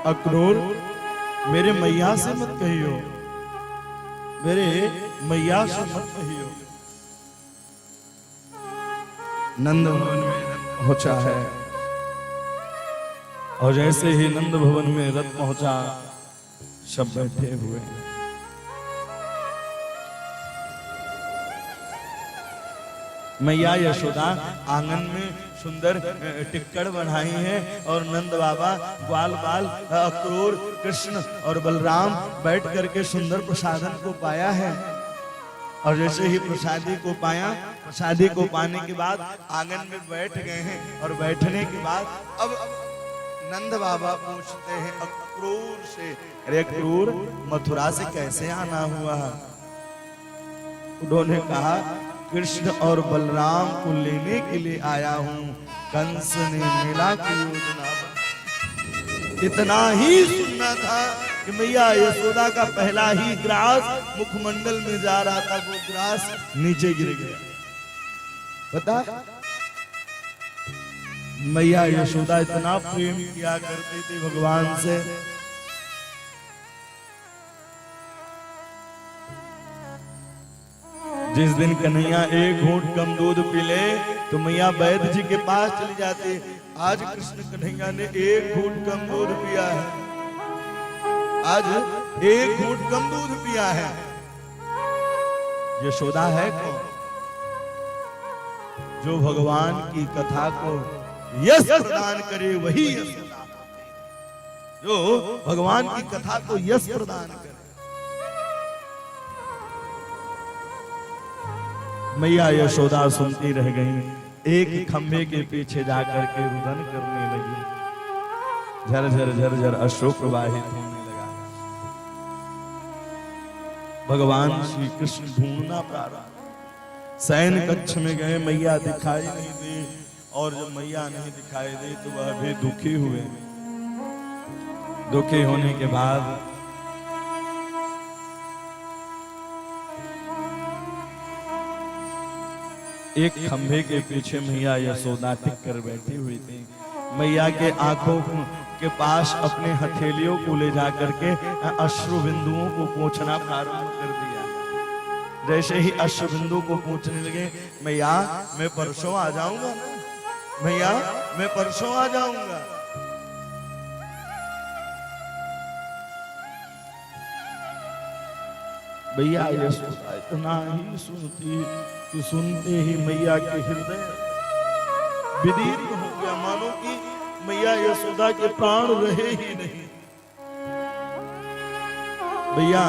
अक्रूर, मेरे मैया से मत कहियो, मेरे मैया से मत कहियो। नंद भवन में रथ पहुंचा है, और जैसे ही नंद भवन में रथ पहुंचा, सब बैठे हुए हैं। मैया यशोदा आंगन में सुंदर टिक्कड़ बढ़ाई है, और नंद बाबा ग्वाल बाल अक्रूर कृष्ण और बलराम बैठ करके सुंदर प्रसादन को पाया है। और जैसे ही प्रसादी को पाया, प्रसादी को पाने के बाद आंगन में बैठ गए हैं, और बैठने के बाद अब नंद बाबा पूछते हैं अक्रूर से, अरे अक्रूर, मथुरा से कैसे आना हुआ? उन्होंने कहा, कृष्ण और बलराम को लेने के लिए आया हूं, कंस ने मेला की योजना बनाई। इतना ही सुनना था कि मैया यशोदा का पहला ही ग्रास मुखमंडल में जा रहा था, वो ग्रास नीचे गिर गया। पता, मैया यशोदा इतना प्रेम किया करती थी भगवान से, जिस दिन कन्हैया एक घूंट कम दूध पी ले तो मैया वैद्य जी के पास चली जाती। आज कृष्ण कन्हैया ने एक घूंट कम दूध पिया है, आज एक घूंट कम दूध पिया है। यशोदा है कौन? जो भगवान की कथा को यश प्रदान करे वही यशोदा। जो भगवान की कथा को यश प्रदान करे। मैया यशोदा सुनती रह गई, एक खंभे के पीछे जाकर के रुदन करने लगी। झरझर झरझर अश्रु प्रवाहित होने लगा। भगवान श्री कृष्ण ढूंढना प्रारंभ। शयन कक्ष में गए, मैया दिखाई नहीं दी, और जब मैया नहीं दिखाई दी तो वह भी दुखी हुए। दुखी होने के बाद एक खंभे के पीछे मैया यशोदा टिक कर बैठी हुई थी। मैया के आंखों के पास अपने हथेलियों को ले जा करके अश्रु बिंदुओं को पोंछना प्रारंभ कर दिया। जैसे ही अश्रु बिंदु को पोंछने लगे, मैया मैं परसों आ जाऊंगा, मैया मैं परसों आ जाऊंगा। मैया यशोदा इतना ही सुनती कि सुनते ही मैया के हृदय विदीर्ण हो गया, मानो कि मैया यशोदा के प्राण रहे ही नहीं। मैया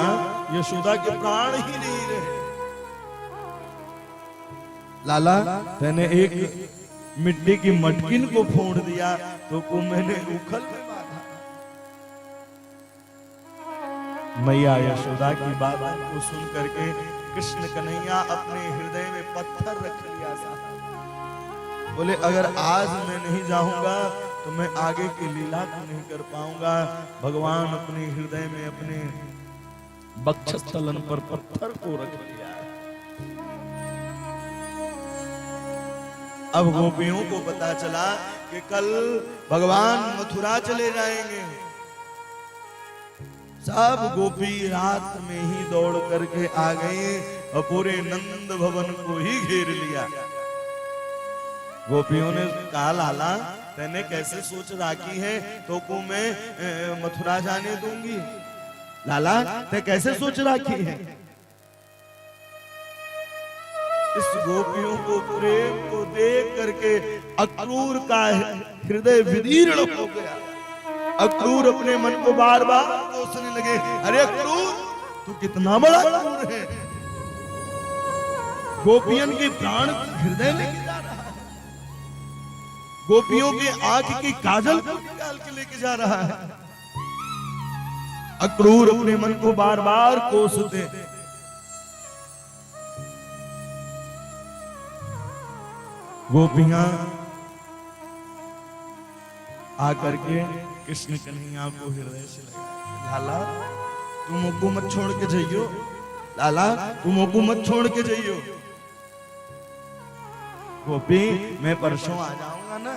यशोदा के प्राण ही नहीं रहे। लाला, मैंने एक मिट्टी की मटकिन को फोड़ दिया तो को मैंने उखल में बांधा। मैया यशोदा की बात को सुन करके कृष्ण कन्हैया अपने हृदय में पत्थर रख लिया साहब। बोले अगर आज मैं नहीं जाऊंगा तो मैं आगे की लीला को नहीं कर पाऊंगा। भगवान अपने हृदय में अपने वक्षस्थलन पर पत्थर को रख लिया है। अब गोपियों को पता चला कि कल भगवान मथुरा चले जाएंगे। सब गोपी रात में ही दौड़ करके आ गए और पूरे नंद भवन को ही घेर लिया। गोपियों ने कहा, लाला तैने कैसे सोच राखी है तो को मैं मथुरा जाने दूंगी? लाला ते कैसे सोच राखी है? इस गोपियों को प्रेम को देख करके अक्रूर का हृदय विदीर्ण हो गया। अक्रूर अपने मन को बार बार कोसने लगे, अरे अक्रूर तू कितना बड़ा क्रूर है, गोपियन के प्राण हृदय लेके जा रहा है, गोपियों के आंख की काजल को निकाल के लेके जा रहा है। अक्रूर अपने मन को बार बार कोसते। गोपियां आकर के कृष्ण कन्हैया को हृदय से लगा, लाला तुम को मत छोड़ के जाइयो, लाला तुम को मत छोड़ के जाइयो। गोपी मैं परसों आ जाऊंगा ना,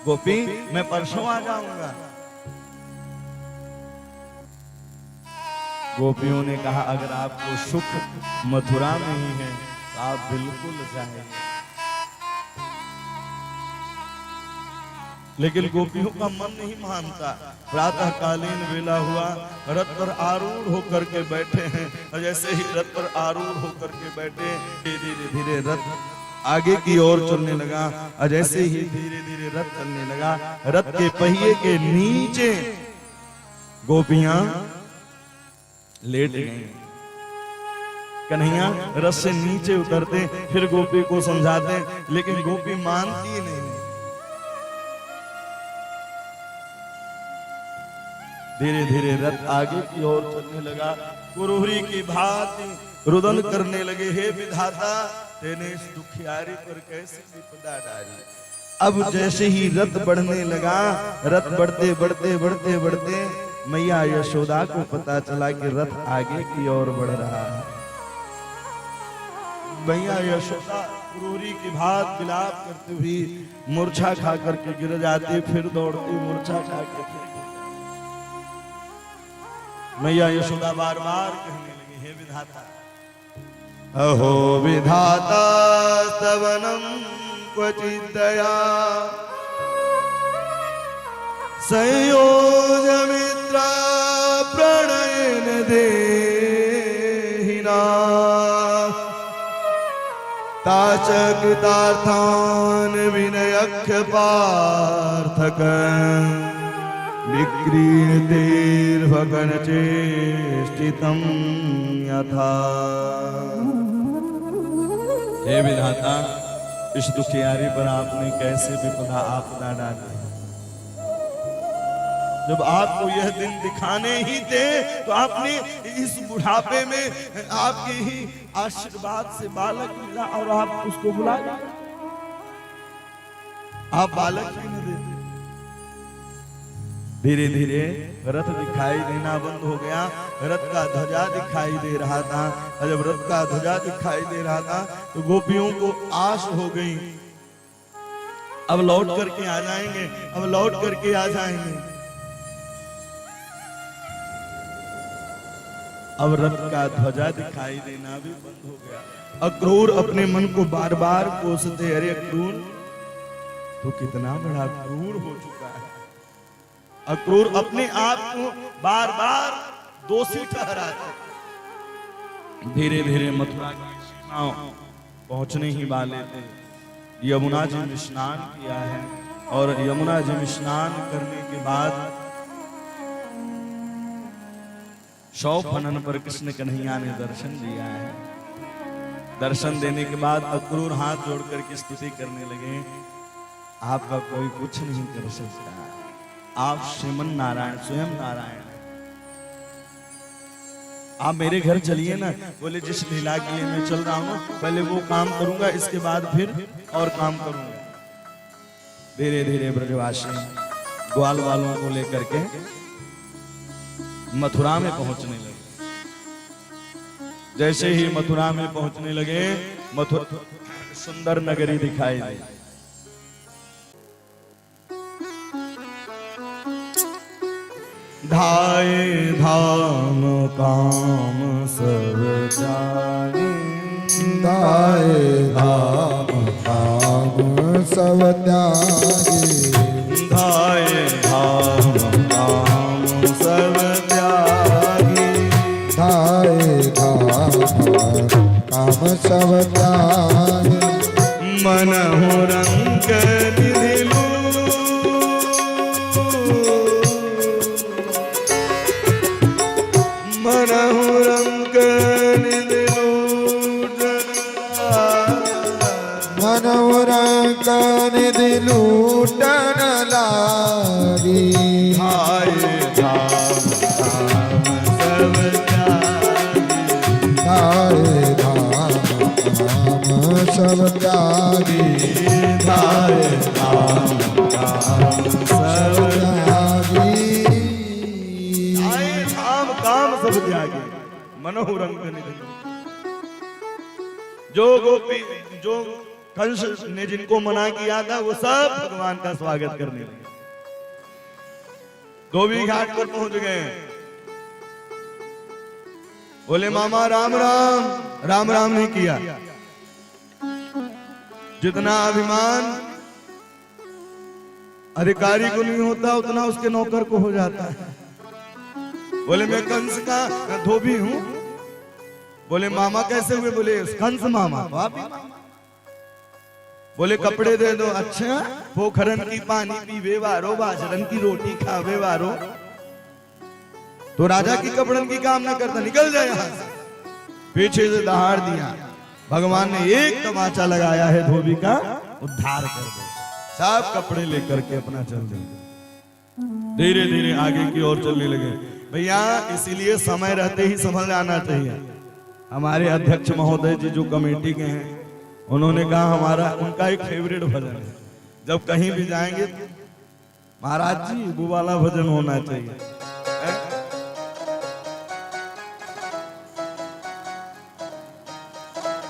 गोपी मैं परसों आ जाऊंगा। गोपियों ने कहा अगर आपको सुख मथुरा में ही है तो आप बिल्कुल जाएं। लेकिन गोपियों का मन नहीं मानता। प्रातः कालीन वेला हुआ, रथ पर आरूढ़ होकर के बैठे हैं, और जैसे ही रथ पर आरूढ़ होकर के बैठे, धीरे धीरे रथ आगे की ओर चलने लगा, और जैसे ही धीरे धीरे रथ चलने लगा, रथ के पहिए के नीचे गोपियां लेट गई। कन्हैया रथ से नीचे उतरते, फिर गोपी को समझाते, लेकिन गोपी मानती नहीं। धीरे धीरे रथ आगे की ओर चलने लगा, कुरोहरी की भांति रुदन करने लगे, हे विधाता तेने इस दुखियारी पर कैसे विपदा डाली। अब जैसे ही रथ बढ़ने लगा, रथ बढ़ते बढ़ते बढ़ते बढ़ते मैया यशोदा को पता चला कि रथ आगे की ओर बढ़ रहा है। मैया यशोदा क्रूरी की भात विलाप करती हुई मूर्छा खा करके गिर जाती, फिर दौड़ती मूर्छा खा के फिर। मैया यशोदा बार बार कहने लगी, हे विधाता, अहो विधाता स्तवनम क्वचित् दया संयोजमित्रा प्रणयन देहिना ताचकृतार्थान विनयख्य पार्थक विक्रीणतेर्भगन चेष्टितं यथा। हे विधाता, इस दुखियारी पर आपने कैसे विपदा आपदा डाली। जब आपको यह दिन दिखाने ही थे तो आपने इस बुढ़ापे में आपके ही आशीर्वाद से बालक मिला और आप उसको बुला गए। आप बालक ही न देते। धीरे धीरे रथ दिखाई देना बंद हो गया, रथ का ध्वजा दिखाई दे रहा था, और जब रथ का ध्वजा दिखाई दे रहा था तो गोपियों को आश हो गई, अब लौट करके आ जाएंगे, अब लौट करके आ जाएंगे। अब रथ का ध्वजा दिखाई देना भी बंद हो गया। अक्रूर अपने मन को बार बार कोसते, अरे अक्रूर तो कितना बड़ा क्रूर हो चुका है। अक्रूर अपने आप को बार बार दोषी ठहराते। धीरे धीरे मथुरा की सीमाओं पहुंचने ही वाले थे। यमुना जी में स्नान किया है, और यमुना जी में स्नान करने के बाद शौ फनन पर कृष्ण कन्हैया ने दर्शन दिया है। दर्शन देने के बाद अक्रूर हाथ जोड़कर की स्तुति करने लगे, आपका कोई कुछ नहीं कर सकता, आप श्रीमन नारायण स्वयं नारायण। आप मेरे घर चलिए ना। बोले जिस लीला के लिए मैं चल रहा हूं पहले वो काम करूंगा, इसके बाद फिर और काम करूंगा। धीरे धीरे ब्रजवासी ग्वाल वालों को लेकर के मथुरा में पहुंचने लगे। जैसे ही मथुरा में पहुंचने लगे, मथुरा सुंदर नगरी दिखाई दी। धाये धाम काम सब त्यागी, धाये धाम काम सब त्यागी, धाये धाम काम सब त्यागी, धाये धाम काम सब त्यागी, मनहु रंग निधिलु मनहु रंग निधिलु मनहु रंग निधिलु टन लागी, धाये धाम काम सब त्यागी, धाये धाम काम सब त्यागी, धाये धाम काम सब त्यागी, धाये धाम काम सब त्यागी। मनोरंग निधि। जो गोपी जो कंस ने जिनको मना किया था वो सब भगवान का स्वागत करने लगे। धोबी घाट पर पहुंच गए, बोले मामा राम राम। राम राम नहीं किया। जितना अभिमान अधिकारी को नहीं होता उतना उसके नौकर को हो जाता है। बोले मैं कंस का धोबी हूं। बोले मामा कैसे हुए? बोले कंस मामा। आप ही मामा। बोले कपड़े दे दो। अच्छा, पोखरन की पानी पीवे वारो, बाजरन की रोटी खावे वारो, तो राजा की कपड़न की काम ना करता, निकल जाए यहां से। पीछे से दहाड़ दिया। भगवान ने एक तमाचा लगाया है, धोबी का उद्धार कर दो। सब कपड़े लेकर के अपना चल दिए। धीरे धीरे आगे की ओर चलने लगे। भैया इसीलिए समय रहते ही संभल जाना चाहिए। हमारे अध्यक्ष महोदय जी जो कमेटी के हैं, उन्होंने कहा हमारा उनका एक फेवरेट भजन है, जब कहीं भी जाएंगे महाराज जी वो वाला भजन होना चाहिए।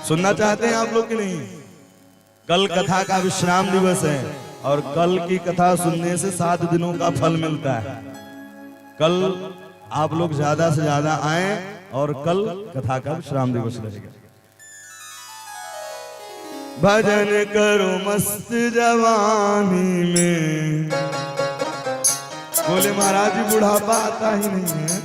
सुनना चाहते हैं आप लोग कि नहीं? कल कथा का विश्राम दिवस है और कल की कथा सुनने से 7 दिनों का फल मिलता है। कल आप लोग ज्यादा से ज्यादा आए और कल कथा का विश्राम दिवस रहेगा। भजन करो मस्त जवानी में। बोले महाराज जी बुढ़ापा आता ही नहीं है।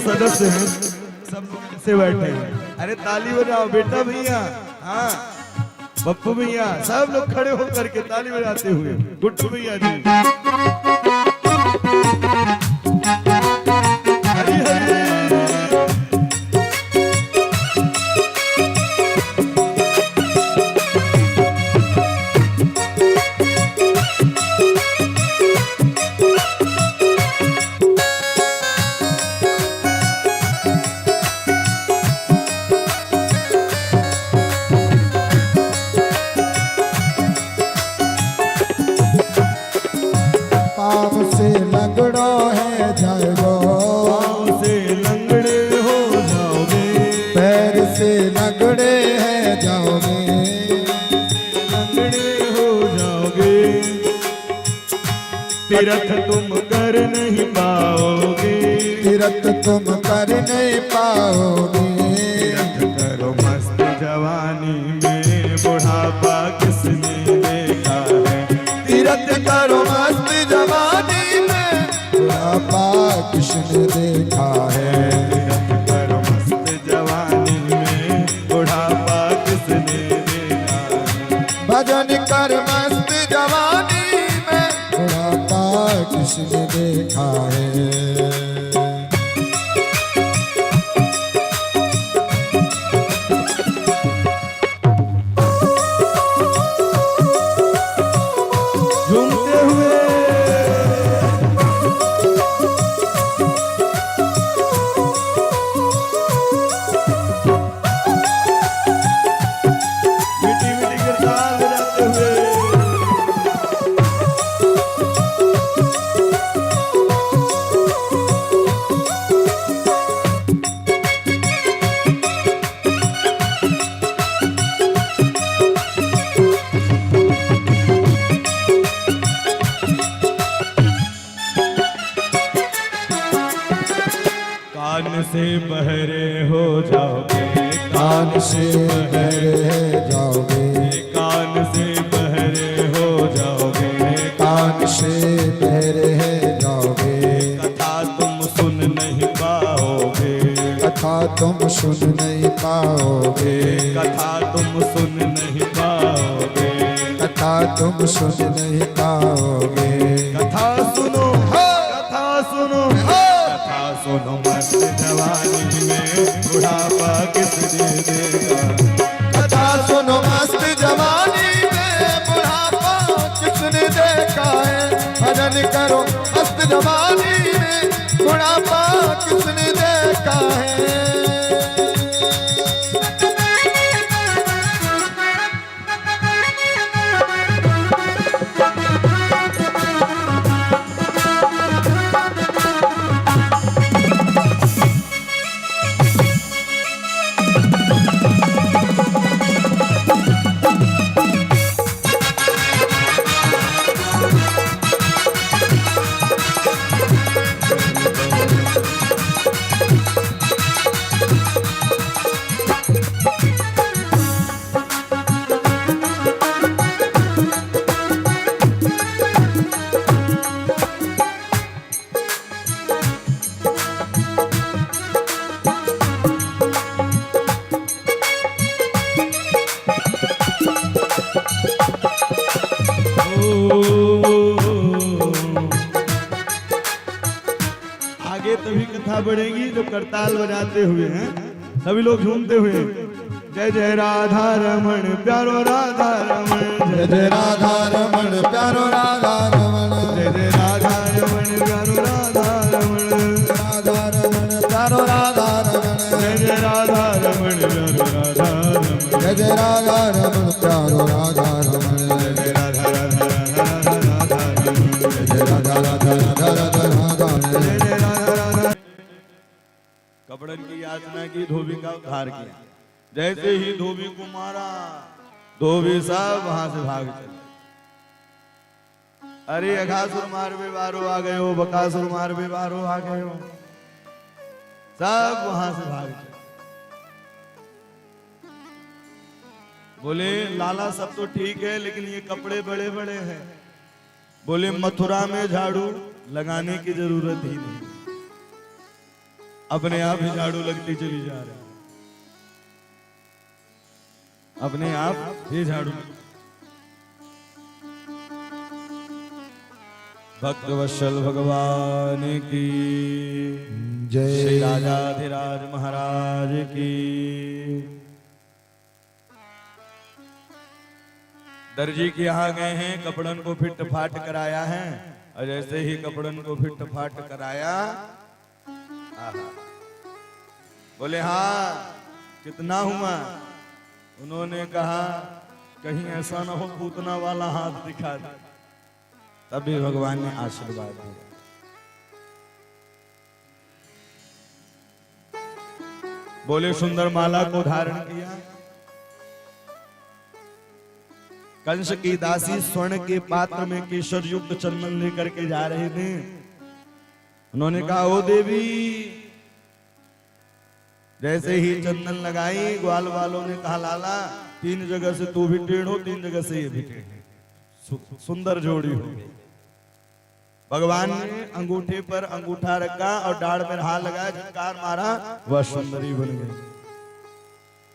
सदस्य हैं सब से बैठे हैं। अरे ताली बजाओ बेटा भैया। हाँ पप्पू भैया सब लोग खड़े होकर के ताली बजाते हुए। गुड्डू भैया जी हरी हरी। तीर्थ तुम कर नहीं पाओगे, तीर्थ तुम कर नहीं पाओगे। तीर्थ करो मस्त जवानी में, बुढ़ापा किसने देखा है। तीर्थ करो मस्त जवानी में, बुढ़ापा किसने देखा है। तीर्थ करो मस्त जवानी में, बुढ़ापा किसने देखा है। भजन कर मस्त जवानी में, बुढ़ापा किसने देखा है। झूमते हुए मीठी मीठी गिरदार बजाते हुए कान से बहरे हो जाओगे, कान से बहरे जाओगे, कान से बहरे हो जाओगे, कान से बहरे जाओगे। कथा तुम सुन नहीं पाओगे, कथा तुम सुन नहीं पाओगे, कथा तुम सुन नहीं पाओगे, कथा तुम सुन नहीं पाओगे। कथा सुनो, कथा सुनो, कथा सुनो मस्त जवानी में, बुढ़ापा किसने देखा। कथा सुनो मस्त जवानी में, बुढ़ापा किसने देखा है। भजन करो मस्त जवानी में, बुढ़ापा किसने देखा है। आगे तभी कथा बढ़ेगी जो करताल बजाते हुए हैं, सभी लोग झूमते हुए। जय जय राधा रमण प्यारो राधा रमण, जय जय राधा रमण प्यारो राधा रमण, जय जय राधा रमण प्यारो राधा रमण, राधा रमण प्यारो राधा रमण, जय जय राधा रमण प्यारो राधा रमण, जय जय राधा रमण प्यारो राधा रमण, जय जय राधा राधा राधा राधा रमण, जय जय राधा राधा राधा राधा राधा जय रमण। जय राधा राधा। कपड़न की याचना की, धोबी का उद्धार किया। जैसे ही धोबी को मारा, धोबी सब वहां से भाग चले। अरे अघासुर मारवे बारो आ गए हो, बकासुर मारवे बारो आ गए हो, सब वहां से भाग चले। बोले लाला सब तो ठीक है, लेकिन ये कपड़े बड़े बड़े हैं। बोले मथुरा में झाड़ू लगाने की जरूरत ही नहीं, अपने आप ही झाड़ू लगती चली जा रही है, अपने आप ही झाड़ू। भक्त वत्सल भगवान की जय। श्री राजाधिराज महाराज की। दर्जी के यहाँ गए हैं, कपड़न को फिट फाट कराया है, और जैसे ही कपड़न को फिट फाट कराया, आहा, बोले हाँ कितना हुआ। उन्होंने कहा कहीं ऐसा ना हो पूतना वाला हाथ दिखा दे। तभी भगवान ने आशीर्वाद दिया। बोले सुंदर माला को धारण किया, कंस की दासी स्वर्ण के पात्र में केसर युक्त चंदन लेकर के जा रहे थे। उन्होंने कहा, ओ देवी। जैसे ही चंदन लगाई, ग्वाल वालों ने कहा, लाला 3 जगह से तू भी टेढ़ हो, 3 जगह से ये भी टेढ़ है। सुंदर जोड़ी हो गई। भगवान ने अंगूठे पर अंगूठा रखा और डाढ़ में हाथ लगाया, झटकार मारा, वह सुंदरी बन गई।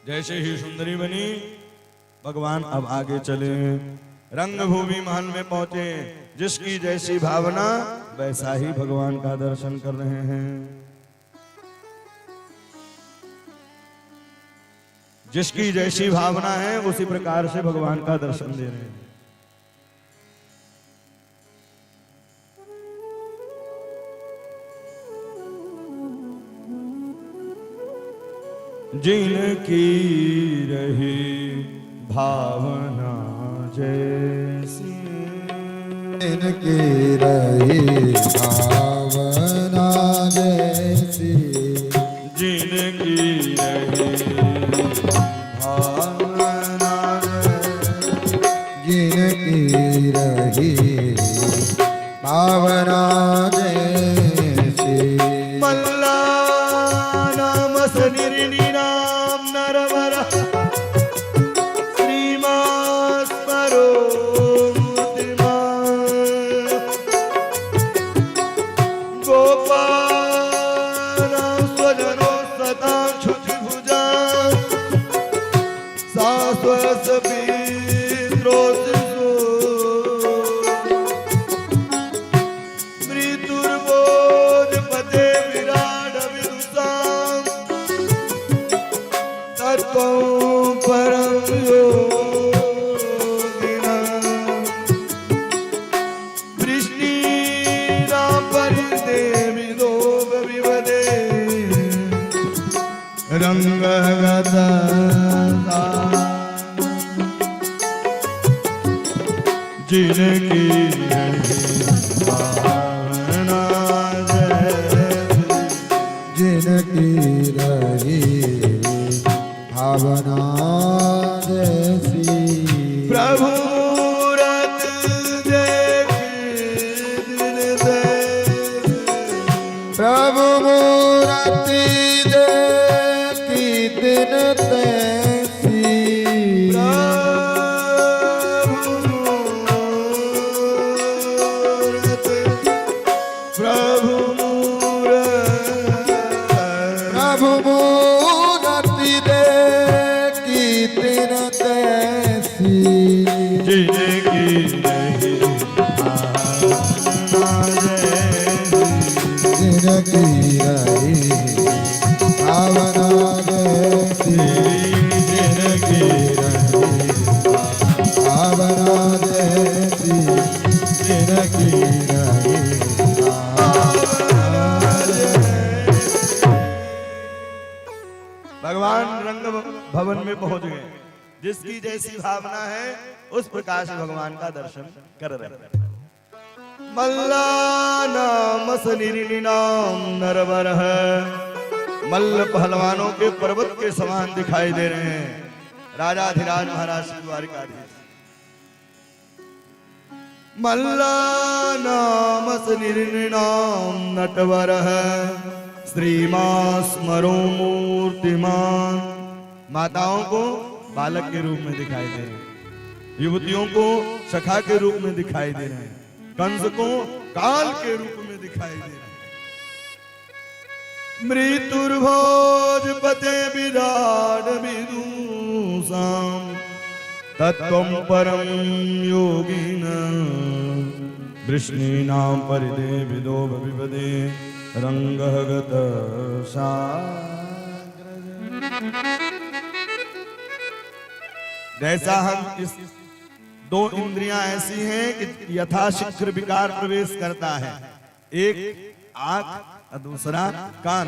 जैसे ही सुंदरी बनी, भगवान अब आगे चले, रंगभूमि महल में पहुंचे। जिसकी जैसी भावना वैसा ही भगवान का दर्शन कर रहे हैं। जिसकी जैसी भावना है उसी प्रकार से भगवान का दर्शन दे रहे हैं। जिनकी रही भावना जैसी, जिनकी रही भावना जैसी, जिनकी रही भावना जिनकी रही भावना जैसी। मल्ला नाम सनिर्णी नाम नरवर श्रीमास्मरो मूर्तिमान गोपाल स्वजनो सदा क्षुतिभुजा शाश्वत जिनकी भावना जिनकी रही भावना जैसी। प्रभु रत देख दिन देख, प्रभु मूरति देखी दिन तैसी। प्रभु मूरति देखी दिन तैसी। जिनकी रही भावना जैसी, जिनकी रही भावना जैसी। जिनकी रही भावना जैसी। जिनकी रही भगवान रंग भवन में पहुंच गए। जिसकी जैसी भावना है उस प्रकार से भगवान का दर्शन कर रहे हैं। मल्ला नाम सनिर्णी नाम नरवर है। मल्ल पहलवानों के पर्वत के समान दिखाई दे रहे हैं। राजाधिराज महाराज श्री द्वारिकाधीश। मल्ला नाम सनिर्णी नाम नटवर है। श्रीमास्मरो मूर्तिमान। माताओं को बालक के रूप में दिखाई दे रहे हैं, युवतियों को सखा के रूप में दिखाई दे रहे हैं, कंस को काल के रूप में दिखाई दे रहे हैं। मृत्युर्भोज पते विराट विदूषाम तत्त्वं परम योगिन वृष्णीनां परिदे विदो विपदे रंगगत जैसा हम इस 2 इंद्रियां ऐसी हैं कि यथाशीघ्र विकार प्रवेश करता है। एक आंख और दूसरा कान।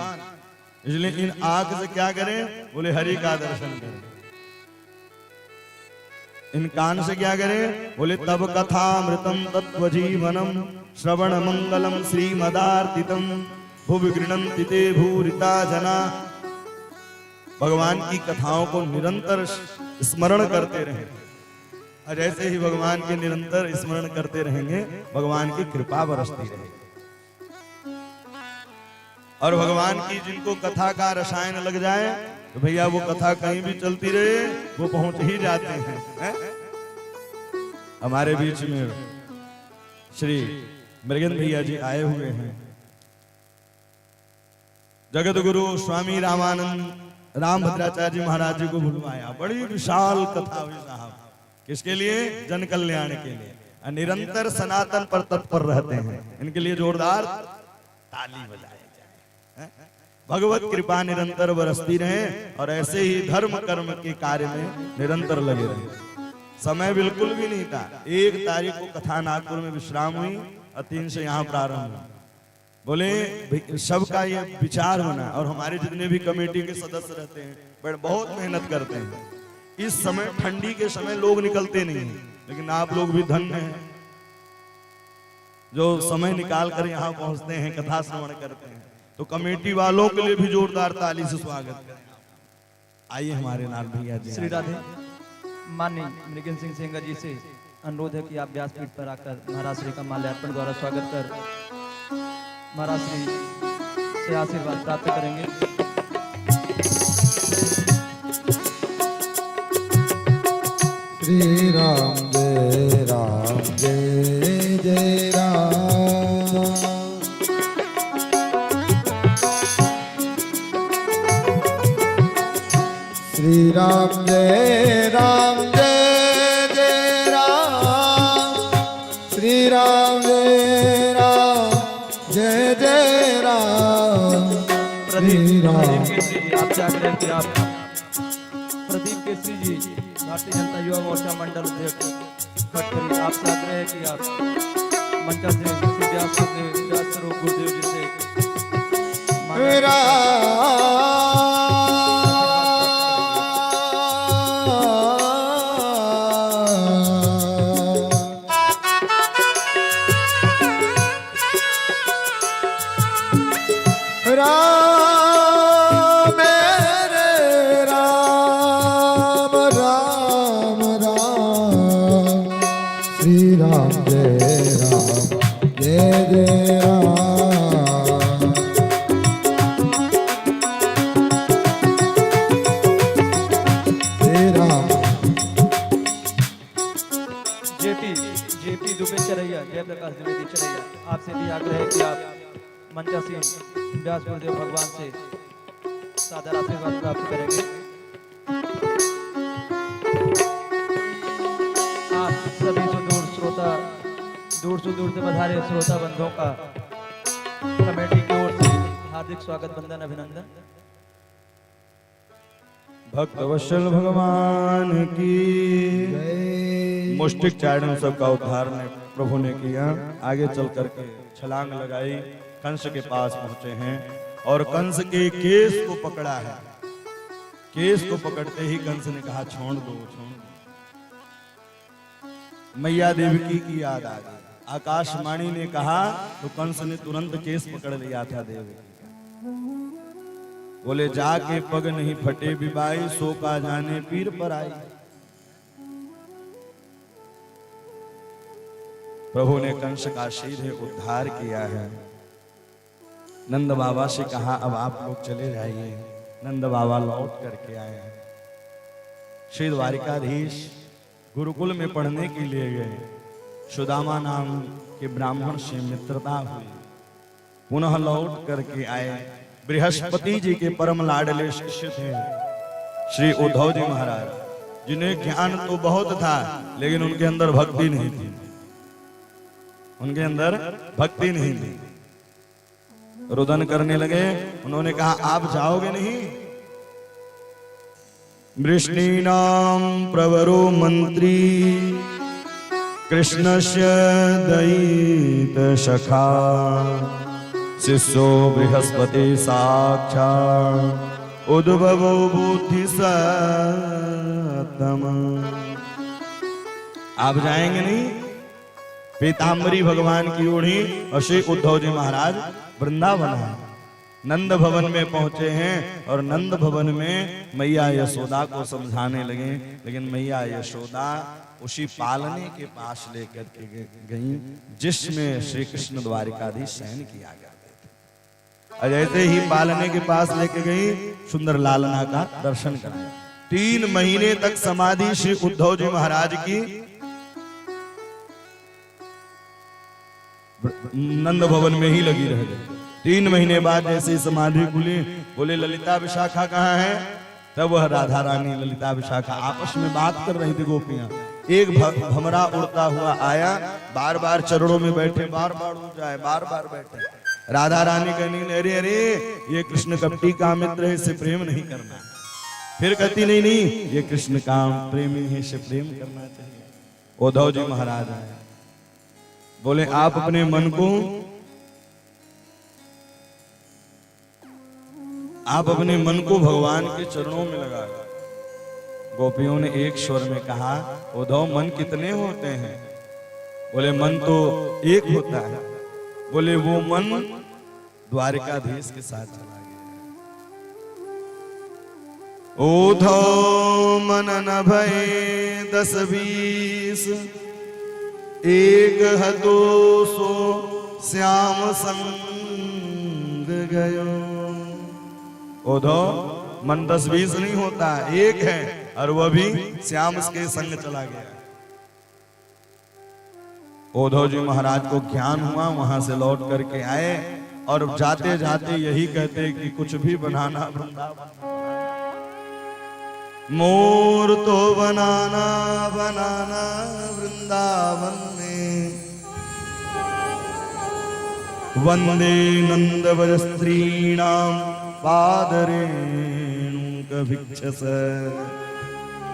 इसलिए इन आंख से क्या करें? बोले हरि का दर्शन करें। इन कान से क्या करें? बोले तब कथामृतम तत्व जीवनम श्रवण मंगलम श्रीमदार्तितम भुवि गृह्णन्ति ते भूरिता जना। भगवान की कथाओं को निरंतर स्मरण करते रहें, और जैसे ही भगवान के निरंतर स्मरण करते रहेंगे भगवान की कृपा बरसती रहेगी। और भगवान की जिनको कथा का रसायन लग जाए तो भैया वो कथा कहीं भी चलती रहे वो पहुंच ही जाते हैं। हमारे बीच में श्री मृगेंद्र भैया जी आए हुए हैं। जगत गुरु स्वामी रामानंद रामभद्राचार्य जी महाराज जी को बुलवाया। बड़ी विशाल कथा हुई साहब। किसके लिए? जन कल्याण के लिए। निरंतर सनातन पर तत्पर रहते हैं। इनके लिए जोरदार ताली बजाए जाए। भगवत कृपा निरंतर बरसती रहे और ऐसे ही धर्म कर्म के कार्य में निरंतर लगे रहे। समय बिल्कुल भी नहीं था। 1 तारीख को कथा नागपुर में विश्राम हुई और 3 से यहाँ प्रारंभ हुआ। बोले सबका ये विचार होना और हमारे जितने भी कमेटी के सदस्य रहते हैं बड़े बहुत मेहनत करते हैं। इस समय ठंडी के समय लोग निकलते नहीं हैं, लेकिन आप लोग भी धन्य हैं जो समय निकाल कर यहाँ पहुंचते हैं, कथा श्रवण करते हैं। तो कमेटी वालों के लिए भी जोरदार ताली से स्वागत करें। आइए हमारे नाथ भैया जी। श्री राधे। माननीय मृगेंद्र सिंह सेंगर जी से अनुरोध है कि आप व्यासपीठ पर आकर महाराज श्री का माल्यार्पण द्वारा स्वागत कर महाराज श्री से आशीर्वाद प्राप्त करेंगे। श्री राम जय जय राम। श्री राम जय जय राम। श्री राम जय जय राम। प्रदीप केसरी जी आपसे आग्रह कि आप प्रदीप केसरी जी भारतीय जनता युवा मोर्चा मंडल अध्यक्ष खटकरी आपसे आग्रह है कि आप मंचा से व्यास स्वरूप गुरुदेव जी से जेपी दुबे चरैया जयप्रकाश द्विवेदी चरैया आपसे भी आग्रह है कि आप मंचा सिंह व्यास गुरुदेव भगवान से सादर आशीर्वाद प्राप्त करेंगे। आप सभी सुदूर श्रोता दूर से पधारे श्रोता बंधुओं का कमेटी की ओर से हार्दिक स्वागत वंदन अभिनंदन। भक्त वत्सल भगवान की मुष्टिक चारण सबका उद्धार ने प्रभु ने किया। आगे चल करके छलांग लगाई, कंस के पास पहुंचे हैं और कंस के केस को पकड़ा है। केस को पकड़ते ही कंस ने कहा छोड़ दो, छोड़ दो। मैया देवकी की याद आ गई। आकाशवाणी ने कहा तो कंस ने तुरंत केस पकड़ लिया था देवकी का। बोले जाके पग नहीं फटे बिबाई, सो का जाने पीर पर आई। प्रभु ने कंस का सीधे उद्धार किया है। नंद बाबा से कहा अब आप लोग चले जाइए। नंद बाबा लौट करके आए हैं। श्री द्वारिकाधीश गुरुकुल में पढ़ने के लिए गए। सुदामा नाम के ब्राह्मण से मित्रता हुई। पुनः लौट करके आए। बृहस्पति जी के परम लाडले शिष्य थे श्री उद्धव जी महाराज, जिन्हें ज्ञान तो बहुत था लेकिन उनके अंदर भक्ति नहीं थी। उनके अंदर भक्ति नहीं थी। रुदन करने लगे। उन्होंने कहा आप जाओगे नहीं? वृष्णीनाम प्रवरो मंत्री कृष्णस्य दयित सखा, शिष्यो बृहस्पति साक्षात् उद्भवो बुद्धि सत्तम। आप जाएंगे नहीं? पीताम्बरी भगवान की ओढ़ी और श्री उद्धव जी महाराज वृंदावन है, नंद भवन में पहुंचे हैं और नंद भवन में मैया यशोदा को समझाने लगे। लेकिन मैया यशोदा उसी पालने के पास लेकर के गई जिसमें श्री कृष्ण द्वारिकाधीश शयन किया करते थे। और जैसे ही पालने के पास लेके गई सुंदर लालना का दर्शन कराया। 3 महीने तक समाधि श्री उद्धव जी महाराज की नंद भवन में ही लगी रह गई। 3 महीने बाद जैसे समाधि खुली, बोले ललिता विशाखा कहाँ है? तब वह राधा रानी ललिता विशाखा आपस में बात कर रही थी गोपियां। एक भमरा उड़ता हुआ आया, बार बार चरणों में बैठे, बार बार उड़ जाए, बार बार बैठे। राधा रानी कहनी अरे अरे ये कृष्ण कपटी का मित्र है, इससे प्रेम नहीं करना। फिर कहती नहीं नहीं ये कृष्ण काम प्रेमी है, इससे प्रेम करना चाहिए। उद्धव जी महाराज आए, बोले आप अपने मन को भगवान के चरणों में लगा। गोपियों ने एक स्वर में कहा उद्धव मन कितने होते हैं? बोले मन तो एक होता है। बोले वो मन द्वारिकाधीश के साथ चला गया। उद्धव मन न भय 10-20 एक है 200 श्याम संग गयो। उद्धव मन 10-20 नहीं होता, एक है और वह भी श्याम के संग चला गया। उद्धव जी महाराज को ज्ञान हुआ, वहां से लौट करके आए और जाते जाते यही कहते कि कुछ भी बनाना वृंदावन, मोर तो बनाना बनाना वृंदावन में, वंदे नंद व्रज स्त्रीणाम पादरेणुक भिक्षस।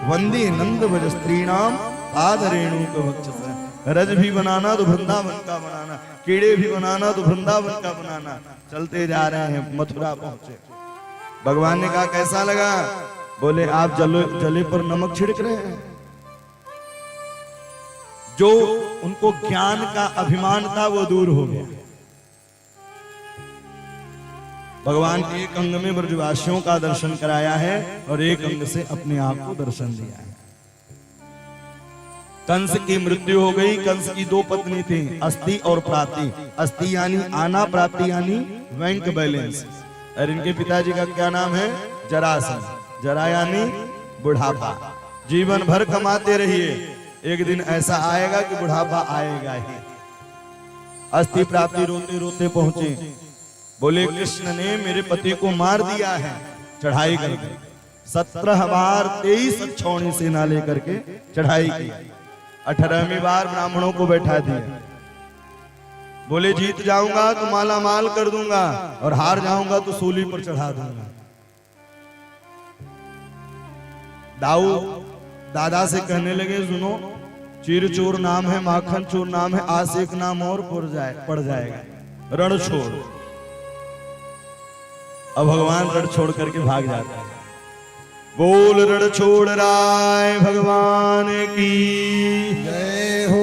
वंदे नंद व्रज स्त्रीणाम पादरेणुक भिक्षस। रज भी बनाना तो वृंदावन का बनाना, कीड़े भी बनाना तो वृंदावन का बनाना। चलते जा रहे हैं, मथुरा पहुंचे। भगवान ने कहा कैसा लगा? बोले आप जले पर नमक छिड़क रहे हैं। जो उनको ज्ञान का अभिमान था वो दूर हो गया। भगवान एक अंग में ब्रजवासियों का दर्शन कराया है और एक अंग से अपने आप को दर्शन दिया है। कंस की मृत्यु हो गई। कंस की 2 पत्नी थी, अस्ति और प्राति। अस्ति यानी आना, प्राति यानी बैंक बैलेंस। और इनके पिताजी का क्या नाम है? जरासंध। जरा यानी बुढ़ापा। जीवन भर कमाते रहिए, एक दिन ऐसा आएगा कि बुढ़ापा आएगा ही। अस्ति प्राप्ति रोते रोते पहुंचे, बोले कृष्ण ने मेरे पति को मार दिया है, चढ़ाई कर दी। 17 बार 23 छौणी सेना लेकर के चढ़ाई की। 18वीं बार ब्राह्मणों को बैठा दिया। बोले जीत जाऊंगा तो माला माल कर दूंगा और हार जाऊंगा तो सूली पर चढ़ा दूंगा। दाऊ दादा से कहने लगे सुनो, चीर चोर नाम है, माखन चोर नाम है, आज एक नाम और पड़ जाएगा, रण छोड़। अब भगवान रण छोड़ करके भाग जाता है। बोल रण छोड़ राय भगवान की जय हो।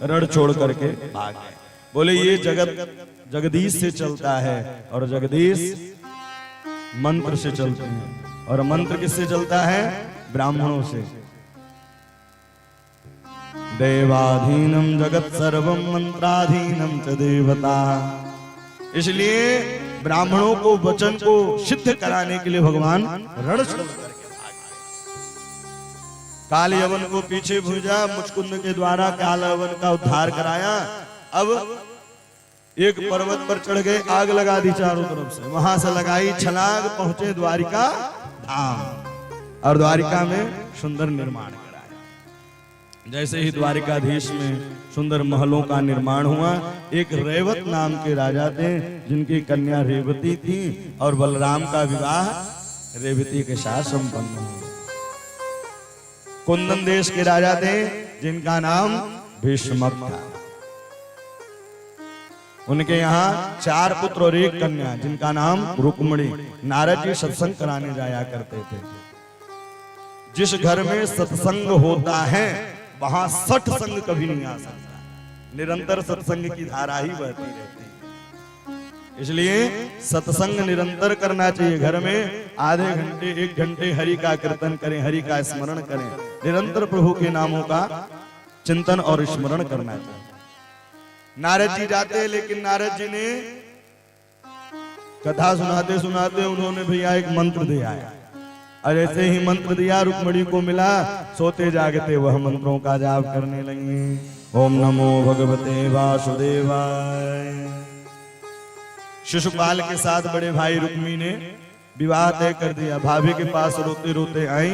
रण छोड़ करके भाग गए। बोले ये जगत जगदीश से चलता है और जगदीश मंत्र से चलते हैं। और मंत्र किससे चलता है? ब्राह्मणों से। देवाधीनम जगत सर्वम मंत्राधीनम च देवता। इसलिए ब्राह्मणों को वचन को सिद्ध कराने के लिए भगवान रण छोड़ करके भागे। काल यवन को पीछे भेजा, मुचकुंद के द्वारा काल यवन का उद्धार कराया। अब एक पर्वत पर चढ़ गए, आग लगा दी चारों तरफ से। वहां से लगाई छलांग, पहुंचे द्वारिका धाम और द्वारिका में सुंदर निर्माण कराया। जैसे ही द्वारिकाधीश में सुंदर महलों का निर्माण हुआ, एक रेवत नाम के राजा थे जिनकी कन्या रेवती थी और बलराम का विवाह रेवती के साथ संपन्न हुआ। कुंदन देश के राजा थे जिनका नाम भीष्मक था। उनके यहाँ 4 पुत्र और 1 कन्या जिनका नाम रुक्मिणी। नारद जी सत्संग कराने जाया करते थे। जिस घर में सत्संग होता है वहां सठ संग कभी नहीं आ सकता। निरंतर सत्संग की धारा ही बहती रहती है। इसलिए सत्संग निरंतर करना चाहिए। घर में आधे घंटे 1 घंटे हरि का कीर्तन करें, हरि का स्मरण करें, निरंतर प्रभु के नामों का चिंतन और स्मरण करना चाहिए। नारद जी जाते हैं, लेकिन नारद जी ने कथा सुनाते सुनाते उन्होंने भैया एक मंत्र दिया है, और ऐसे ही मंत्र दिया रुक्मणी को मिला, सोते जागते वह मंत्रों का जाप करने लगी। ओम नमो भगवते वासुदेवाय। शिशुपाल के साथ बड़े भाई रुक्मी ने विवाह तय कर दिया। भाभी के पास रोते रोते आई,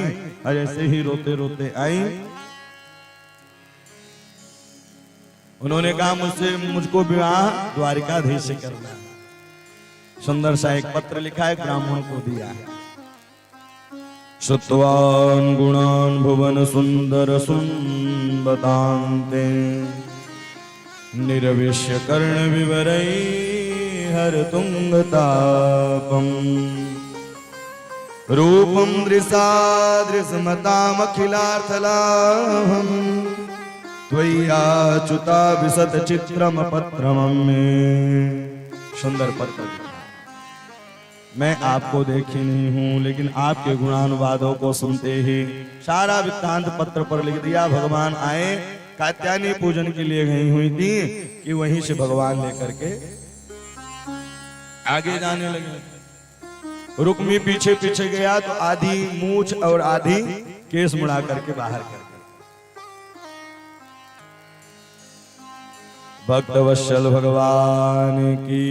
और ऐसे ही रोते रोते आई। उन्होंने कहा मुझको विवाह द्वारिकाधीश से करना है। सुंदर सा एक पत्र लिखा है, ब्राह्मण को दिया है। श्रुत्वान् गुणान् भुवन सुंदर सुंबतान्ते निर्विश्य कर्ण विवरै हर तुंगतापम रूपम दृशादृशमतामखिलार्थलाभम त्वय्याच्युता विशत चित्रम पत्रमं मे। सुंदर पत्र। मैं आपको देखी नहीं हूं, लेकिन आपके गुणानुवादों को सुनते ही सारा वृत्तांत पत्र पर लिख दिया। भगवान आए, कात्यायनी पूजन के लिए गई हुई थी कि वहीं से भगवान लेकर के आगे जाने लगे। रुक्मी पीछे पीछे गया तो आधी मूछ और आधी केस मुड़ा करके बाहर कर दिया। भक्तवत्सल भगवान की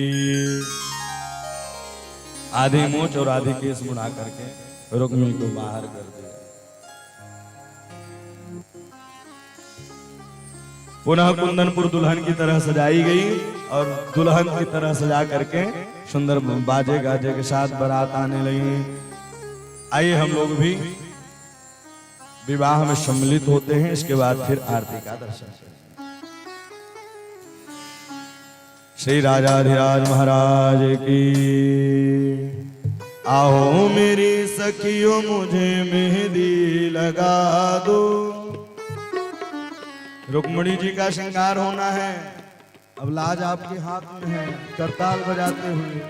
आधी मूछ और आधी केस मुड़ा करके रुक्मी को बाहर कर दिया। पुनः कुंदनपुर दुल्हन की तरह सजाई गई, और दुल्हन की तरह सजा करके सुंदर बाजे गाजे के साथ बारात आने लगी। आइए हम लोग भी विवाह में सम्मिलित होते हैं, इसके बाद फिर आरती का दर्शन करें। श्री राजाधिराज महाराज की। आओ मेरी सखियों मुझे मेहंदी लगा दो। रुक्मणी जी का श्रृंगार होना है, अब लाज आपके हाथ में है, करताल बजाते हुए।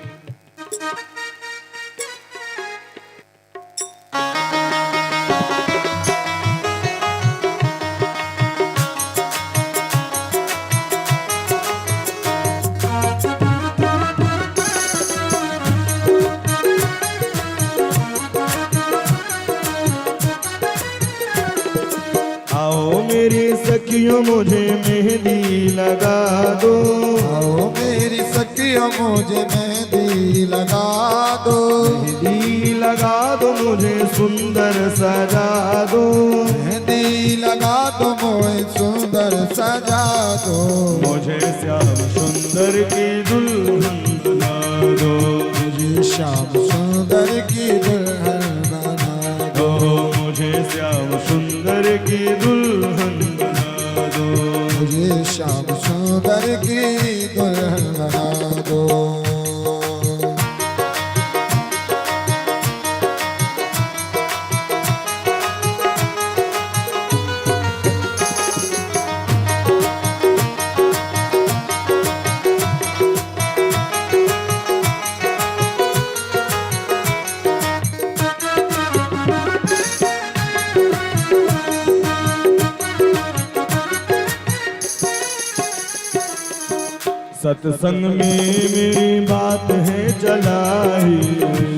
सखियों मुझे मेहंदी लगा दो। आओ मेरी सखियों मुझे मेहंदी लगा दो। मेहंदी लगा दो मुझे सुंदर सजा दो। मेहंदी लगा दो मुझे सुंदर सजा दो। मुझे श्याम सुंदर की दुल्हन बना दो। मुझे श्याम सुंदर की दुल्हन बना दो। मुझे श्याम सुंदर की दुल्हन मुझे श्याम सुंदर की दुल्हन बना दो। सत्संग में मेरी बात है चलाई।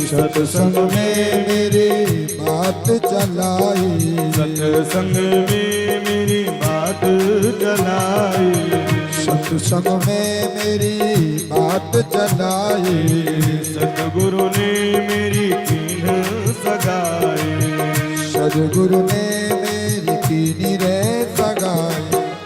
सत्संग में मेरी बात चलाई। सत्संग में मेरी बात चलाई। सत्संग में मेरी बात चलाई। सतगुरु ने मेरी कीन सगाई। सदगुरु ने मेरी कीनी रे सगाई।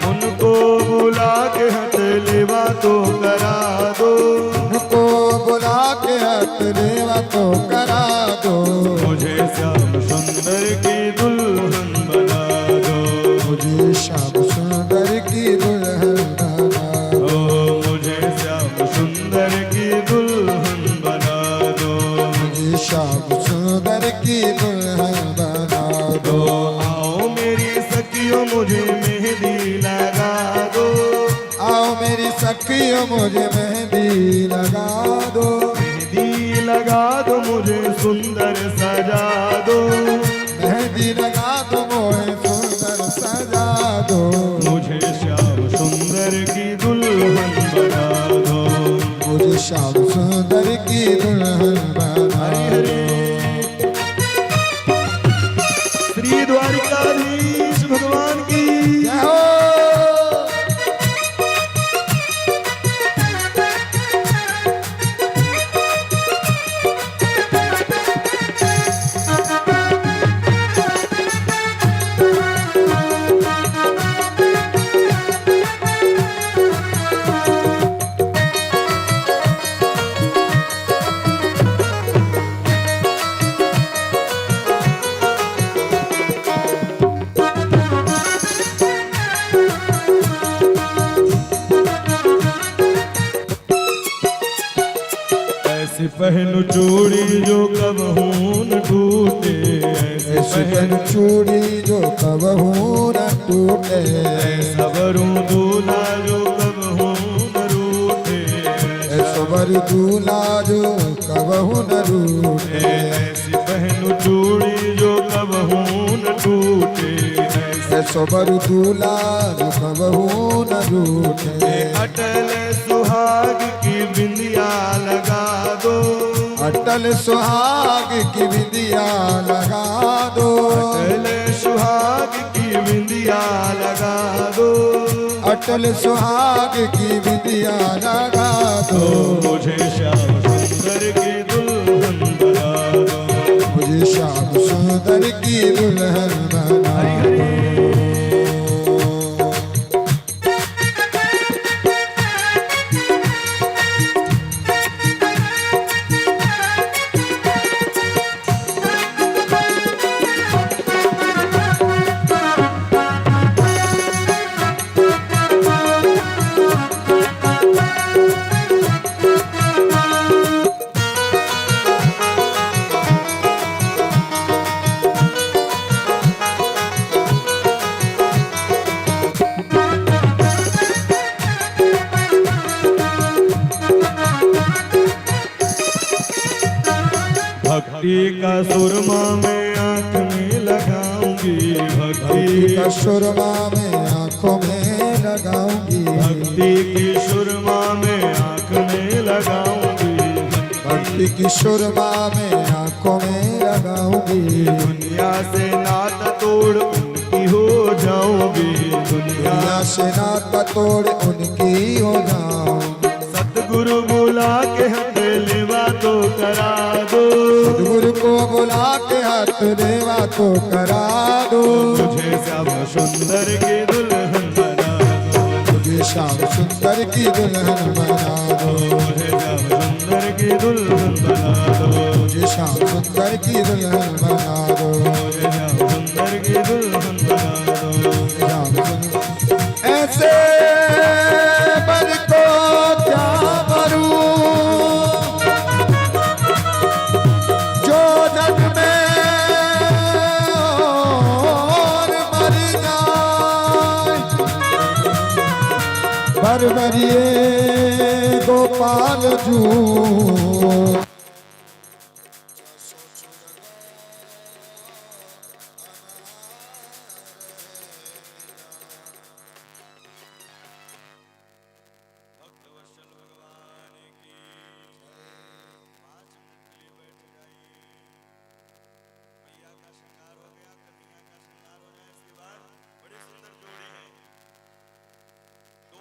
उनको बुला के हथ लेवा तो करा दो। उनको बुला के हथ लेवा तो करा दो। मुझे श्याम सुंदर की दुल्हन बना दो। मुझे श्याम सुंदर की दुल्हन बना दो। मुझे श्याम सुंदर की दुल्हन बना दो। मुझे श्याम सुंदर की दुल्हन बना दो। आओ मेरी सखियों मुझे मेहंदी लगा दो। आओ मेरी सखियों मुझे मेहंदी लगा दो, मुझे श्याम सुंदर की दुल्हन बना दो। मुझे श्याम सुंदर की दुल्हन बना दो। श्री द्वारिकाधीश भगवान की जय हो। ऐसी पहनु चूड़ी जो कबहू न टूटे। ऐसी पहन चूड़ी जो कबहू न टूटे। सबरू दूल्हा जो कबहू न रूठे। सबर दूल्हा जो कबहू न रूठे। ऐसी पहनु चूड़ी जो कबहू न टूटे। सबर दूल्हा जो कबहू न रूठे। अटल सुहाग की बिंदिया लगा दो। अटल सुहाग की बिंदिया लगा दो। अटल सुहाग की बिंदिया लगा दो। अटल सुहाग की बिंदिया लगा दो। मुझे श्याम सुंदर की दुल्हन बना दो। मुझे श्याम सुंदर की दुल्हन बना दो। भक्ति का सुरमा में आंख में लगाऊंगी। भक्ति का सुरमा में आंखों में लगाऊंगी। भक्ति की सुरमा में आंख में लगाऊंगी। भक्ति की सुरमा में आंखों में लगाऊंगी। दुनिया से नाता तोड़ उनकी हो जाऊंगी। दुनिया से नाता तोड़ उनकी हो जाऊंगी। सतगुरु बुला के हाथ लेवा तो करा दो। सतगुरु को बुला के हाथ देवा तो करा दो। मुझे श्याम सुंदर की दुल्हन बना दो। मुझे श्याम सुंदर की दुल्हन बना दो। मुझे श्याम सुंदर की दुल्हन बना दो। मुझे श्याम सुंदर की दुल्हन बना दो। मुझे श्याम सुंदर की दुल्हन बना दो। श्याम सुंदर ऐसे बर को क्या करूं जो जग में और मर जाए। बरबरिए गोपाल जू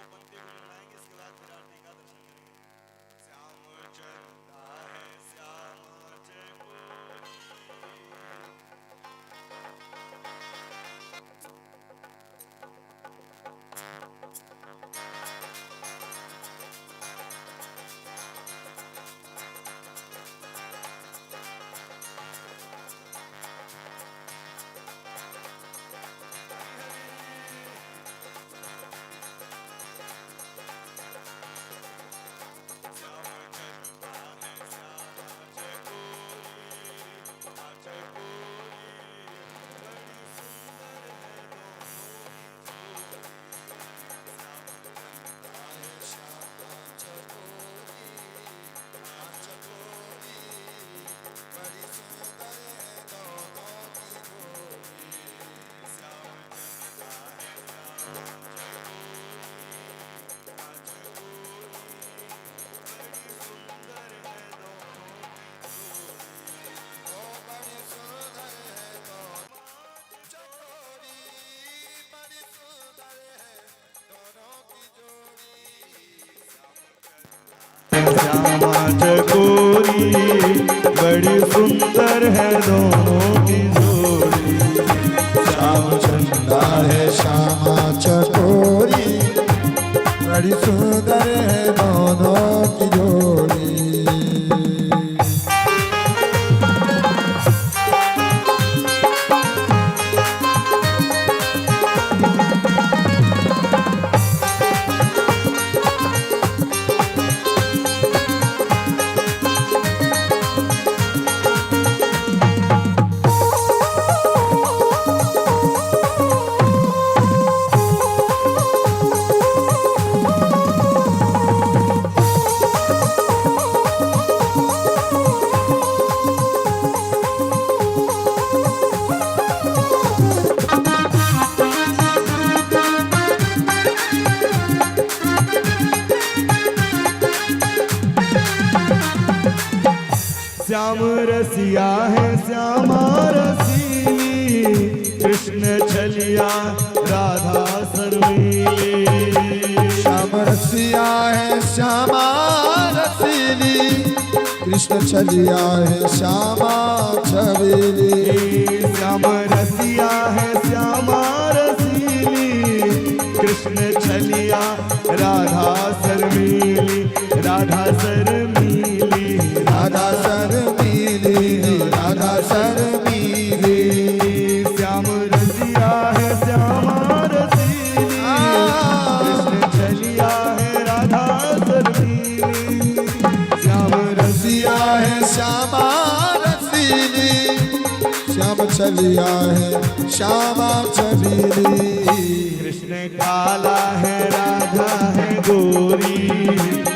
पंक्ति को बुलाएंगे, इसके बाद फिर आरती का दर्शन करेंगे। श्याम चलता है चकोरी, बड़ी सुंदर है दोनों की जोड़ी। श्याम चंदा है श्यामा चकोरी, बड़ी सुंदर है दोनों की जोड़ी। श्याम रसिया है श्यामा रसीली, कृष्ण छलिया राधा सरवीली। श्याम रसिया है श्यामा रसीली, कृष्ण छलिया है श्यामा छबीली। श्याम रसिया है श्यामा रसीली, कृष्ण छलिया राधा सरवीली। राधा सरमीली, राधा शर्मीली, राधा शर्मीली। श्याम रसिया है श्यामा रसीली, कृष्ण छलिया है राधा सरमीली। श्याम रसिया है श्यामा रसीली, श्याम छलिया है श्यामा छबीली। कृष्ण काला है राधा है गोरी,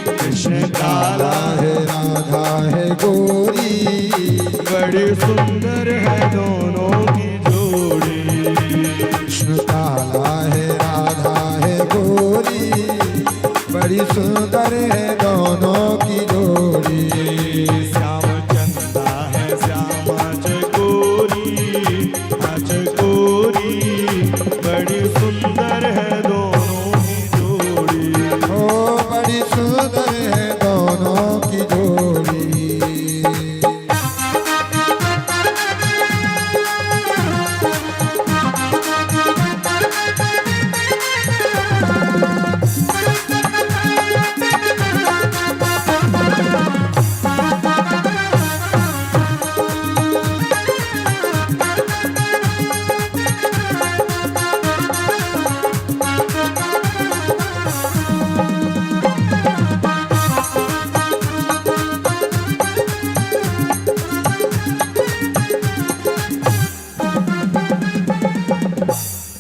कृष्ण काला है राधा है गोरी, बड़ी सुंदर है दोनों की जोड़ी। कृष्ण काला है राधा है गोरी, बड़ी सुंदर है दोनों की जोड़ी। श्याम चंदा है श्यामा चकोरी, चकोरी, बड़ी सुंदर है दोनों की जोड़ी। ओ बड़ी सुंदर है दोनों की जोड़ी।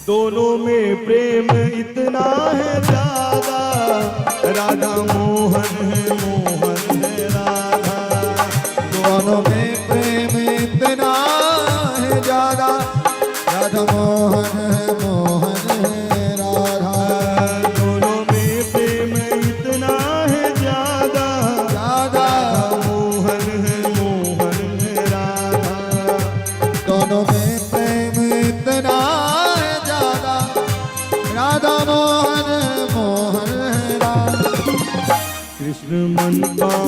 दोनों में प्रेम इतना है ज्यादा, राधा मोहन है मोहन है राधा। दोनों में प्रेम इतना है ज्यादा, राधा मोहन है मोहन है राधा। दोनों में प्रेम इतना है ज्यादा, राधा मोहन है मोहन है राधा। दोनों में प्रेम इतना है ज्यादा, राधा मोहन मोहन है राधा। कृष्ण मन पाओ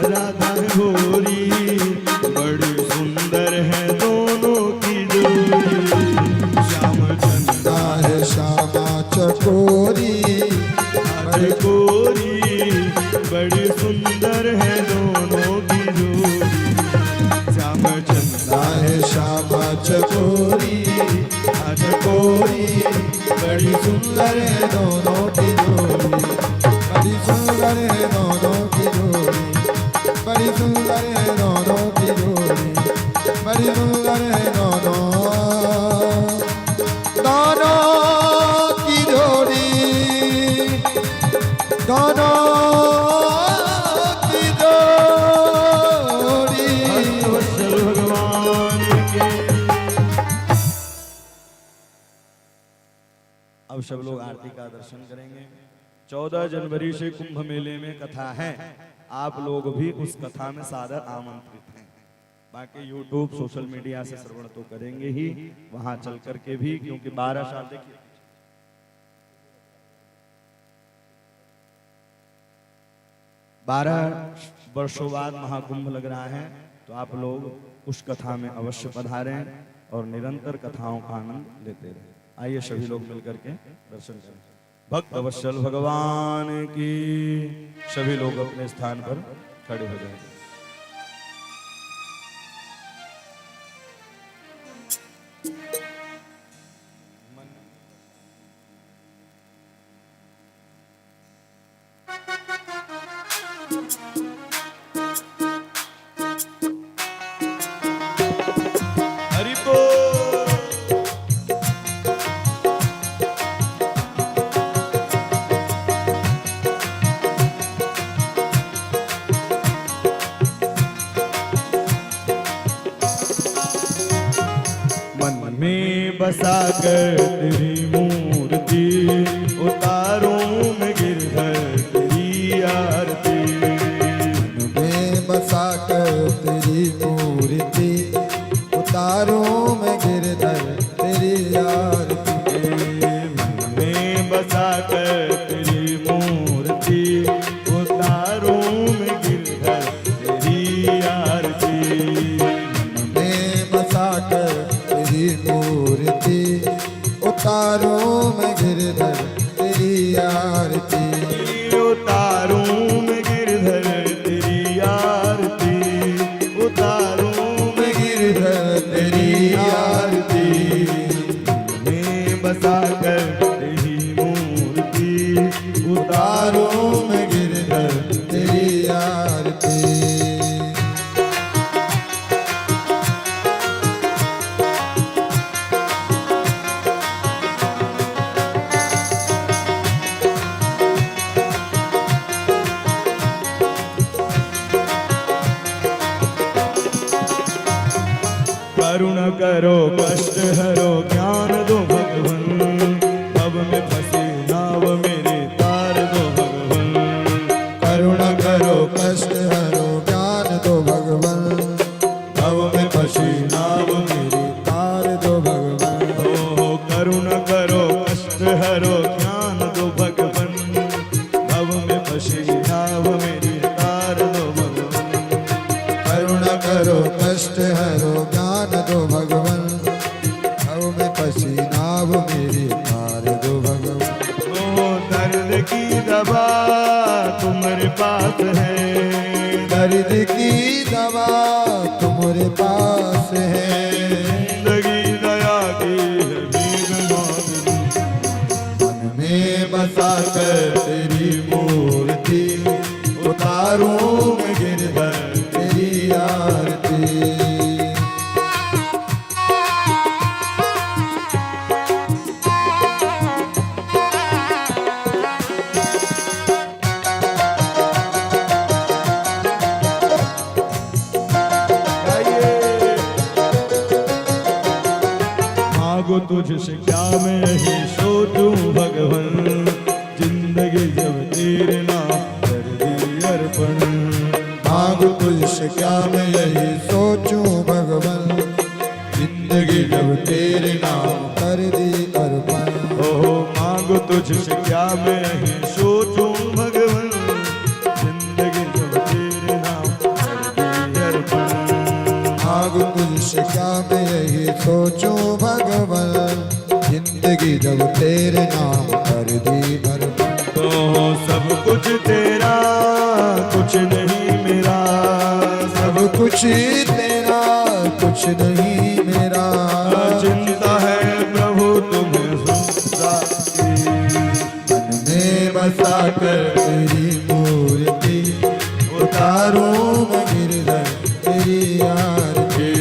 राधा गोरी, बड़ी सुंदर है दोनों की जोड़ी। श्याम चंदा है श्यामा चकोरी, चकोरी, बड़ी सुंदर है दोनों की जोड़ी। श्याम चंदा है श्यामा चकोरी, चकोरी, बड़ी सुंदर है दोनों की जोड़ी। बड़ी सुंदर है दोनों की जोड़ी, बड़ी सुंदर है दोनों की जोड़ी, बड़ी सुंदर है दोनों की जोड़ी, दोनों की जोड़ी। वत्सल भगवान के। अब सब लोग आरती का दर्शन करेंगे। 14 जनवरी से कुंभ मेले में कथा है, आप लोग भी उस कथा में सादर आमंत्रित हैं। बाकी YouTube सोशल मीडिया से श्रवण तो करेंगे ही, वहां चल करके भी, क्योंकि 12 साल देखिए 12 12 वर्षों बाद महाकुंभ लग रहा है, तो आप लोग उस कथा में अवश्य पधारें और निरंतर कथाओं का आनंद लेते रहें। आइए सभी लोग मिलकर के दर्शन करें। भक्त अवश्य भगवान की। सभी लोग अपने स्थान पर खड़े हो जाएं। हरि बोल। मन में बसा कर तेरी मूर्ति उतारूं मैं गिरधर तेरी आरती। में बसा कर तेरी मूर्ति उतारूं मैं गिरधर तेरी आरती। मन में बसा कर तेरी मूर्ति उतारूं मैं गिरधर तेरी आरती। में बसा कर तेरी मूर्ति उतारूं मैं गिरधर तेरी आरती। उतारूं मैं गिरधर तेरी आरती। उतारूं मैं गिरधर तेरी आरती। में बसा कर तेरी मूर्ति उतारूं मैं गिरधर तेरी आरती। करुणा करो कष्ट हरो ज्ञान दो भगवन। अब में फंसी नाव मेरे तार दो भगवन। करुणा करो कष्ट हरो ज्ञान दो भगवन। अब में फंसी नाव मेरी। तार दो भगवन। ओ करुणा करो कष्ट हरो ज्ञान दो भगवन। अब में फंसी नाव मेरी तार दो भगवन। करुणा करो कष्ट हरो ज्ञान दो भगवन। अब में फंसी नाव मेरी तार दो भगवन। ओ दर्द की दवा तुम्हारे पास है। दर्द की दवा तुम्हारे पास है। जिंदगी दया की है भीख मांगनी। मन में बसा कर तेरी मूर्ति उतारूं मैं गिरधर तेरी आरती। मांगो तुझसे क्या मैं यही सोचूं भगवन। जिंदगी जब तेरे नाम कर दी अर्पण। मांग तुझसे क्या मैं यही सोचूं भगवन। जिंदगी जब तेरे नाम कर दी अर्पण। ओहो मांगो तुझसे क्या मैं यही सोचूं भगवन। जिंदगी जब तेरे नाम कर दी अर्पण। मांग तुझसे क्या मैं यही सोचूं भगवन। जिंदगी जब तेरे नाम कर दी अर्पण। तो सब कुछ तेरा कुछ नहीं मेरा। सब कुछ तेरा कुछ नहीं मेरा। चिंता है प्रभु तुम्हें सुनता की। मन में बसा कर तेरी मूर्ति उतारूं मैं गिरधर तेरी आरती।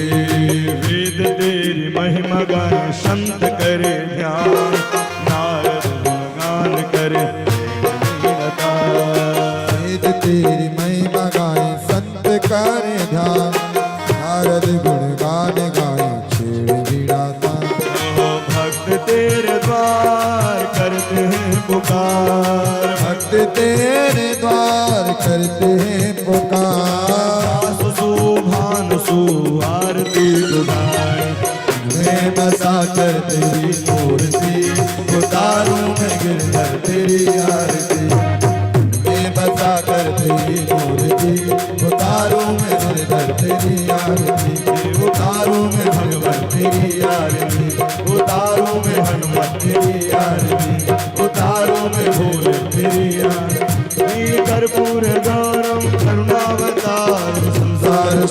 वेद तेरी महिमा गान संत करे ध्यान। नारद गुणगान करे लीनता। वेद तेरी महिमा गाए संत करे ध्यान। नारद गुण गान गाए छेड़ गिराता। भक्त तेरे द्वार करते हैं पुकार। भक्त तेरे द्वार करते हैं पुकार। सुभान सुआरती दुधार। मैं बसा कर तेरी मूर्ति उतारूं मैं गिरधर तेरी आरती। मैं बसा कर तेरी मूर्ति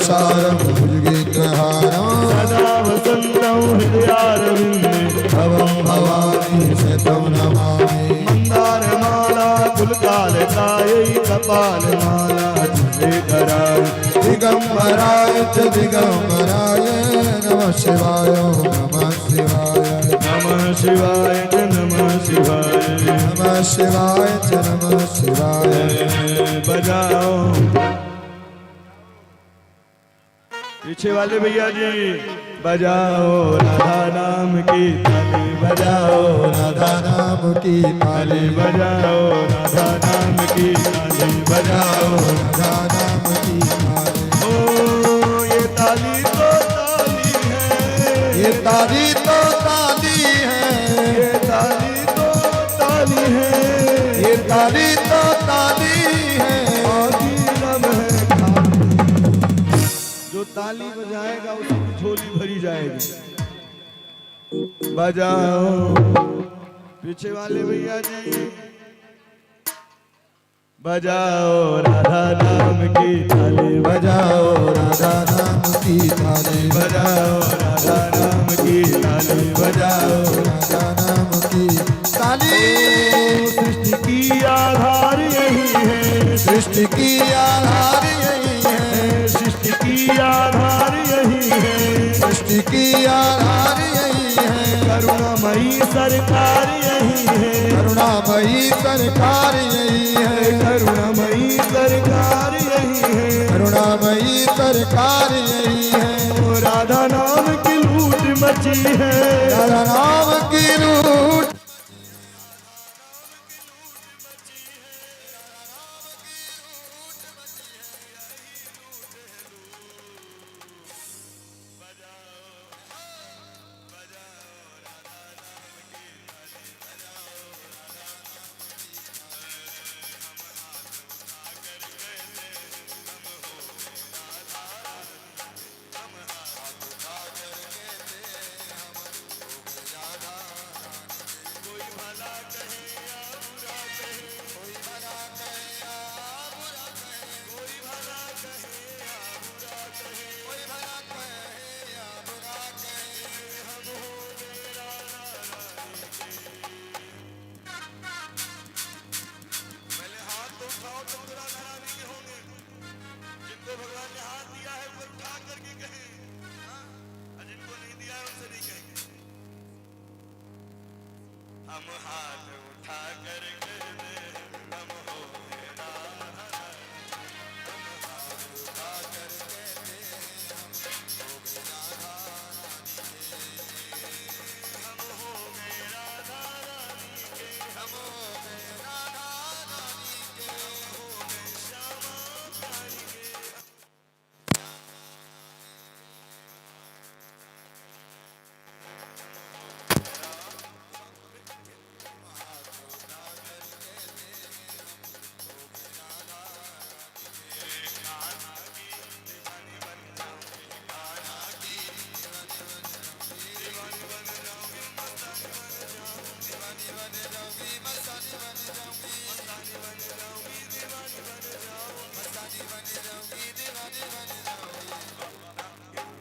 सारं भुजगेन्द्रहारं सदा वसन्तं हृदयारविन्दे भवं भवानी शतं नमामि मन्दारमाला गुलकालकायै कपालमाला धराय दिगंबराय च दिगंबराय नमः शिवाय नमः शिवाय नमः शिवाय च नमः शिवाय नमः शिवाय च नमः शिवाय बजाओ पीछे वाले भैया जी बजाओ राधा नाम की ताली बजाओ राधा नाम की ताली बजाओ राधा नाम की ताली बजाओ राधा नाम की ताली ओ ये ताली तो ताली है ये ताली तो ताली है ये ताली तो ताली है ये ताली तो ताली है आदि रब है खाली। जो ताली बजाएगा उसकी झोली भरी जाएगी बजाओ पीछे वाले भैया जी बजाओ राधा नाम की ताली बजाओ राधा नाम की ताली बजाओ राधा नाम की ताली बजाओ राधा नाम की ताली सृष्टि की आधार यही है सृष्टि की आधार यही है सृष्टि की आधार यही है सृष्टि की आधार यही है करुणामयी सरकार यही है करुणामयी सरकार यही है करुणामयी सरकार यही है करुणामयी सरकार यही है ओ राधा नाम की लूट मची है राधा नाम की लूट हम हाथ उठा कर हम हो